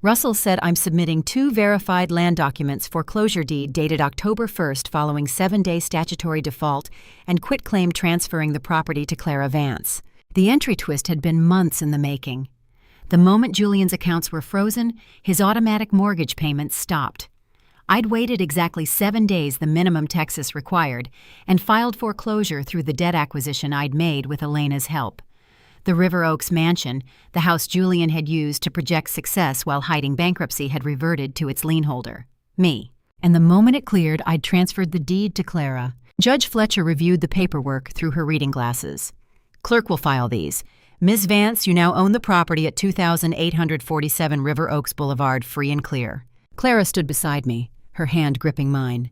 Russell said, "I'm submitting 2 verified land documents, foreclosure deed dated October 1st following 7-day statutory default and quitclaim transferring the property to Clara Vance." The entry twist had been months in the making. The moment Julian's accounts were frozen, his automatic mortgage payments stopped. I'd waited exactly 7 days, the minimum Texas required, and filed foreclosure through the debt acquisition I'd made with Elena's help. The River Oaks mansion, the house Julian had used to project success while hiding bankruptcy, had reverted to its lien holder, me. And the moment it cleared, I'd transferred the deed to Clara. Judge Fletcher reviewed the paperwork through her reading glasses. "Clerk will file these. Ms. Vance, you now own the property at 2847 River Oaks Boulevard, free and clear." Clara stood beside me, her hand gripping mine.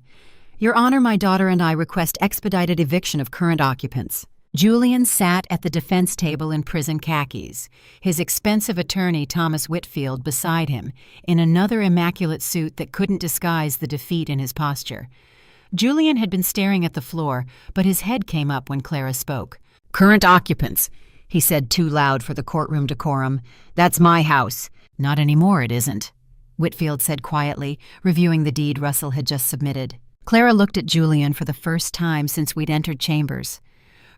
"Your Honor, my daughter and I request expedited eviction of current occupants." Julian sat at the defense table in prison khakis, his expensive attorney Thomas Whitfield beside him, in another immaculate suit that couldn't disguise the defeat in his posture. Julian had been staring at the floor, but his head came up when Clara spoke. "Current occupants," he said too loud for the courtroom decorum. "That's my house." "Not anymore, it isn't," Whitfield said quietly, reviewing the deed Russell had just submitted. Clara looked at Julian for the first time since we'd entered chambers.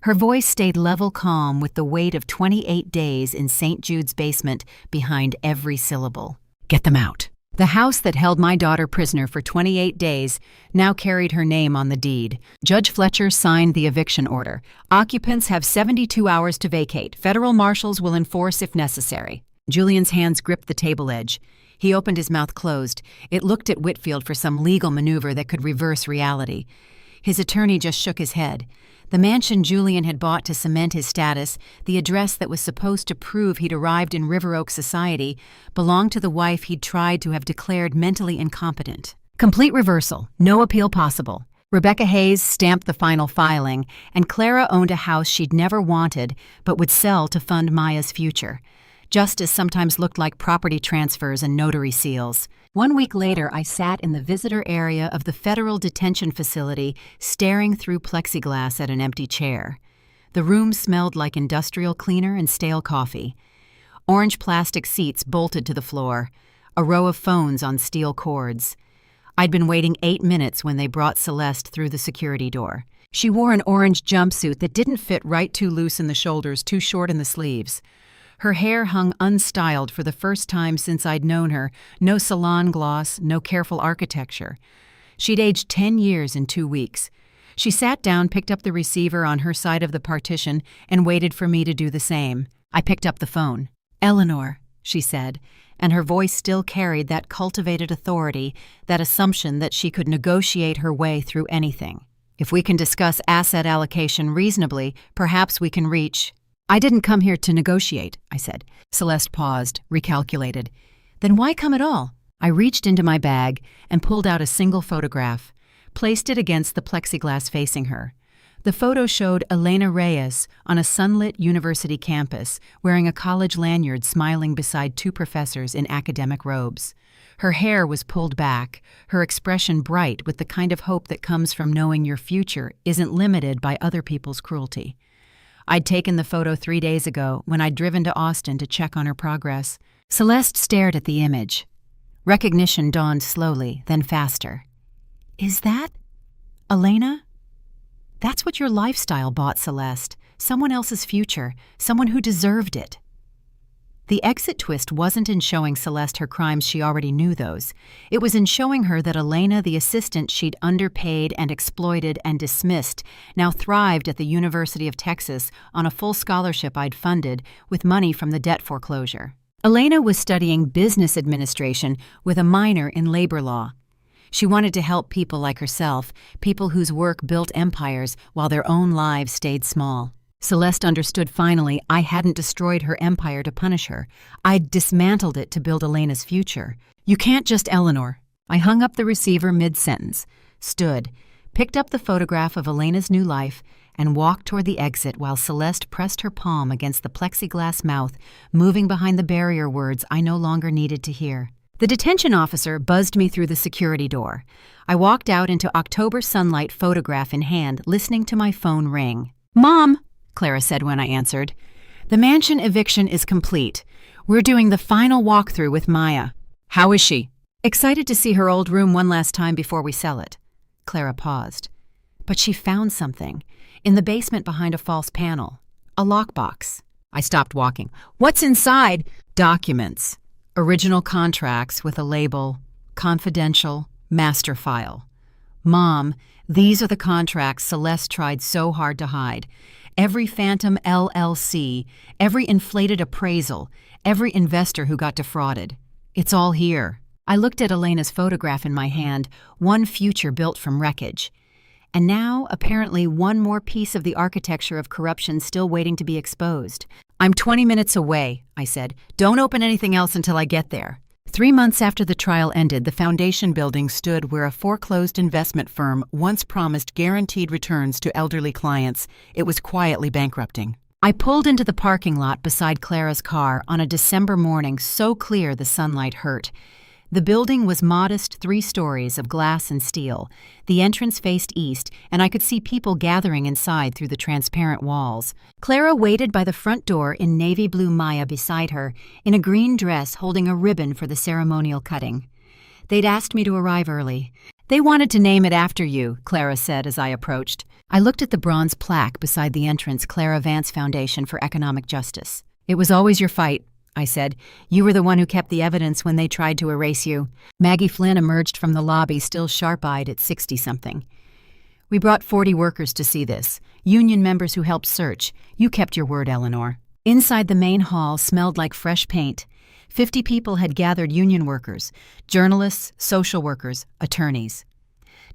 Her voice stayed level calm with the weight of 28 days in St. Jude's basement behind every syllable. "Get them out." The house that held my daughter prisoner for 28 days now carried her name on the deed. Judge Fletcher signed the eviction order. "Occupants have 72 hours to vacate. Federal marshals will enforce if necessary." Julian's hands gripped the table edge. He opened his mouth closed. It looked at Whitfield for some legal maneuver that could reverse reality. His attorney just shook his head. The mansion Julian had bought to cement his status, the address that was supposed to prove he'd arrived in River Oaks society, belonged to the wife he'd tried to have declared mentally incompetent. Complete reversal, no appeal possible. Rebecca Hayes stamped the final filing, and Clara owned a house she'd never wanted but would sell to fund Maya's future. Justice sometimes looked like property transfers and notary seals. 1 week later, I sat in the visitor area of the federal detention facility, staring through plexiglass at an empty chair. The room smelled like industrial cleaner and stale coffee. Orange plastic seats bolted to the floor, a row of phones on steel cords. I'd been waiting 8 minutes when they brought Celeste through the security door. She wore an orange jumpsuit that didn't fit right, too loose in the shoulders, too short in the sleeves. Her hair hung unstyled for the first time since I'd known her, no salon gloss, no careful architecture. She'd aged 10 years in 2 weeks. She sat down, picked up the receiver on her side of the partition, and waited for me to do the same. I picked up the phone. "Eleanor," she said, and her voice still carried that cultivated authority, that assumption that she could negotiate her way through anything. "If we can discuss asset allocation reasonably, perhaps we can reach—" "I didn't come here to negotiate," I said. Celeste paused, recalculated. "Then why come at all?" I reached into my bag and pulled out a single photograph, placed it against the plexiglass facing her. The photo showed Elena Reyes on a sunlit university campus, wearing a college lanyard, smiling beside 2 professors in academic robes. Her hair was pulled back, her expression bright with the kind of hope that comes from knowing your future isn't limited by other people's cruelty. I'd taken the photo 3 days ago when I'd driven to Austin to check on her progress. Celeste stared at the image. Recognition dawned slowly, then faster. "Is that Elena?" "That's what your lifestyle bought, Celeste. Someone else's future, someone who deserved it." The exit twist wasn't in showing Celeste her crimes, she already knew those. It was in showing her that Elena, the assistant she'd underpaid and exploited and dismissed, now thrived at the University of Texas on a full scholarship I'd funded with money from the debt foreclosure. Elena was studying business administration with a minor in labor law. She wanted to help people like herself, people whose work built empires while their own lives stayed small. Celeste understood finally I hadn't destroyed her empire to punish her. I'd dismantled it to build Elena's future. "You can't just Eleanor." I hung up the receiver mid-sentence, stood, picked up the photograph of Elena's new life, and walked toward the exit while Celeste pressed her palm against the plexiglass mouth, moving behind the barrier words I no longer needed to hear. The detention officer buzzed me through the security door. I walked out into October sunlight, photograph in hand, listening to my phone ring. "Mom," Clara said when I answered. "The mansion eviction is complete. We're doing the final walkthrough with Maya." "How is she?" "Excited to see her old room one last time before we sell it." Clara paused. "But she found something. In the basement behind a false panel. A lockbox." I stopped walking. "What's inside?" "Documents. Original contracts with a label, confidential, master file." "Mom, these are the contracts Celeste tried so hard to hide. Every phantom LLC, every inflated appraisal, every investor who got defrauded. It's all here." I looked at Elena's photograph in my hand, one future built from wreckage. And now, apparently, one more piece of the architecture of corruption still waiting to be exposed. "I'm 20 minutes away," I said. "Don't open anything else until I get there." 3 months after the trial ended, the foundation building stood where a foreclosed investment firm once promised guaranteed returns to elderly clients. It was quietly bankrupting. I pulled into the parking lot beside Clara's car on a December morning so clear the sunlight hurt. The building was modest 3 stories of glass and steel. The entrance faced east, and I could see people gathering inside through the transparent walls. Clara waited by the front door in navy blue maya beside her, in a green dress holding a ribbon for the ceremonial cutting. They'd asked me to arrive early. "They wanted to name it after you," Clara said as I approached. I looked at the bronze plaque beside the entrance, Clara Vance Foundation for Economic Justice. "It was always your fight," I said. "You were the one who kept the evidence when they tried to erase you." Maggie Flynn emerged from the lobby, still sharp-eyed at 60-something. "We brought 40 workers to see this. Union members who helped search. You kept your word, Eleanor." Inside the main hall smelled like fresh paint. 50 people had gathered, union workers, journalists, social workers, attorneys.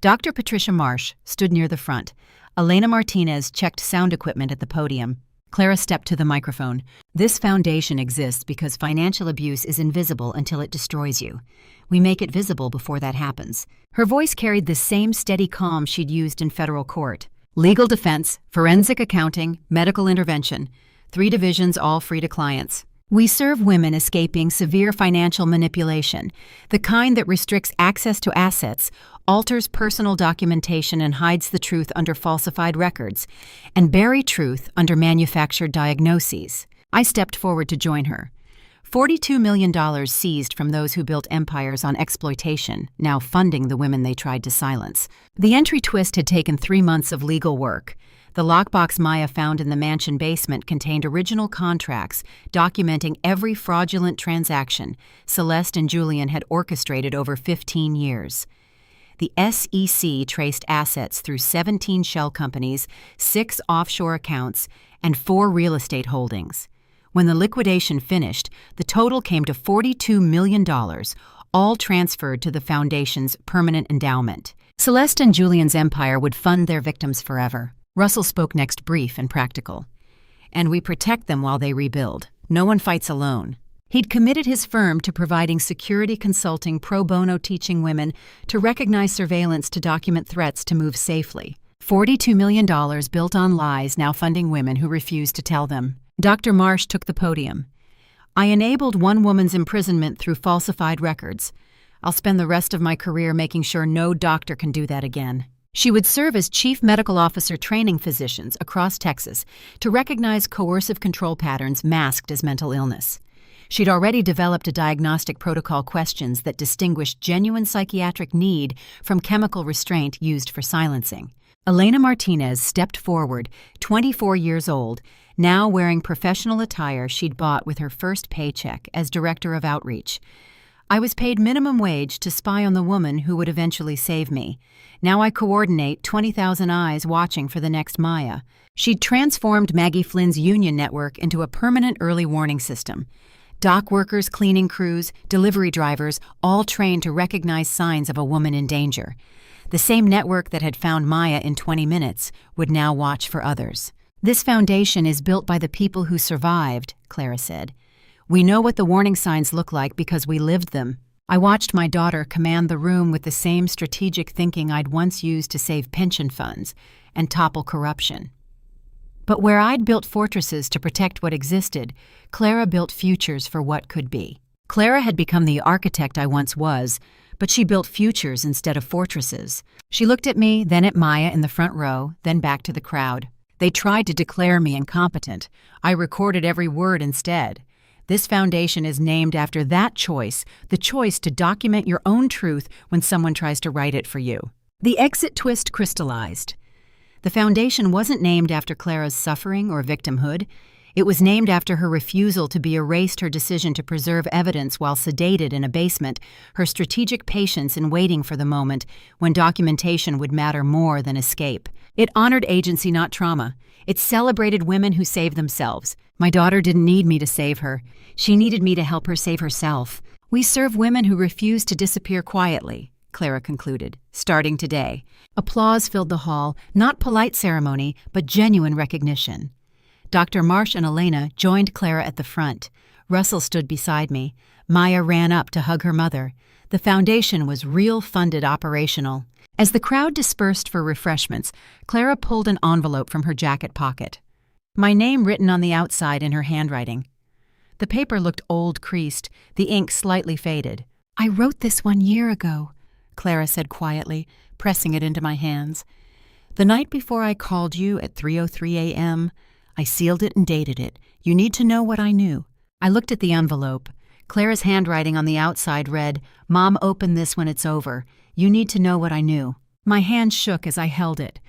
Dr. Patricia Marsh stood near the front. Elena Martinez checked sound equipment at the podium. Clara stepped to the microphone. "This foundation exists because financial abuse is invisible until it destroys you. We make it visible before that happens." Her voice carried the same steady calm she'd used in federal court. "Legal defense, forensic accounting, medical intervention. 3 divisions, all free to clients. We serve women escaping severe financial manipulation, the kind that restricts access to assets, alters personal documentation and hides the truth under falsified records, and bury truth under manufactured diagnoses." I stepped forward to join her. $42 million seized from those who built empires on exploitation, now funding the women they tried to silence. The entry twist had taken 3 months of legal work. The lockbox Maya found in the mansion basement contained original contracts documenting every fraudulent transaction Celeste and Julian had orchestrated over 15 years. The SEC traced assets through 17 shell companies, 6 offshore accounts, and 4 real estate holdings. When the liquidation finished, the total came to $42 million, all transferred to the foundation's permanent endowment. Celeste and Julian's empire would fund their victims forever. Russell spoke next, brief and practical. "And we protect them while they rebuild. No one fights alone." He'd committed his firm to providing security consulting, pro bono, teaching women to recognize surveillance to document threats to move safely. $42 million built on lies, now funding women who refuse to tell them. Dr. Marsh took the podium. "I enabled one woman's imprisonment through falsified records. I'll spend the rest of my career making sure no doctor can do that again." She would serve as chief medical officer training physicians across Texas to recognize coercive control patterns masked as mental illness. She'd already developed a diagnostic protocol questions that distinguished genuine psychiatric need from chemical restraint used for silencing. Elena Martinez stepped forward, 24 years old, now wearing professional attire she'd bought with her first paycheck as director of outreach. "I was paid minimum wage to spy on the woman who would eventually save me. Now I coordinate 20,000 eyes watching for the next Maya." She'd transformed Maggie Flynn's union network into a permanent early warning system. Dock workers, cleaning crews, delivery drivers, all trained to recognize signs of a woman in danger. The same network that had found Maya in 20 minutes would now watch for others. "This foundation is built by the people who survived," Clara said. "We know what the warning signs look like because we lived them." I watched my daughter command the room with the same strategic thinking I'd once used to save pension funds and topple corruption. But where I'd built fortresses to protect what existed, Clara built futures for what could be. Clara had become the architect I once was, but she built futures instead of fortresses. She looked at me, then at Maya in the front row, then back to the crowd. They tried to declare me incompetent. I recorded every word instead. This foundation is named after that choice, the choice to document your own truth when someone tries to write it for you. The exit twist crystallized. The foundation wasn't named after Clara's suffering or victimhood. It was named after her refusal to be erased, her decision to preserve evidence while sedated in a basement, her strategic patience in waiting for the moment when documentation would matter more than escape. It honored agency, not trauma. It celebrated women who save themselves. My daughter didn't need me to save her. She needed me to help her save herself. We serve women who refuse to disappear quietly, Clara concluded, starting today. Applause filled the hall, not polite ceremony, but genuine recognition. Dr. Marsh and Elena joined Clara at the front. Russell stood beside me. Maya ran up to hug her mother. The foundation was real funded operational. As the crowd dispersed for refreshments, Clara pulled an envelope from her jacket pocket. My name written on the outside in her handwriting. The paper looked old, creased, the ink slightly faded. "I wrote this 1 year ago," Clara said quietly, pressing it into my hands. "The night before I called you at 3:03 a.m., I sealed it and dated it. You need to know what I knew." I looked at the envelope. Clara's handwriting on the outside read, "Mom, open this when it's over. You need to know what I knew." My hand shook as I held it.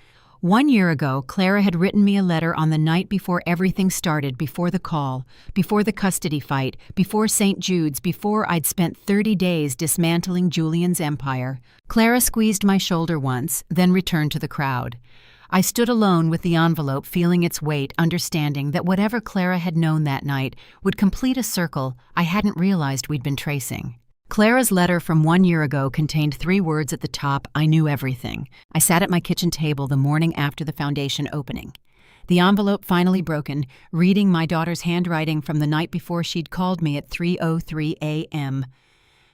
1 year ago, Clara had written me a letter on the night before everything started, before the call, before the custody fight, before St. Jude's, before I'd spent 30 days dismantling Julian's empire. Clara squeezed my shoulder once, then returned to the crowd. I stood alone with the envelope, feeling its weight, understanding that whatever Clara had known that night would complete a circle I hadn't realized we'd been tracing. Clara's letter from 1 year ago contained 3 words at the top: "I knew everything." I sat at my kitchen table the morning after the foundation opening. The envelope finally broken, reading my daughter's handwriting from the night before she'd called me at 3:03 a.m.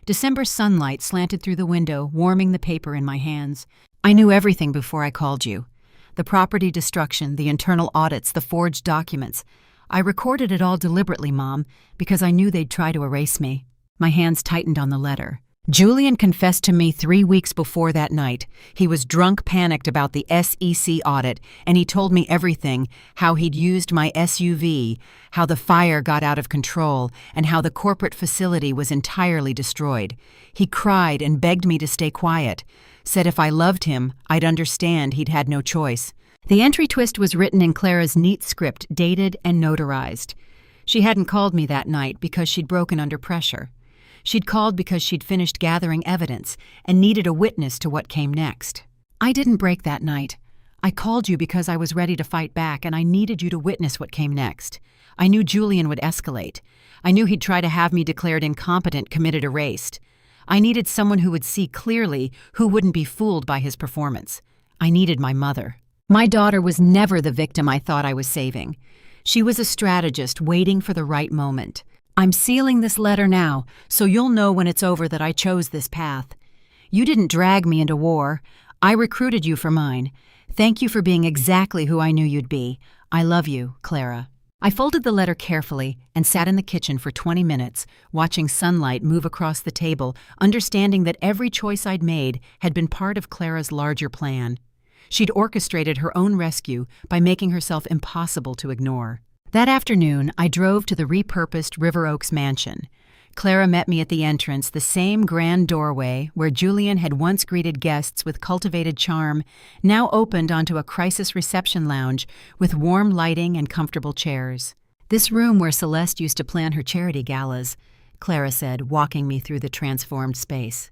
December sunlight slanted through the window, warming the paper in my hands. "I knew everything before I called you. The property destruction, the internal audits, the forged documents. I recorded it all deliberately, Mom, because I knew they'd try to erase me." My hands tightened on the letter. Julian confessed to me 3 weeks before that night. He was drunk, panicked about the SEC audit, and he told me everything: how he'd used my SUV, how the fire got out of control, and how the corporate facility was entirely destroyed. He cried and begged me to stay quiet, said if I loved him, I'd understand he'd had no choice. The entry twist was written in Clara's neat script, dated and notarized. She hadn't called me that night because she'd broken under pressure. She'd called because she'd finished gathering evidence and needed a witness to what came next. "I didn't break that night. I called you because I was ready to fight back, and I needed you to witness what came next. I knew Julian would escalate. I knew he'd try to have me declared incompetent, committed, erased. I needed someone who would see clearly, who wouldn't be fooled by his performance. I needed my mother. My daughter was never the victim I thought I was saving. She was a strategist waiting for the right moment. I'm sealing this letter now, so you'll know when it's over that I chose this path. You didn't drag me into war. I recruited you for mine. Thank you for being exactly who I knew you'd be. I love you, Clara." I folded the letter carefully and sat in the kitchen for 20 minutes, watching sunlight move across the table, understanding that every choice I'd made had been part of Clara's larger plan. She'd orchestrated her own rescue by making herself impossible to ignore. That afternoon, I drove to the repurposed River Oaks mansion. Clara met me at the entrance, the same grand doorway where Julian had once greeted guests with cultivated charm, now opened onto a crisis reception lounge with warm lighting and comfortable chairs. "This room where Celeste used to plan her charity galas," Clara said, walking me through the transformed space.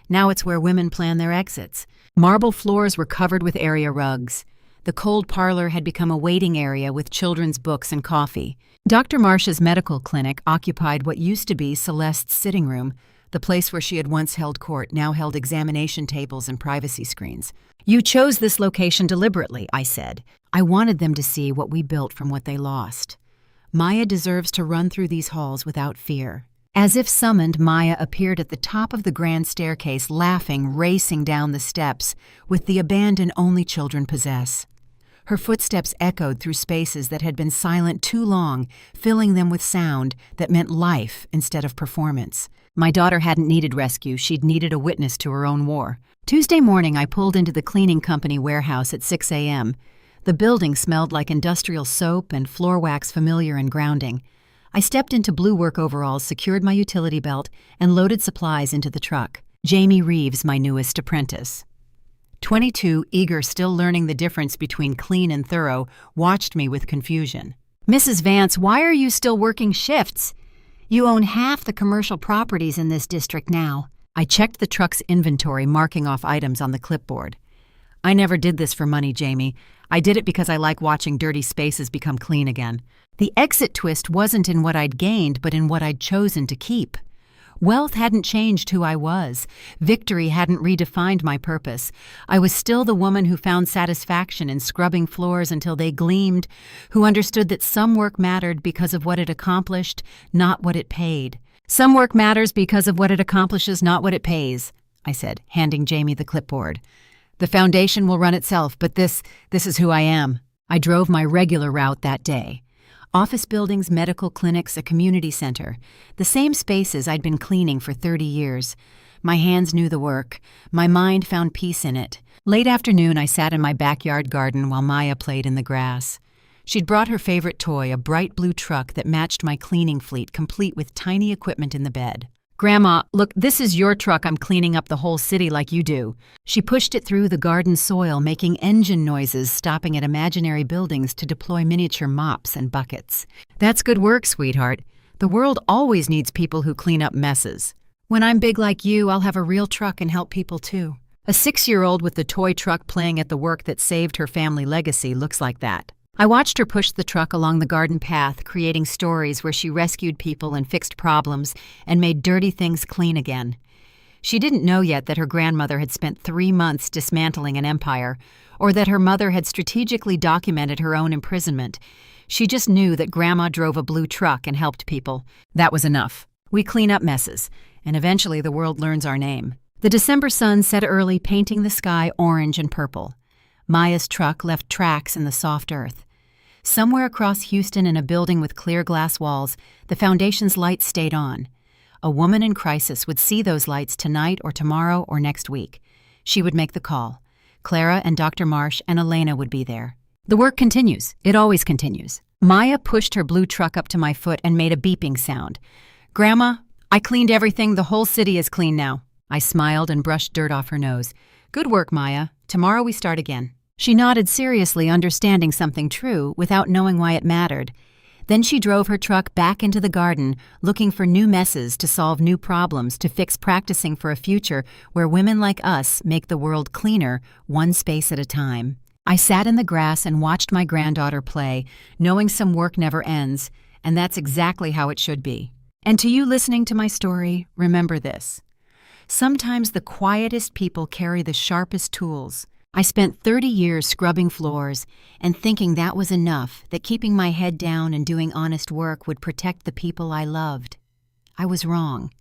"Now it's where women plan their exits." Marble floors were covered with area rugs. The cold parlor had become a waiting area with children's books and coffee. Dr. Marsh's medical clinic occupied what used to be Celeste's sitting room. The place where she had once held court now held examination tables and privacy screens. "You chose this location deliberately," I said. "I wanted them to see what we built from what they lost. Maya deserves to run through these halls without fear." As if summoned, Maya appeared at the top of the grand staircase, laughing, racing down the steps with the abandon only children possess. Her footsteps echoed through spaces that had been silent too long, filling them with sound that meant life instead of performance. My daughter hadn't needed rescue, she'd needed a witness to her own war. Tuesday morning, I pulled into the cleaning company warehouse at 6 a.m. The building smelled like industrial soap and floor wax, familiar and grounding. I stepped into blue work overalls, secured my utility belt, and loaded supplies into the truck. Jamie Reeves, my newest apprentice. 22, eager, still learning the difference between clean and thorough, watched me with confusion. Mrs. Vance, why are you still working shifts? You own half the commercial properties in this district now. I checked the truck's inventory, marking off items on the clipboard. I never did this for money, Jamie. I did it because I like watching dirty spaces become clean again. The exit twist wasn't in what I'd gained, but in what I'd chosen to keep. Wealth hadn't changed who I was. Victory hadn't redefined my purpose. I was still the woman who found satisfaction in scrubbing floors until they gleamed, who understood that some work mattered because of what it accomplished, not what it paid. Some work matters because of what it accomplishes, not what it pays, I said, handing Jamie the clipboard. The foundation will run itself, but this is who I am. I drove my regular route that day. Office buildings, medical clinics, a community center. The same spaces I'd been cleaning for 30 years. My hands knew the work. My mind found peace in it. Late afternoon, I sat in my backyard garden while Maya played in the grass. She'd brought her favorite toy, a bright blue truck that matched my cleaning fleet, complete with tiny equipment in the bed. "Grandma, look, this is your truck. I'm cleaning up the whole city like you do." She pushed it through the garden soil, making engine noises, stopping at imaginary buildings to deploy miniature mops and buckets. "That's good work, sweetheart. The world always needs people who clean up messes. When I'm big like you, I'll have a real truck and help people too." A 6-year-old with the toy truck playing at the work that saved her family legacy looks like that. I watched her push the truck along the garden path, creating stories where she rescued people and fixed problems and made dirty things clean again. She didn't know yet that her grandmother had spent 3 months dismantling an empire, or that her mother had strategically documented her own imprisonment. She just knew that Grandma drove a blue truck and helped people. That was enough. We clean up messes, and eventually the world learns our name. The December sun set early, painting the sky orange and purple. Maya's truck left tracks in the soft earth. Somewhere across Houston, in a building with clear glass walls, the foundation's lights stayed on. A woman in crisis would see those lights tonight or tomorrow or next week. She would make the call. Clara and Dr. Marsh and Elena would be there. The work continues. It always continues. Maya pushed her blue truck up to my foot and made a beeping sound. "Grandma, I cleaned everything. The whole city is clean now." I smiled and brushed dirt off her nose. "Good work, Maya. Tomorrow we start again." She nodded seriously, understanding something true without knowing why it mattered. Then she drove her truck back into the garden, looking for new messes to solve new problems, to fix, practicing for a future where women like us make the world cleaner, one space at a time. I sat in the grass and watched my granddaughter play, knowing some work never ends, and that's exactly how it should be. And to you listening to my story, remember this. Sometimes the quietest people carry the sharpest tools. I spent 30 years scrubbing floors and thinking that was enough, that keeping my head down and doing honest work would protect the people I loved. I was wrong.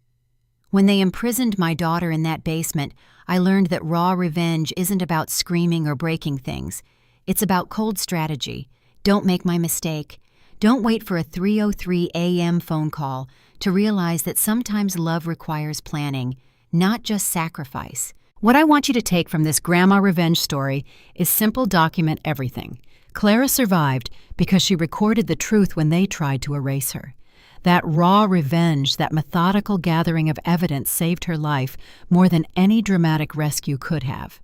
When they imprisoned my daughter in that basement, I learned that raw revenge isn't about screaming or breaking things. It's about cold strategy. Don't make my mistake. Don't wait for a 3:03 a.m. phone call to realize that sometimes love requires planning, not just sacrifice. What I want you to take from this grandma revenge story is simple: document everything. Clara survived because she recorded the truth when they tried to erase her. That raw revenge, that methodical gathering of evidence saved her life more than any dramatic rescue could have.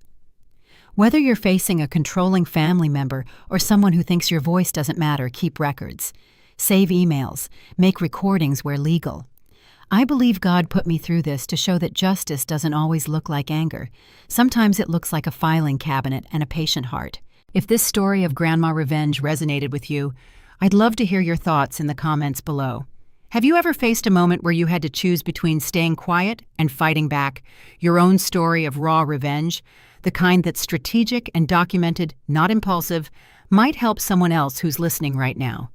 Whether you're facing a controlling family member or someone who thinks your voice doesn't matter, keep records. Save emails. Make recordings where legal. I believe God put me through this to show that justice doesn't always look like anger. Sometimes it looks like a filing cabinet and a patient heart. If this story of grandma revenge resonated with you, I'd love to hear your thoughts in the comments below. Have you ever faced a moment where you had to choose between staying quiet and fighting back? Your own story of raw revenge, the kind that's strategic and documented, not impulsive, might help someone else who's listening right now.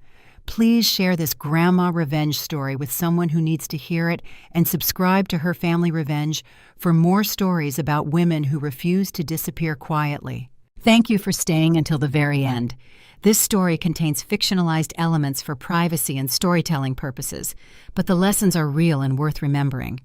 Please share this grandma revenge story with someone who needs to hear it, and subscribe to Her Family Revenge for more stories about women who refuse to disappear quietly. Thank you for staying until the very end. This story contains fictionalized elements for privacy and storytelling purposes, but the lessons are real and worth remembering.